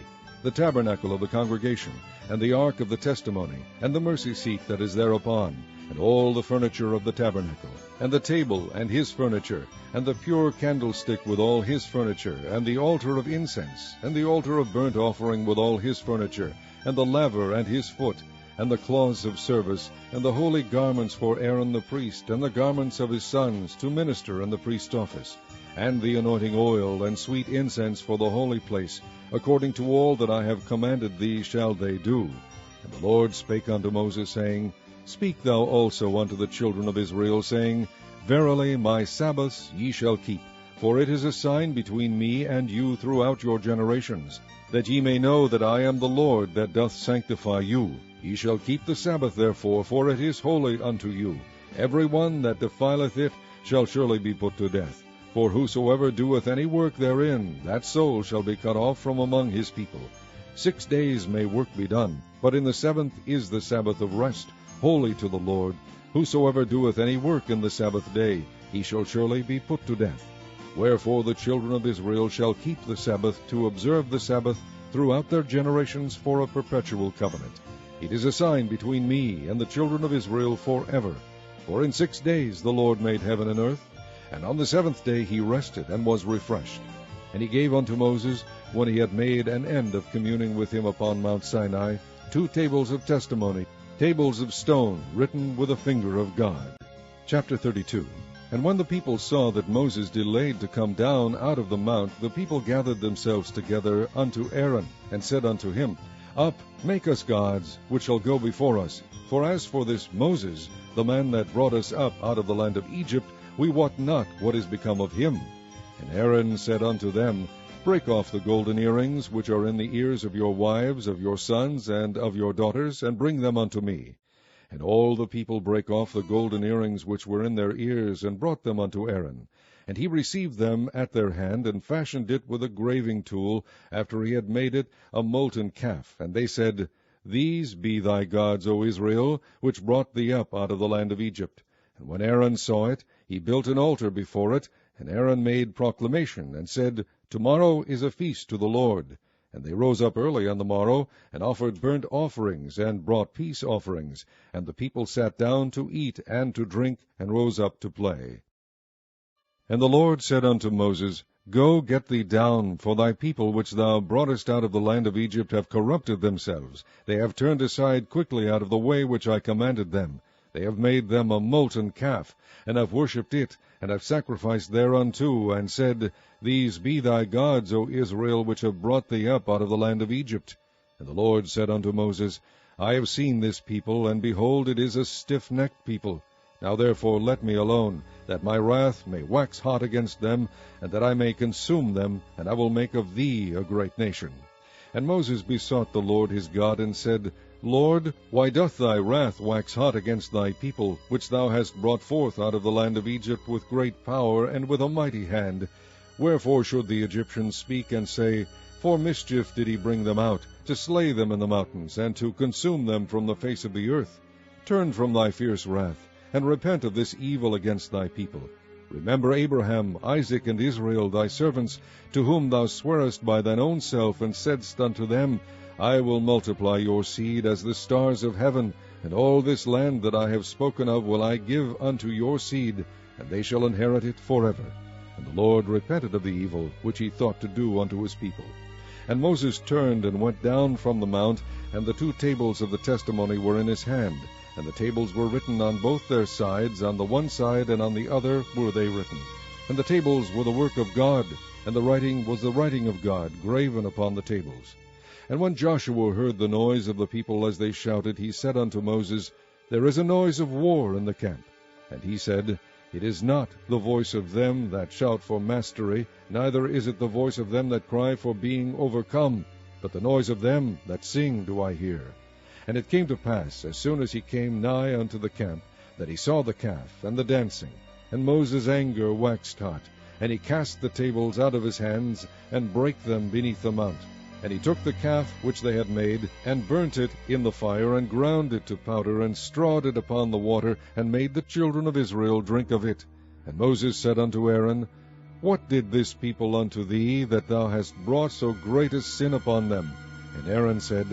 the tabernacle of the congregation, and the ark of the testimony, and the mercy seat that is thereupon, and all the furniture of the tabernacle, and the table and his furniture, and the pure candlestick with all his furniture, and the altar of incense, and the altar of burnt offering with all his furniture, and the laver and his foot, and the cloths of service, and the holy garments for Aaron the priest, and the garments of his sons, to minister in the priest's office, and the anointing oil and sweet incense for the holy place, according to all that I have commanded thee shall they do. And the Lord spake unto Moses, saying, Speak thou also unto the children of Israel, saying, Verily my Sabbaths ye shall keep, for it is a sign between me and you throughout your generations, that ye may know that I am the Lord that doth sanctify you. Ye shall keep the Sabbath therefore, for it is holy unto you. Every one that defileth it shall surely be put to death. For whosoever doeth any work therein, that soul shall be cut off from among his people. 6 days may work be done, but in the 7th is the Sabbath of rest, holy to the Lord. Whosoever doeth any work in the Sabbath day, he shall surely be put to death. Wherefore the children of Israel shall keep the Sabbath, to observe the Sabbath throughout their generations for a perpetual covenant. It is a sign between me and the children of Israel forever. For in 6 days the Lord made heaven and earth, and on the 7th day he rested and was refreshed. And he gave unto Moses, when he had made an end of communing with him upon Mount Sinai, 2 tables of testimony, tables of stone, written with a finger of God. Chapter 32. And when the people saw that Moses delayed to come down out of the mount, the people gathered themselves together unto Aaron, and said unto him, Up, make us gods, which shall go before us. For as for this Moses, the man that brought us up out of the land of Egypt, we wot not what is become of him. And Aaron said unto them, Break off the golden earrings which are in the ears of your wives, of your sons, and of your daughters, and bring them unto me. And all the people brake off the golden earrings which were in their ears, and brought them unto Aaron. And he received them at their hand, and fashioned it with a graving tool, after he had made it a molten calf. And they said, These be thy gods, O Israel, which brought thee up out of the land of Egypt. And when Aaron saw it, he built an altar before it, and Aaron made proclamation, and said, Tomorrow is a feast to the Lord. And they rose up early on the morrow, and offered burnt offerings, and brought peace offerings. And the people sat down to eat and to drink, and rose up to play. And the Lord said unto Moses, Go, get thee down, for thy people which thou broughtest out of the land of Egypt have corrupted themselves. They have turned aside quickly out of the way which I commanded them. They have made them a molten calf, and have worshipped it, and have sacrificed thereunto, and said, These be thy gods, O Israel, which have brought thee up out of the land of Egypt. And the Lord said unto Moses, I have seen this people, and behold, it is a stiff-necked people. Now therefore let me alone, that my wrath may wax hot against them, and that I may consume them, and I will make of thee a great nation. And Moses besought the Lord his God, and said, Lord, why doth thy wrath wax hot against thy people, which thou hast brought forth out of the land of Egypt with great power and with a mighty hand? Wherefore should the Egyptians speak and say, For mischief did he bring them out, to slay them in the mountains, and to consume them from the face of the earth? Turn from thy fierce wrath, and repent of this evil against thy people. Remember Abraham, Isaac, and Israel, thy servants, to whom thou swarest by thine own self, and saidst unto them, I will multiply your seed as the stars of heaven, and all this land that I have spoken of will I give unto your seed, and they shall inherit it forever. And the Lord repented of the evil which he thought to do unto his people. And Moses turned and went down from the mount, and the 2 tables of the testimony were in his hand, and the tables were written on both their sides, on the one side and on the other were they written. And the tables were the work of God, and the writing was the writing of God, graven upon the tables. And when Joshua heard the noise of the people as they shouted, he said unto Moses, There is a noise of war in the camp. And he said, It is not the voice of them that shout for mastery, neither is it the voice of them that cry for being overcome, but the noise of them that sing do I hear. And it came to pass, as soon as he came nigh unto the camp, that he saw the calf and the dancing. And Moses' anger waxed hot, and he cast the tables out of his hands, and brake them beneath the mount. And he took the calf which they had made, and burnt it in the fire, and ground it to powder, and strawed it upon the water, and made the children of Israel drink of it. And Moses said unto Aaron, What did this people unto thee, that thou hast brought so great a sin upon them? And Aaron said,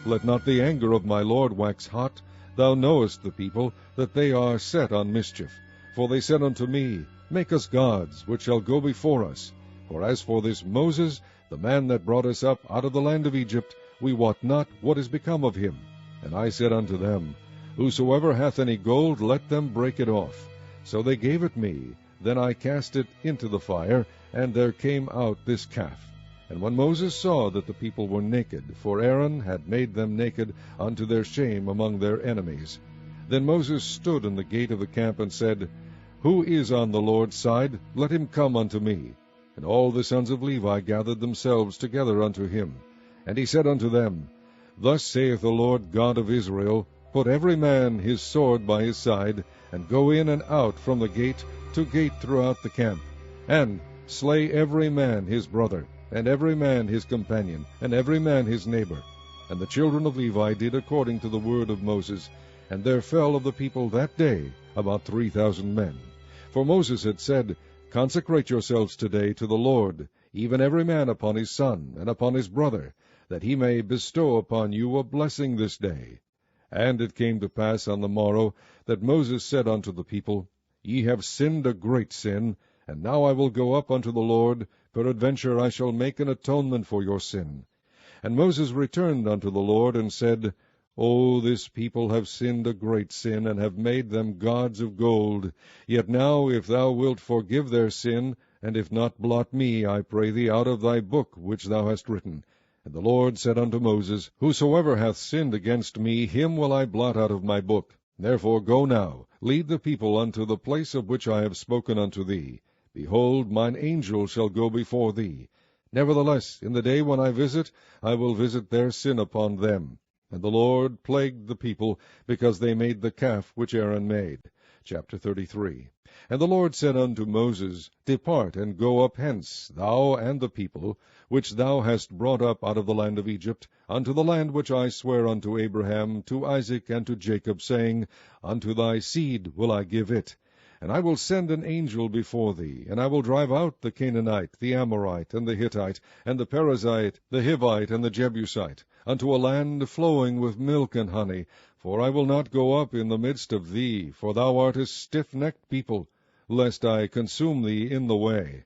Let not the anger of my Lord wax hot. Thou knowest the people, that they are set on mischief. For they said unto me, Make us gods, which shall go before us. For as for this Moses, the man that brought us up out of the land of Egypt, we wot not what is become of him. And I said unto them, Whosoever hath any gold, let them break it off. So they gave it me. Then I cast it into the fire, and there came out this calf. And when Moses saw that the people were naked, for Aaron had made them naked unto their shame among their enemies, then Moses stood in the gate of the camp, and said, Who is on the Lord's side? Let him come unto me. And all the sons of Levi gathered themselves together unto him. And he said unto them, Thus saith the Lord God of Israel, Put every man his sword by his side, and go in and out from the gate to gate throughout the camp, and slay every man his brother, and every man his companion, and every man his neighbor. And the children of Levi did according to the word of Moses, and there fell of the people that day about 3,000 men. For Moses had said, Consecrate yourselves today to the Lord, even every man upon his son, and upon his brother, that he may bestow upon you a blessing this day. And it came to pass on the morrow, that Moses said unto the people, Ye have sinned a great sin, and now I will go up unto the Lord, peradventure I shall make an atonement for your sin. And Moses returned unto the Lord, and said, O this people have sinned a great sin, and have made them gods of gold. Yet now, if thou wilt forgive their sin, and if not, blot me, I pray thee, out of thy book which thou hast written. And the Lord said unto Moses, Whosoever hath sinned against me, him will I blot out of my book. Therefore go now, lead the people unto the place of which I have spoken unto thee. Behold, mine angel shall go before thee. Nevertheless, in the day when I visit, I will visit their sin upon them. And the Lord plagued the people, because they made the calf which Aaron made. Chapter 33. And the Lord said unto Moses, Depart, and go up hence, thou and the people, which thou hast brought up out of the land of Egypt, unto the land which I swear unto Abraham, to Isaac, and to Jacob, saying, Unto thy seed will I give it. And I will send an angel before thee, and I will drive out the Canaanite, the Amorite, and the Hittite, and the Perizzite, the Hivite, and the Jebusite, unto a land flowing with milk and honey. For I will not go up in the midst of thee, for thou art a stiff-necked people, lest I consume thee in the way.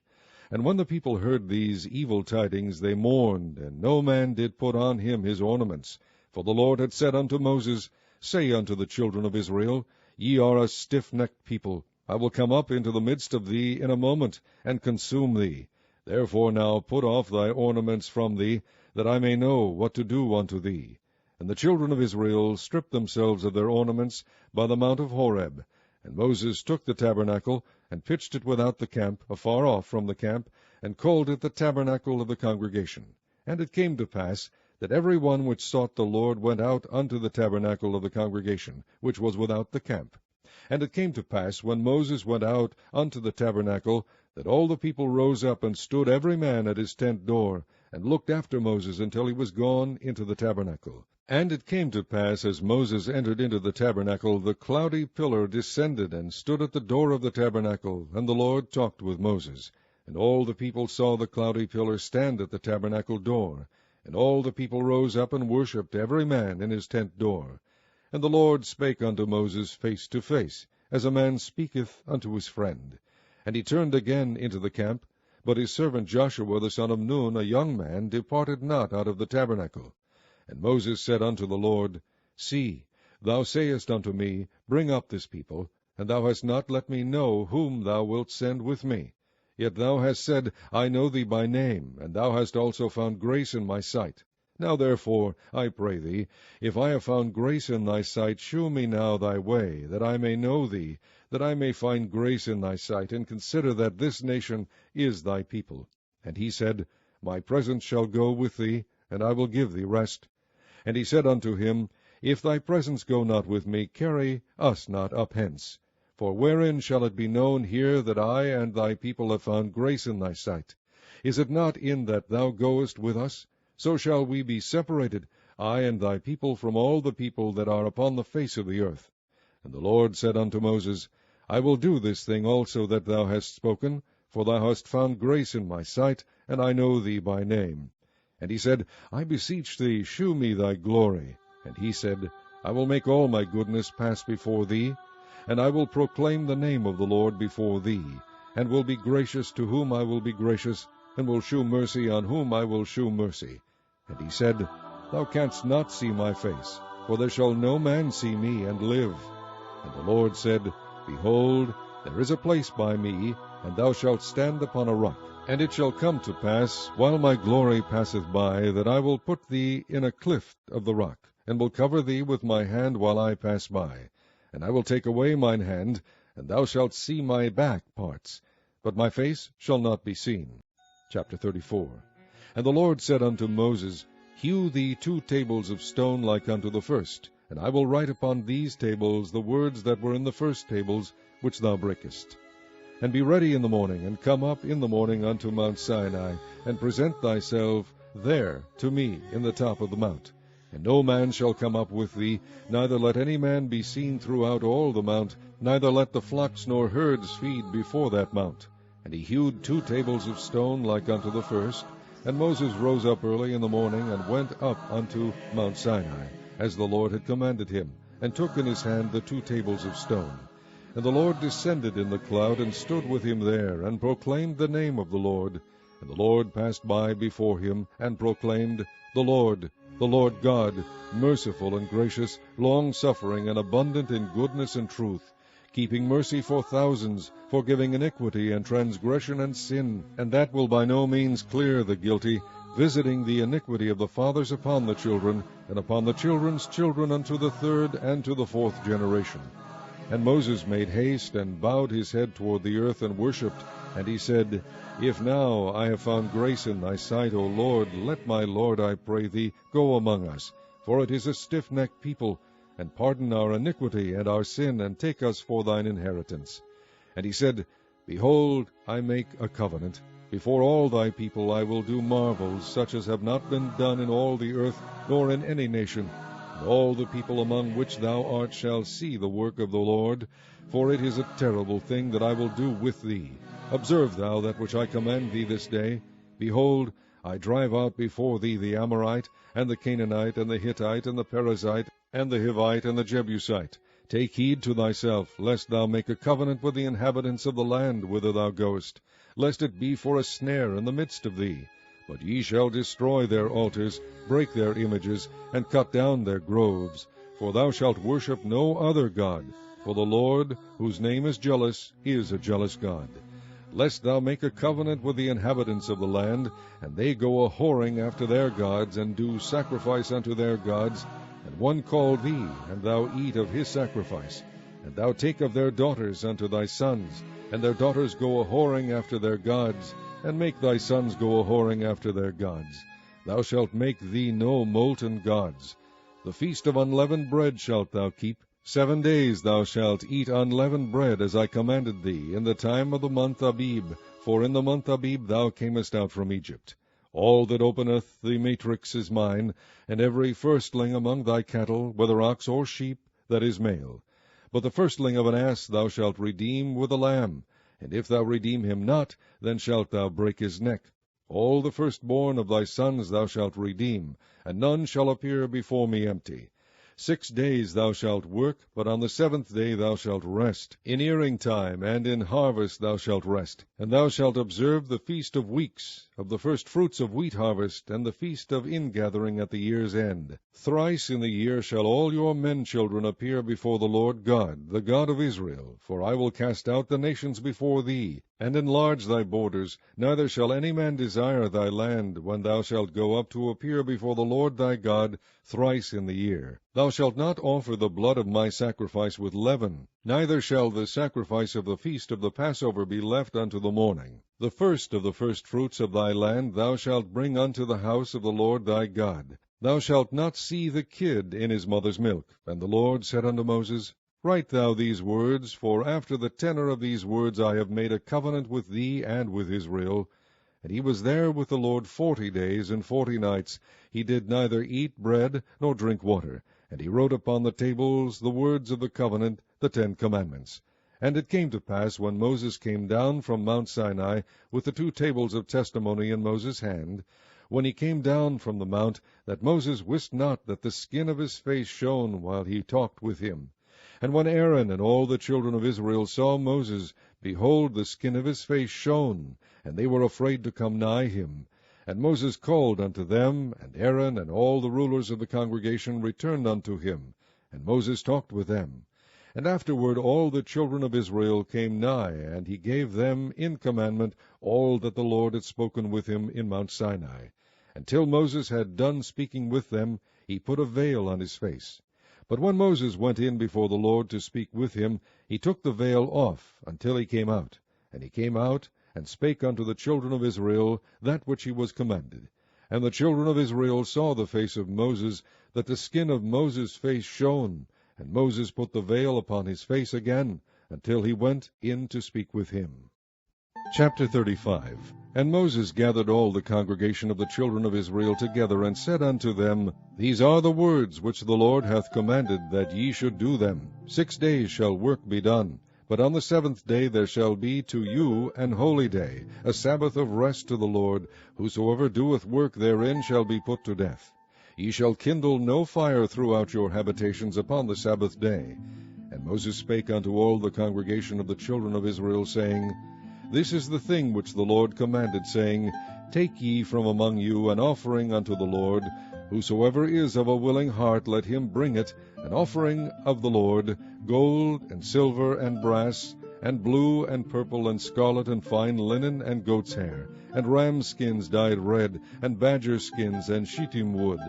And when the people heard these evil tidings, they mourned, and no man did put on him his ornaments. For the Lord had said unto Moses, Say unto the children of Israel, Ye are a stiff-necked people. I will come up into the midst of thee in a moment, and consume thee. Therefore now put off thy ornaments from thee, that I may know what to do unto thee. And the children of Israel stripped themselves of their ornaments by the mount of Horeb. And Moses took the tabernacle, and pitched it without the camp, afar off from the camp, and called it the tabernacle of the congregation. And it came to pass, that every one which sought the Lord went out unto the tabernacle of the congregation, which was without the camp. And it came to pass, when Moses went out unto the tabernacle, that all the people rose up, and stood every man at his tent door, and looked after Moses until he was gone into the tabernacle. And it came to pass, as Moses entered into the tabernacle, the cloudy pillar descended, and stood at the door of the tabernacle, and the Lord talked with Moses. And all the people saw the cloudy pillar stand at the tabernacle door. And all the people rose up and worshipped, every man in his tent door. And the Lord spake unto Moses face to face, as a man speaketh unto his friend. And he turned again into the camp, but his servant Joshua the son of Nun, a young man, departed not out of the tabernacle. And Moses said unto the Lord, See, thou sayest unto me, Bring up this people, and thou hast not let me know whom thou wilt send with me. Yet thou hast said, I know thee by name, and thou hast also found grace in my sight. Now therefore, I pray thee, if I have found grace in thy sight, shew me now thy way, that I may know thee, that I may find grace in thy sight, and consider that this nation is thy people. And he said, My presence shall go with thee, and I will give thee rest. And he said unto him, If thy presence go not with me, carry us not up hence. For wherein shall it be known here that I and thy people have found grace in thy sight? Is it not in that thou goest with us? So shall we be separated, I and thy people, from all the people that are upon the face of the earth. And the Lord said unto Moses, I will do this thing also that thou hast spoken, for thou hast found grace in my sight, and I know thee by name. And he said, I beseech thee, shew me thy glory. And he said, I will make all my goodness pass before thee, and I will proclaim the name of the Lord before thee, and will be gracious to whom I will be gracious, and will shew mercy on whom I will shew mercy. And he said, Thou canst not see my face, for there shall no man see me and live. And the Lord said, Behold, there is a place by me, and thou shalt stand upon a rock. And it shall come to pass, while my glory passeth by, that I will put thee in a clift of the rock, and will cover thee with my hand while I pass by. And I will take away mine hand, and thou shalt see my back parts, but my face shall not be seen. Chapter 34. And the Lord said unto Moses, Hew thee 2 tables of stone like unto the first, and I will write upon these tables the words that were in the first tables, which thou breakest. And be ready in the morning, and come up in the morning unto Mount Sinai, and present thyself there to me in the top of the mount. And no man shall come up with thee, neither let any man be seen throughout all the mount, neither let the flocks nor herds feed before that mount. And he hewed 2 tables of stone like unto the first. And Moses rose up early in the morning, and went up unto Mount Sinai, as the Lord had commanded him, and took in his hand the 2 tables of stone. And the Lord descended in the cloud, and stood with him there, and proclaimed the name of the Lord. And the Lord passed by before him, and proclaimed, The Lord God, merciful and gracious, long-suffering, and abundant in goodness and truth, keeping mercy for thousands, forgiving iniquity and transgression and sin, and that will by no means clear the guilty, visiting the iniquity of the fathers upon the children, and upon the children's children unto the 3rd and to the 4th generation. And Moses made haste, and bowed his head toward the earth, and worshipped. And he said, If now I have found grace in thy sight, O Lord, let my Lord, I pray thee, go among us. For it is a stiff-necked people, and pardon our iniquity and our sin, and take us for thine inheritance. And he said, Behold, I make a covenant. Before all thy people I will do marvels, such as have not been done in all the earth, nor in any nation. And all the people among which thou art shall see the work of the Lord, for it is a terrible thing that I will do with thee. Observe thou that which I command thee this day. Behold, I drive out before thee the Amorite, and the Canaanite, and the Hittite, and the Perizzite, and the Hivite, and the Jebusite. Take heed to thyself, lest thou make a covenant with the inhabitants of the land whither thou goest, lest it be for a snare in the midst of thee. But ye shall destroy their altars, break their images, and cut down their groves. For thou shalt worship no other God, for the Lord, whose name is jealous, is a jealous God. Lest thou make a covenant with the inhabitants of the land, and they go a whoring after their gods, and do sacrifice unto their gods, and one call thee, and thou eat of his sacrifice, and thou take of their daughters unto thy sons, and their daughters go a-whoring after their gods, and make thy sons go a-whoring after their gods, thou shalt make thee no molten gods. The feast of unleavened bread shalt thou keep. 7 days thou shalt eat unleavened bread, as I commanded thee, in the time of the month Abib, for in the month Abib thou camest out from Egypt. All that openeth the matrix is mine, and every firstling among thy cattle, whether ox or sheep, that is male. But the firstling of an ass thou shalt redeem with a lamb, and if thou redeem him not, then shalt thou break his neck. All the firstborn of thy sons thou shalt redeem, and none shall appear before me empty. 6 days thou shalt work, but on the 7th day thou shalt rest. In earing time and in harvest thou shalt rest. And thou shalt observe the feast of weeks, of the first fruits of wheat harvest, and the feast of ingathering at the year's end. Thrice in the year shall all your men children appear before the Lord God, the God of Israel. For I will cast out the nations before thee, and enlarge thy borders. Neither shall any man desire thy land, when thou shalt go up to appear before the Lord thy God thrice in the year. Thou shalt not offer the blood of my sacrifice with leaven, neither shall the sacrifice of the feast of the Passover be left unto the morning. The first of the firstfruits of thy land thou shalt bring unto the house of the Lord thy God. Thou shalt not see the kid in his mother's milk. And the Lord said unto Moses, Write thou these words, for after the tenor of these words I have made a covenant with thee and with Israel. And he was there with the Lord 40 days and 40 nights. He did neither eat bread nor drink water. And he wrote upon the tables the words of the covenant, the 10 commandments. And it came to pass, when Moses came down from Mount Sinai, with the 2 tables of testimony in Moses' hand, when he came down from the mount, that Moses wist not that the skin of his face shone while he talked with him. And when Aaron and all the children of Israel saw Moses, behold, the skin of his face shone, and they were afraid to come nigh him. And Moses called unto them, and Aaron and all the rulers of the congregation returned unto him. And Moses talked with them. And afterward all the children of Israel came nigh, and he gave them in commandment all that the Lord had spoken with him in Mount Sinai. Until Moses had done speaking with them, he put a veil on his face. But when Moses went in before the Lord to speak with him, he took the veil off until he came out. And he came out, and spake unto the children of Israel that which he was commanded. And the children of Israel saw the face of Moses, that the skin of Moses' face shone. And Moses put the veil upon his face again, until he went in to speak with him. Chapter 35. And Moses gathered all the congregation of the children of Israel together, and said unto them, These are the words which the Lord hath commanded, that ye should do them. 6 days shall work be done. But on the 7th day there shall be to you an holy day, a Sabbath of rest to the Lord. Whosoever doeth work therein shall be put to death. Ye shall kindle no fire throughout your habitations upon the Sabbath day. And Moses spake unto all the congregation of the children of Israel, saying, This is the thing which the Lord commanded, saying, Take ye from among you an offering unto the Lord. Whosoever is of a willing heart, let him bring it, an offering of the Lord, gold and silver and brass, and blue and purple and scarlet and fine linen and goat's hair, and ram skins dyed red, and badger skins and shittim wood,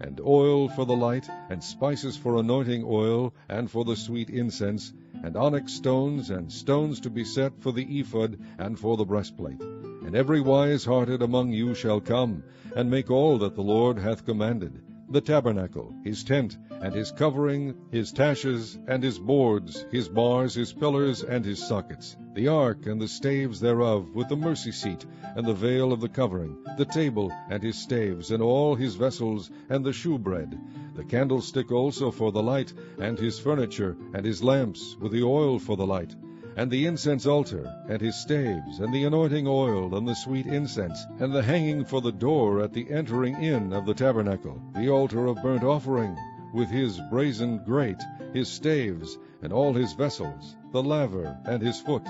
and oil for the light, and spices for anointing oil, and for the sweet incense, and onyx stones, and stones to be set for the ephod, and for the breastplate. And every wise-hearted among you shall come, and make all that the Lord hath commanded, the tabernacle, his tent, and his covering, his taches, and his boards, his bars, his pillars, and his sockets, the ark and the staves thereof, with the mercy seat, and the veil of the covering, the table and his staves, and all his vessels, and the shewbread, the candlestick also for the light, and his furniture, and his lamps, with the oil for the light, and the incense altar, and his staves, and the anointing oil, and the sweet incense, and the hanging for the door at the entering in of the tabernacle, the altar of burnt offering, with his brazen grate, his staves, and all his vessels, the laver, and his foot,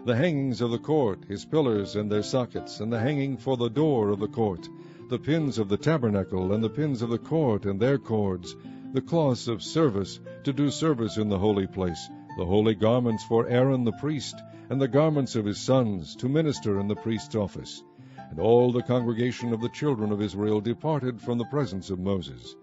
the hangings of the court, his pillars and their sockets, and the hanging for the door of the court, the pins of the tabernacle, and the pins of the court, and their cords, the cloths of service, to do service in the holy place, the holy garments for Aaron the priest, and the garments of his sons, to minister in the priest's office. And all the congregation of the children of Israel departed from the presence of Moses.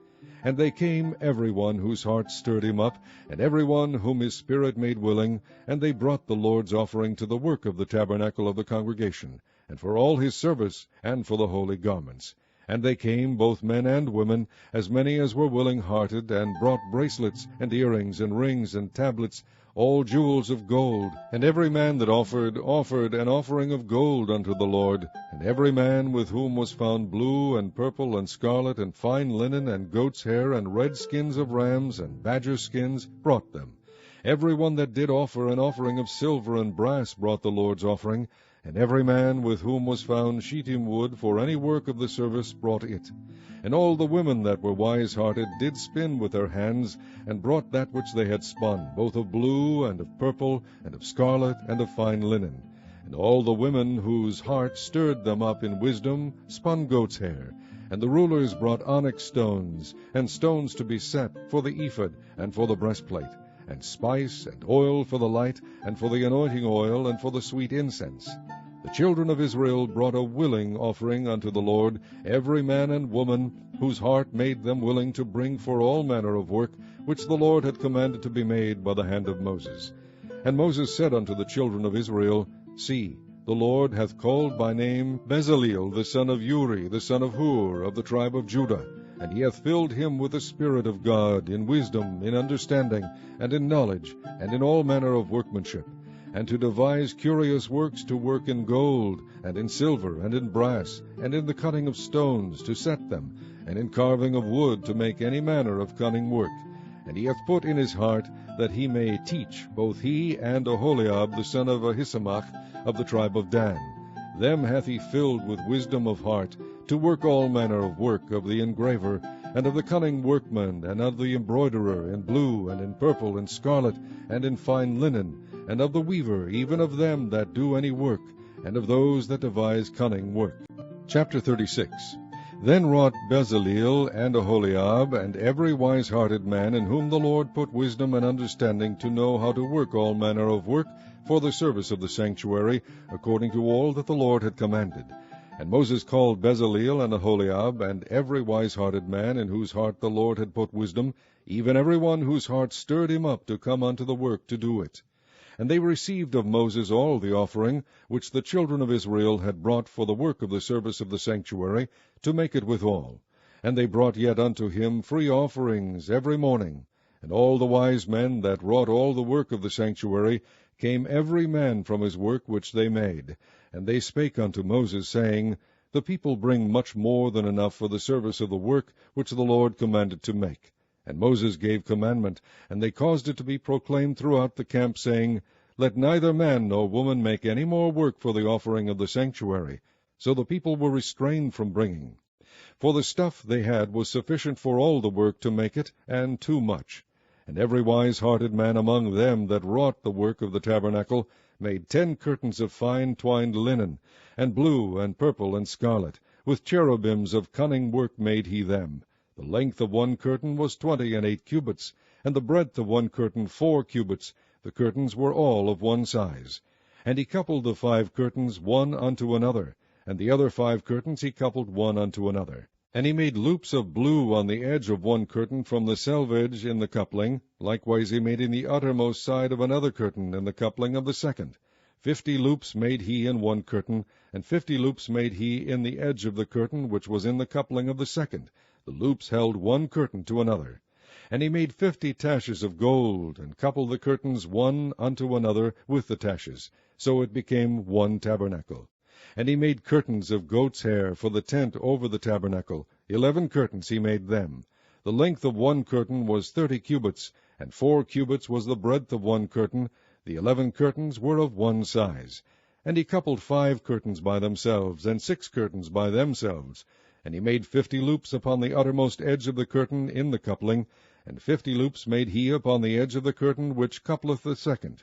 And they came, every one whose heart stirred him up, and every one whom his spirit made willing, and they brought the Lord's offering to the work of the tabernacle of the congregation, and for all his service, and for the holy garments. And they came, both men and women, as many as were willing-hearted, and brought bracelets, and earrings, and rings, and tablets, all jewels of gold. And every man that offered an offering of gold unto the Lord. And every man with whom was found blue, and purple, and scarlet, and fine linen, and goat's hair, and red skins of rams, and badger skins, brought them. Every one that did offer an offering of silver and brass brought the Lord's offering. And every man with whom was found shittim wood for any work of the service brought it. And all the women that were wise-hearted did spin with their hands, and brought that which they had spun, both of blue, and of purple, and of scarlet, and of fine linen. And all the women whose heart stirred them up in wisdom spun goat's hair. And the rulers brought onyx stones, and stones to be set for the ephod, and for the breastplate, and spice, and oil for the light, and for the anointing oil, and for the sweet incense. The children of Israel brought a willing offering unto the Lord, every man and woman, whose heart made them willing to bring for all manner of work, which the Lord had commanded to be made by the hand of Moses. And Moses said unto the children of Israel, See, the Lord hath called by name Bezaleel the son of Uri, the son of Hur, of the tribe of Judah, and he hath filled him with the Spirit of God, in wisdom, in understanding, and in knowledge, and in all manner of workmanship, and to devise curious works, to work in gold, and in silver, and in brass, and in the cutting of stones, to set them, and in carving of wood, to make any manner of cunning work. And he hath put in his heart that he may teach, both he and Oholiab the son of Ahisamach, of the tribe of Dan. Them hath he filled with wisdom of heart, to work all manner of work of the engraver, and of the cunning workman, and of the embroiderer, in blue, and in purple, and scarlet, and in fine linen, and of the weaver, even of them that do any work, and of those that devise cunning work. Chapter 36. Then wrought Bezaleel and Oholiab, and every wise-hearted man, in whom the Lord put wisdom and understanding, to know how to work all manner of work for the service of the sanctuary, according to all that the Lord had commanded. And Moses called Bezaleel and Oholiab, and every wise-hearted man, in whose heart the Lord had put wisdom, even every one whose heart stirred him up to come unto the work to do it. And they received of Moses all the offering which the children of Israel had brought for the work of the service of the sanctuary, to make it withal. And they brought yet unto him free offerings every morning. And all the wise men that wrought all the work of the sanctuary came every man from his work which they made. And they spake unto Moses, saying, The people bring much more than enough for the service of the work which the Lord commanded to make. And Moses gave commandment, and they caused it to be proclaimed throughout the camp, saying, Let neither man nor woman make any more work for the offering of the sanctuary. So the people were restrained from bringing. For the stuff they had was sufficient for all the work to make it, and too much. And every wise-hearted man among them that wrought the work of the tabernacle made 10 curtains of fine twined linen, and blue, and purple, and scarlet. With cherubims of cunning work made he them. The length of one curtain was 28 cubits, and the breadth of one curtain 4 cubits. The curtains were all of one size. And he coupled the 5 curtains one unto another, and the other 5 curtains he coupled one unto another. And he made loops of blue on the edge of one curtain from the selvage in the coupling. Likewise he made in the uttermost side of another curtain in the coupling of the second. 50 loops made he in one curtain, and 50 loops made he in the edge of the curtain which was in the coupling of the second. The loops held one curtain to another. And he made 50 taches of gold, and coupled the curtains one unto another with the taches. So it became one tabernacle. And he made curtains of goat's hair for the tent over the tabernacle. 11 curtains he made them. The length of one curtain was 30 cubits, and 4 cubits was the breadth of one curtain. The 11 curtains were of one size. And he coupled 5 curtains by themselves, and 6 curtains by themselves. And he made 50 loops upon the uttermost edge of the curtain in the coupling, and 50 loops made he upon the edge of the curtain which coupleth the second.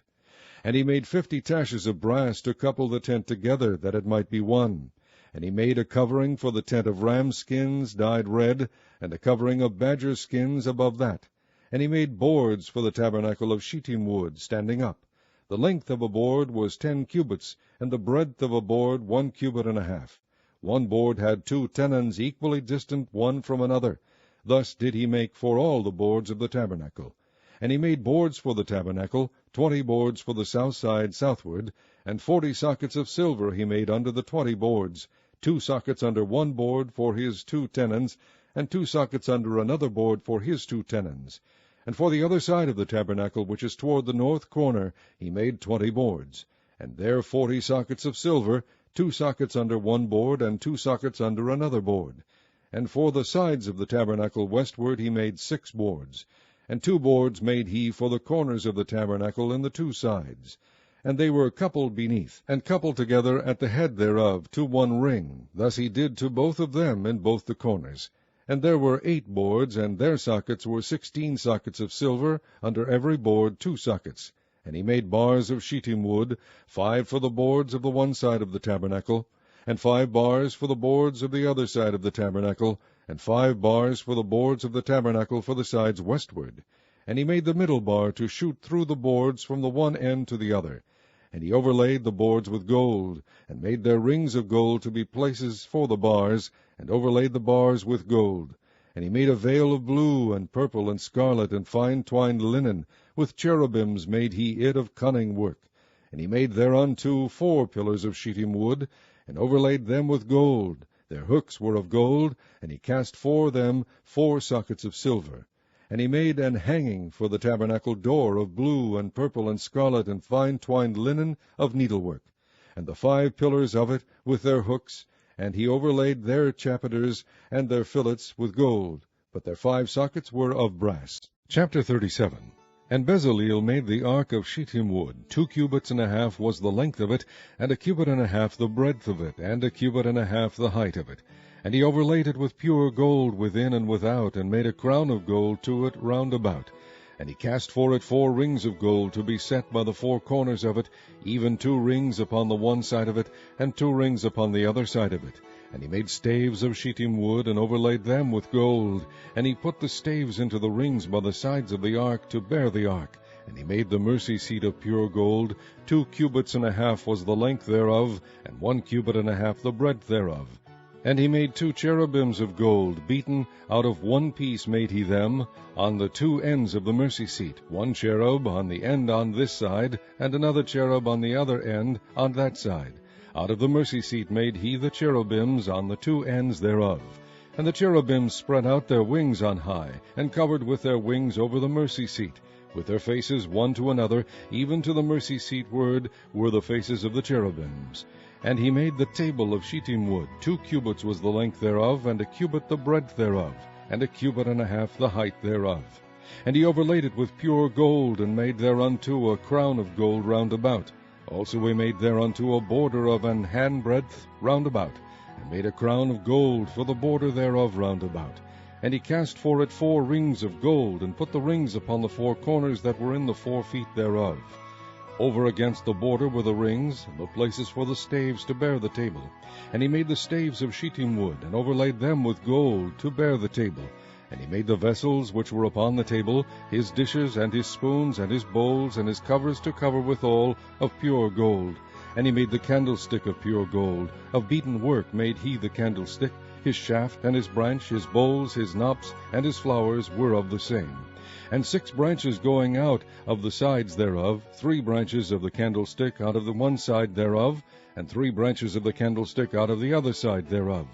And he made 50 taches of brass to couple the tent together, that it might be one. And he made a covering for the tent of ram skins dyed red, and a covering of badger skins above that. And he made boards for the tabernacle of shittim wood, standing up. The length of a board was 10 cubits, and the breadth of a board 1 cubit and a half. One board had 2 tenons equally distant one from another. Thus did he make for all the boards of the tabernacle. And he made boards for the tabernacle, 20 boards for the south side southward, and 40 sockets of silver he made under the 20 boards, 2 sockets under one board for his 2 tenons, and 2 sockets under another board for his 2 tenons. And for the other side of the tabernacle, which is toward the north corner, he made 20 boards, and there 40 sockets of silver, 2 sockets under one board, and 2 sockets under another board. And for the sides of the tabernacle westward he made 6 boards, and 2 boards made he for the corners of the tabernacle in the 2 sides. And they were coupled beneath, and coupled together at the head thereof to one ring. Thus he did to both of them in both the corners. And there were 8 boards, and their sockets were 16 sockets of silver, under every board 2 sockets. And he made bars of shittim wood, 5 for the boards of the one side of the tabernacle, and 5 bars for the boards of the other side of the tabernacle, and 5 bars for the boards of the tabernacle for the sides westward. And he made the middle bar to shoot through the boards from the one end to the other. And he overlaid the boards with gold, and made their rings of gold to be places for the bars, and overlaid the bars with gold. And he made a veil of blue, and purple, and scarlet, and fine twined linen. With cherubims made he it of cunning work. And he made thereunto 4 pillars of shittim wood, and overlaid them with gold. Their hooks were of gold, and he cast for them 4 sockets of silver. And he made an hanging for the tabernacle door of blue, and purple, and scarlet, and fine twined linen of needlework, and the 5 pillars of it with their hooks, and he overlaid their chapiters and their fillets with gold, but their 5 sockets were of brass. Chapter 37. And Bezaleel made the ark of shittim wood. 2 cubits and a half was the length of it, and 1 cubit and a half the breadth of it, and 1 cubit and a half the height of it. And he overlaid it with pure gold within and without, and made a crown of gold to it round about. And he cast for it 4 rings of gold to be set by the 4 corners of it, even 2 rings upon the one side of it, and 2 rings upon the other side of it. And he made staves of shittim wood, and overlaid them with gold. And he put the staves into the rings by the sides of the ark to bear the ark. And he made the mercy seat of pure gold. 2 cubits and a half was the length thereof, and 1 cubit and a half the breadth thereof. And he made 2 cherubims of gold, beaten out of one piece made he them, on the 2 ends of the mercy seat, 1 cherub on the end on this side, and another cherub on the other end on that side. Out of the mercy seat made he the cherubims on the 2 ends thereof. And the cherubims spread out their wings on high, and covered with their wings over the mercy seat. With their faces one to another, even to the mercy seat ward, were the faces of the cherubims. And he made the table of shittim wood. 2 cubits was the length thereof, and 1 cubit the breadth thereof, and 1 cubit and a half the height thereof. And he overlaid it with pure gold, and made thereunto a crown of gold round about. Also he made thereunto a border of an handbreadth round about, and made a crown of gold for the border thereof round about. And he cast for it 4 rings of gold, and put the rings upon the 4 corners that were in the 4 feet thereof. Over against the border were the rings, and the places for the staves to bear the table. And he made the staves of shittim wood, and overlaid them with gold to bear the table. And he made the vessels which were upon the table, his dishes, and his spoons, and his bowls, and his covers to cover withal, of pure gold. And he made the candlestick of pure gold. Of beaten work made he the candlestick. His shaft, and his branch, his bowls, his knops, and his flowers were of the same. And 6 branches going out of the sides thereof, 3 branches of the candlestick out of the one side thereof, and 3 branches of the candlestick out of the other side thereof.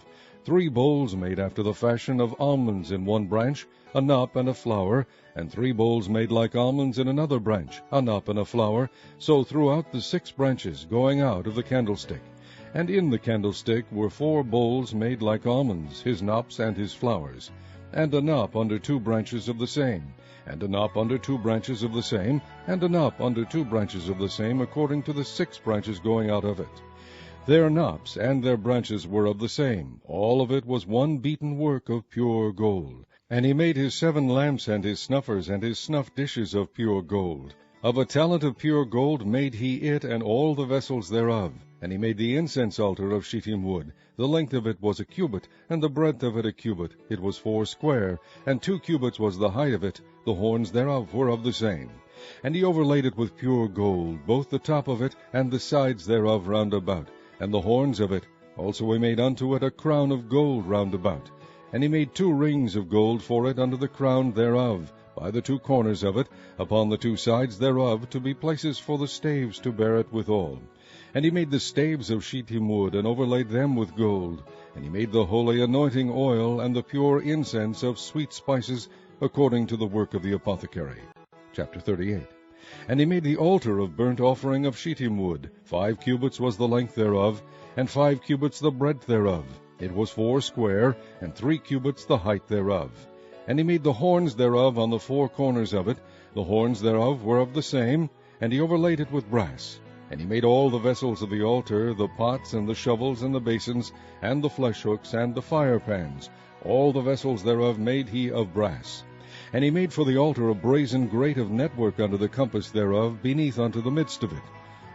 3 bowls made after the fashion of almonds in one branch, a knop and a flower, and 3 bowls made like almonds in another branch, a knop and a flower, so throughout the 6 branches going out of the candlestick. And in the candlestick were 4 bowls made like almonds, his knops and his flowers, and a knop under 2 branches of the same, and a knop under 2 branches of the same, and a knop under 2 branches of the same, according to the 6 branches going out of it. Their knops and their branches were of the same. All of it was one beaten work of pure gold. And he made his 7 lamps and his snuffers and his snuff dishes of pure gold. Of a talent of pure gold made he it and all the vessels thereof. And he made the incense altar of shittim wood. The length of it was 1 cubit, and the breadth of it 1 cubit. It was 4 square, and 2 cubits was the height of it. The horns thereof were of the same. And he overlaid it with pure gold, both the top of it and the sides thereof round about, and the horns of it. Also he made unto it a crown of gold round about. And he made 2 rings of gold for it under the crown thereof, by the 2 corners of it, upon the 2 sides thereof, to be places for the staves to bear it withal. And he made the staves of shittim wood, and overlaid them with gold. And he made the holy anointing oil, and the pure incense of sweet spices, according to the work of the apothecary. Chapter 38. And he made the altar of burnt offering of shittim wood. 5 cubits was the length thereof, and 5 cubits the breadth thereof. It was 4 square, and 3 cubits the height thereof. And he made the horns thereof on the 4 corners of it. The horns thereof were of the same, and he overlaid it with brass. And he made all the vessels of the altar, the pots, and the shovels, and the basins, and the flesh hooks, and the fire pans. All the vessels thereof made he of brass. And he made for the altar a brazen grate of network under the compass thereof, beneath unto the midst of it.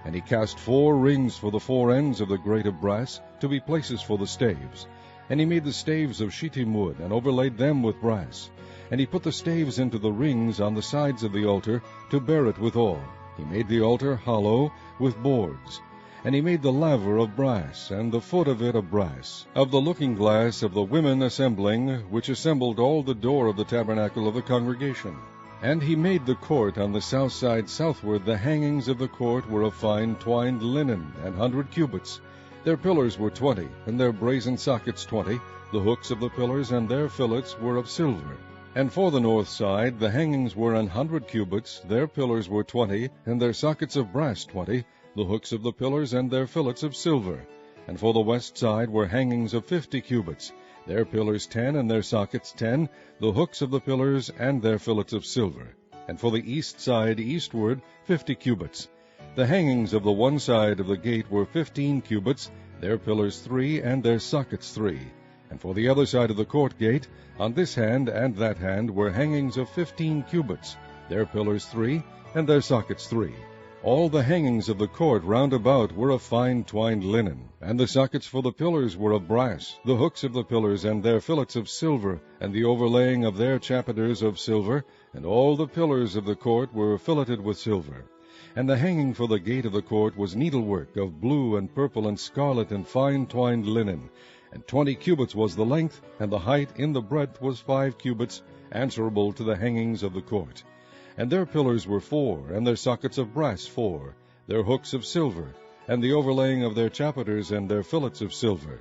And he cast 4 rings for the 4 ends of the grate of brass, to be places for the staves. And he made the staves of shittim wood, and overlaid them with brass. And he put the staves into the rings on the sides of the altar, to bear it withal. He made the altar hollow, with boards. And he made the laver of brass, and the foot of it of brass, of the looking glass of the women assembling, which assembled all the door of the tabernacle of the congregation. And he made the court on the south side southward. The hangings of the court were of fine twined linen, 100 cubits. Their pillars were 20, and their brazen sockets 20. The hooks of the pillars and their fillets were of silver. And for the north side the hangings were 100 cubits. Their pillars were 20, and their sockets of brass 20. The hooks of the pillars and their fillets of silver. And for the west side were hangings of 50 cubits. Their pillars 10, and their sockets 10, the hooks of the pillars and their fillets of silver. And for the east side eastward 50 cubits. The hangings of the one side of the gate were 15 cubits, their pillars 3, and their sockets 3. And for the other side of the court gate, on this hand and that hand, were hangings of 15 cubits, their pillars 3, and their sockets 3. All the hangings of the court round about were of fine twined linen, and the sockets for the pillars were of brass, the hooks of the pillars and their fillets of silver, and the overlaying of their chapiters of silver, and all the pillars of the court were filleted with silver. And the hanging for the gate of the court was needlework of blue and purple and scarlet and fine twined linen, and 20 cubits was the length, and the height in the breadth was 5 cubits, answerable to the hangings of the court. And their pillars were 4, and their sockets of brass 4, their hooks of silver, and the overlaying of their chapiters and their fillets of silver.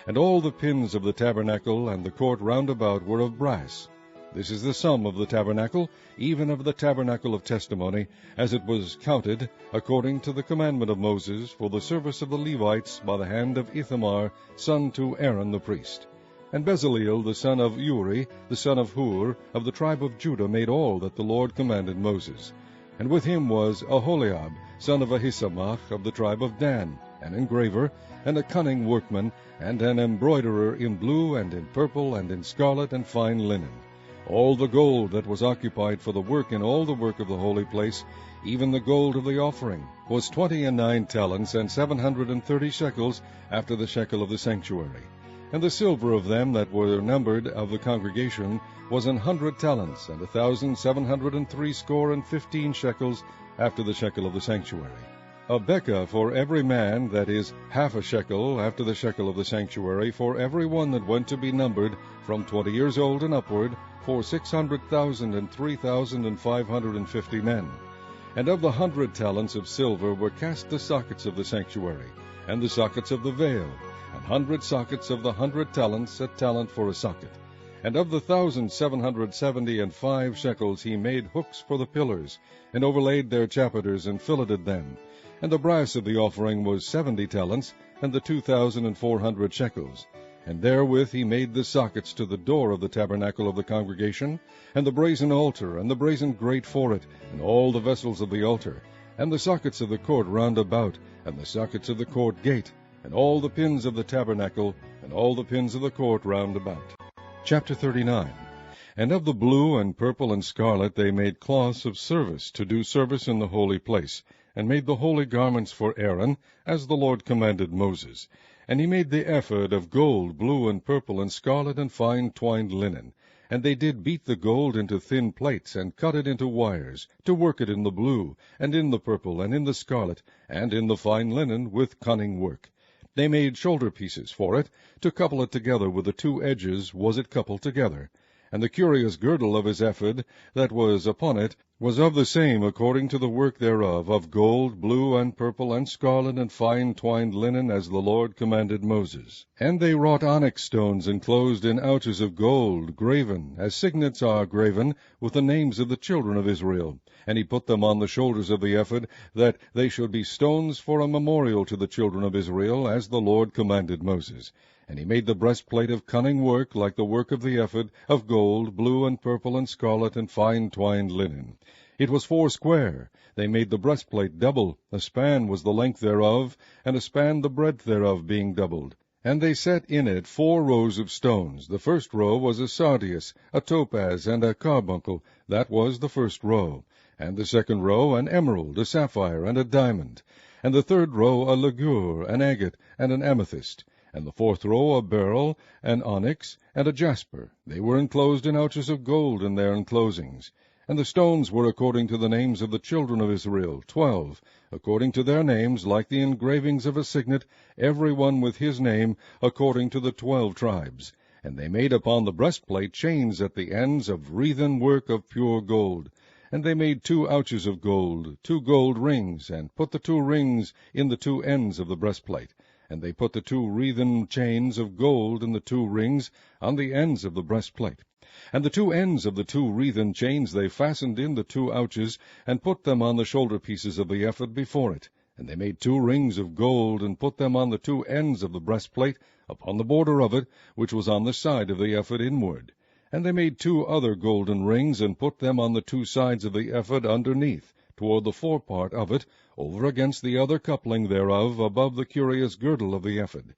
And all the pins of the tabernacle and the court round about were of brass. This is the sum of the tabernacle, even of the tabernacle of testimony, as it was counted, according to the commandment of Moses, for the service of the Levites, by the hand of Ithamar, son to Aaron the priest. And Bezaleel, the son of Uri, the son of Hur, of the tribe of Judah, made all that the Lord commanded Moses. And with him was Aholiab, son of Ahisamach, of the tribe of Dan, an engraver, and a cunning workman, and an embroiderer in blue, and in purple, and in scarlet, and fine linen. All the gold that was occupied for the work in all the work of the holy place, even the gold of the offering, was 29 talents, and 730 shekels, after the shekel of the sanctuary. And the silver of them that were numbered of the congregation was 100 talents, and 1,760 shekels, after the shekel of the sanctuary. A bekah for every man, that is, half a shekel, after the shekel of the sanctuary, for every one that went to be numbered, from 20 years old and upward, for 600,000 and 3,550 men. And of the 100 talents of silver were cast the sockets of the sanctuary, and the sockets of the veil, 100 sockets of the 100 talents, a talent for a socket. And of the 1,775 shekels he made hooks for the pillars, and overlaid their chapiters, and filleted them. And the brass of the offering was 70 talents, and the 2,400 shekels. And therewith he made the sockets to the door of the tabernacle of the congregation, and the brazen altar, and the brazen grate for it, and all the vessels of the altar, and the sockets of the court round about, and the sockets of the court gate, and all the pins of the tabernacle, and all the pins of the court round about. Chapter 39. And of the blue and purple and scarlet they made cloths of service, to do service in the holy place, and made the holy garments for Aaron, as the Lord commanded Moses. And he made the ephod of gold, blue and purple and scarlet and fine twined linen. And they did beat the gold into thin plates, and cut it into wires, to work it in the blue, and in the purple, and in the scarlet, and in the fine linen, with cunning work. They made shoulder pieces for it, to couple it together with the two edges was it coupled together. And the curious girdle of his ephod that was upon it was of the same according to the work thereof, of gold, blue, and purple, and scarlet, and fine twined linen, as the Lord commanded Moses. And they wrought onyx stones enclosed in ouches of gold, graven, as signets are graven, with the names of the children of Israel. And he put them on the shoulders of the ephod, that they should be stones for a memorial to the children of Israel, as the Lord commanded Moses. And he made the breastplate of cunning work, like the work of the ephod, of gold, blue, and purple, and scarlet, and fine twined linen. It was foursquare. They made the breastplate double. A span was the length thereof, and a span the breadth thereof, being doubled. And they set in it 4 rows of stones. The first row was a sardius, a topaz, and a carbuncle. That was the first row. And the second row an emerald, a sapphire, and a diamond. And the third row a ligure, an agate, and an amethyst. And the fourth row a beryl, an onyx, and a jasper. They were enclosed in ouches of gold in their enclosings. And the stones were according to the names of the children of Israel, 12, according to their names, like the engravings of a signet, every one with his name, according to the 12 tribes. And they made upon the breastplate chains at the ends of wreathen work of pure gold. And they made 2 ouches of gold, 2 gold rings, and put the 2 rings in the 2 ends of the breastplate. And they put the 2 wreathen chains of gold in the 2 rings on the ends of the breastplate. And the 2 ends of the 2 wreathen chains they fastened in the 2 ouches, and put them on the shoulder pieces of the ephod before it. And they made 2 rings of gold, and put them on the 2 ends of the breastplate, upon the border of it, which was on the side of the ephod inward. And they made 2 other golden rings, and put them on the 2 sides of the ephod underneath, toward the forepart of it, over against the other coupling thereof, above the curious girdle of the ephod.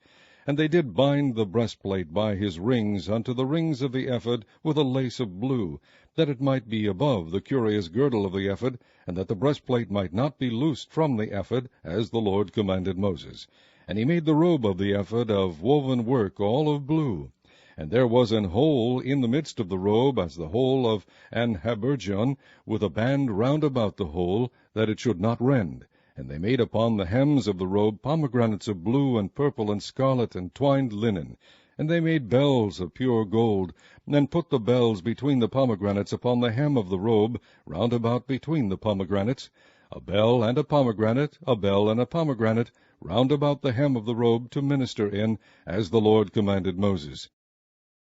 And they did bind the breastplate by his rings unto the rings of the ephod with a lace of blue, that it might be above the curious girdle of the ephod, and that the breastplate might not be loosed from the ephod, as the Lord commanded Moses. And he made the robe of the ephod of woven work, all of blue. And there was an hole in the midst of the robe, as the hole of an habergeon, with a band round about the hole, that it should not rend. And they made upon the hems of the robe pomegranates of blue and purple and scarlet and twined linen. And they made bells of pure gold, and put the bells between the pomegranates upon the hem of the robe, round about between the pomegranates, a bell and a pomegranate, a bell and a pomegranate, round about the hem of the robe to minister in, as the Lord commanded Moses.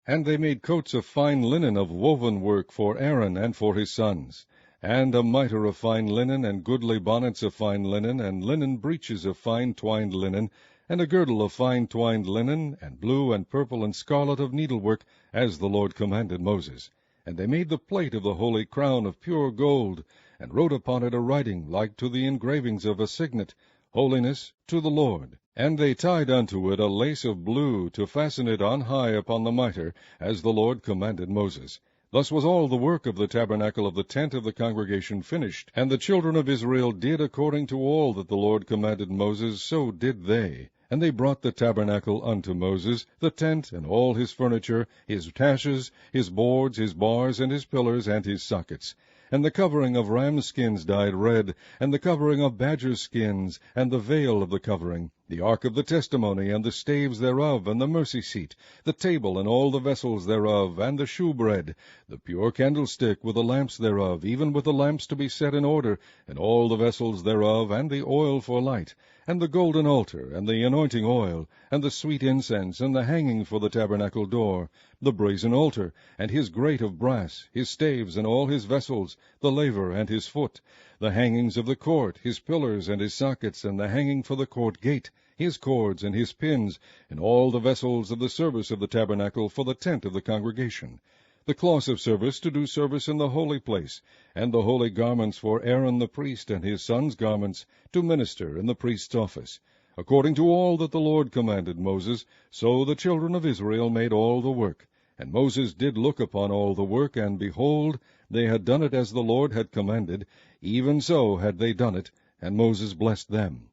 And they made coats of fine linen of woven work for Aaron and for his sons, and a mitre of fine linen, and goodly bonnets of fine linen, and linen breeches of fine twined linen, and a girdle of fine twined linen, and blue and purple and scarlet of needlework, as the Lord commanded Moses. And they made the plate of the holy crown of pure gold, and wrote upon it a writing like to the engravings of a signet, Holiness to the Lord. And they tied unto it a lace of blue, to fasten it on high upon the mitre, as the Lord commanded Moses. Thus was all the work of the tabernacle of the tent of the congregation finished. And the children of Israel did according to all that the Lord commanded Moses, so did they. And they brought the tabernacle unto Moses, the tent, and all his furniture, his taches, his boards, his bars, and his pillars, and his sockets. And the covering of ram skins dyed red, and the covering of badger skins, and the veil of the covering, the ark of the testimony, and the staves thereof, and the mercy seat, the table, and all the vessels thereof, and the shewbread, the pure candlestick with the lamps thereof, even with the lamps to be set in order, and all the vessels thereof, and the oil for light, and the golden altar, and the anointing oil, and the sweet incense, and the hanging for the tabernacle door, the brazen altar, and his grate of brass, his staves, and all his vessels, the laver and his foot, the hangings of the court, his pillars and his sockets, and the hanging for the court gate, his cords and his pins, and all the vessels of the service of the tabernacle for the tent of the congregation, the cloths of service to do service in the holy place, and the holy garments for Aaron the priest, and his sons' garments to minister in the priest's office. According to all that the Lord commanded Moses, so the children of Israel made all the work. And Moses did look upon all the work, and behold, they had done it as the Lord had commanded, even so had they done it, and Moses blessed them.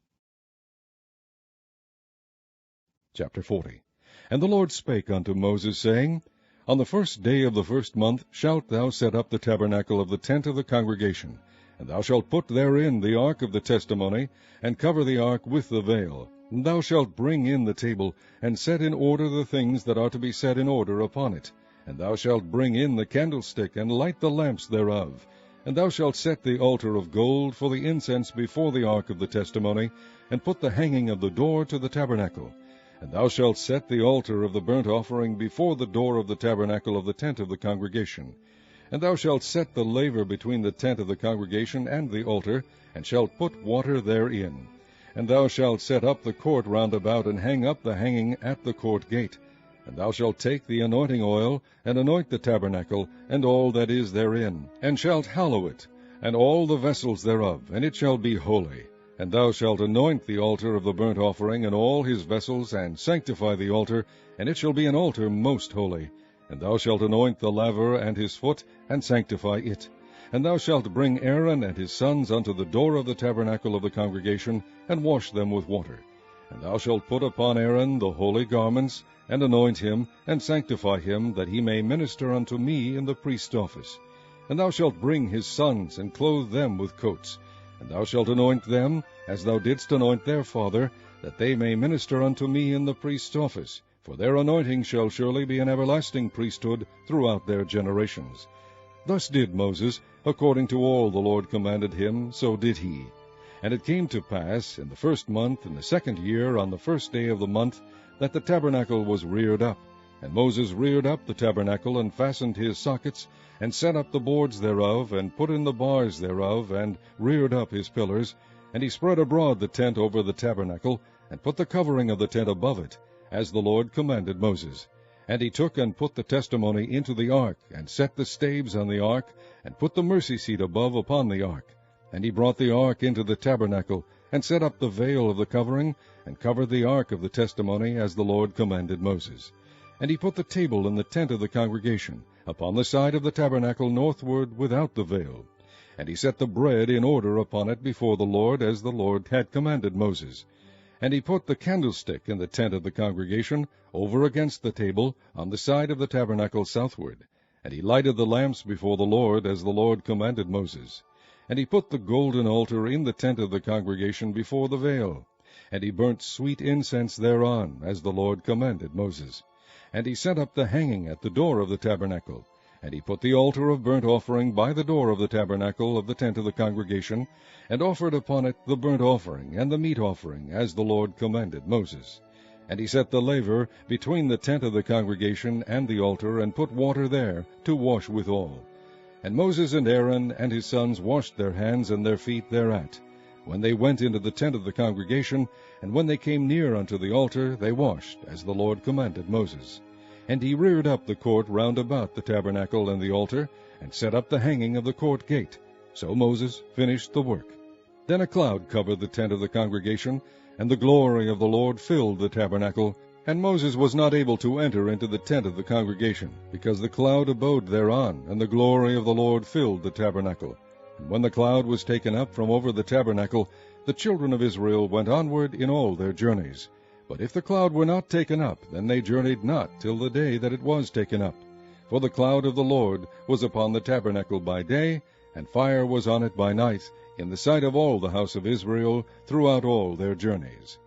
Chapter 40. And the Lord spake unto Moses, saying, On the 1st day of the 1st month shalt thou set up the tabernacle of the tent of the congregation, and thou shalt put therein the ark of the testimony, and cover the ark with the veil. And thou shalt bring in the table, and set in order the things that are to be set in order upon it. And thou shalt bring in the candlestick, and light the lamps thereof. And thou shalt set the altar of gold for the incense before the ark of the testimony, and put the hanging of the door to the tabernacle. And thou shalt set the altar of the burnt offering before the door of the tabernacle of the tent of the congregation. And thou shalt set the laver between the tent of the congregation and the altar, and shalt put water therein. And thou shalt set up the court round about, and hang up the hanging at the court gate. And thou shalt take the anointing oil, and anoint the tabernacle, and all that is therein, and shalt hallow it, and all the vessels thereof, and it shall be holy. And thou shalt anoint the altar of the burnt offering, and all his vessels, and sanctify the altar, and it shall be an altar most holy. And thou shalt anoint the laver and his foot, and sanctify it. And thou shalt bring Aaron and his sons unto the door of the tabernacle of the congregation, and wash them with water. And thou shalt put upon Aaron the holy garments, and anoint him, and sanctify him, that he may minister unto me in the priest's office. And thou shalt bring his sons, and clothe them with coats. And thou shalt anoint them, as thou didst anoint their father, that they may minister unto me in the priest's office. For their anointing shall surely be an everlasting priesthood throughout their generations. Thus did Moses, according to all the Lord commanded him, so did he. And it came to pass, in the 1st month, in the 2nd year, on the 1st day of the month, that the tabernacle was reared up. And Moses reared up the tabernacle, and fastened his sockets, and set up the boards thereof, and put in the bars thereof, and reared up his pillars. And he spread abroad the tent over the tabernacle, and put the covering of the tent above it, as the Lord commanded Moses. And he took and put the testimony into the ark, and set the staves on the ark, and put the mercy seat above upon the ark. And he brought the ark into the tabernacle, and set up the veil of the covering, and covered the ark of the testimony, as the Lord commanded Moses. And he put the table in the tent of the congregation, upon the side of the tabernacle northward, without the veil. And he set the bread in order upon it before the Lord, as the Lord had commanded Moses. And he put the candlestick in the tent of the congregation, over against the table, on the side of the tabernacle southward. And he lighted the lamps before the Lord, as the Lord commanded Moses. And he put the golden altar in the tent of the congregation before the veil. And he burnt sweet incense thereon, as the Lord commanded Moses. And he set up the hanging at the door of the tabernacle. And he put the altar of burnt offering by the door of the tabernacle of the tent of the congregation, and offered upon it the burnt offering and the meat offering, as the Lord commanded Moses. And he set the laver between the tent of the congregation and the altar, and put water there to wash withal. And Moses and Aaron and his sons washed their hands and their feet thereat, when they went into the tent of the congregation, and when they came near unto the altar, they washed, as the Lord commanded Moses. And he reared up the court round about the tabernacle and the altar, and set up the hanging of the court gate. So Moses finished the work. Then a cloud covered the tent of the congregation, and the glory of the Lord filled the tabernacle. And Moses was not able to enter into the tent of the congregation, because the cloud abode thereon, and the glory of the Lord filled the tabernacle. And when the cloud was taken up from over the tabernacle, the children of Israel went onward in all their journeys. But if the cloud were not taken up, then they journeyed not till the day that it was taken up. For the cloud of the Lord was upon the tabernacle by day, and fire was on it by night, in the sight of all the house of Israel throughout all their journeys.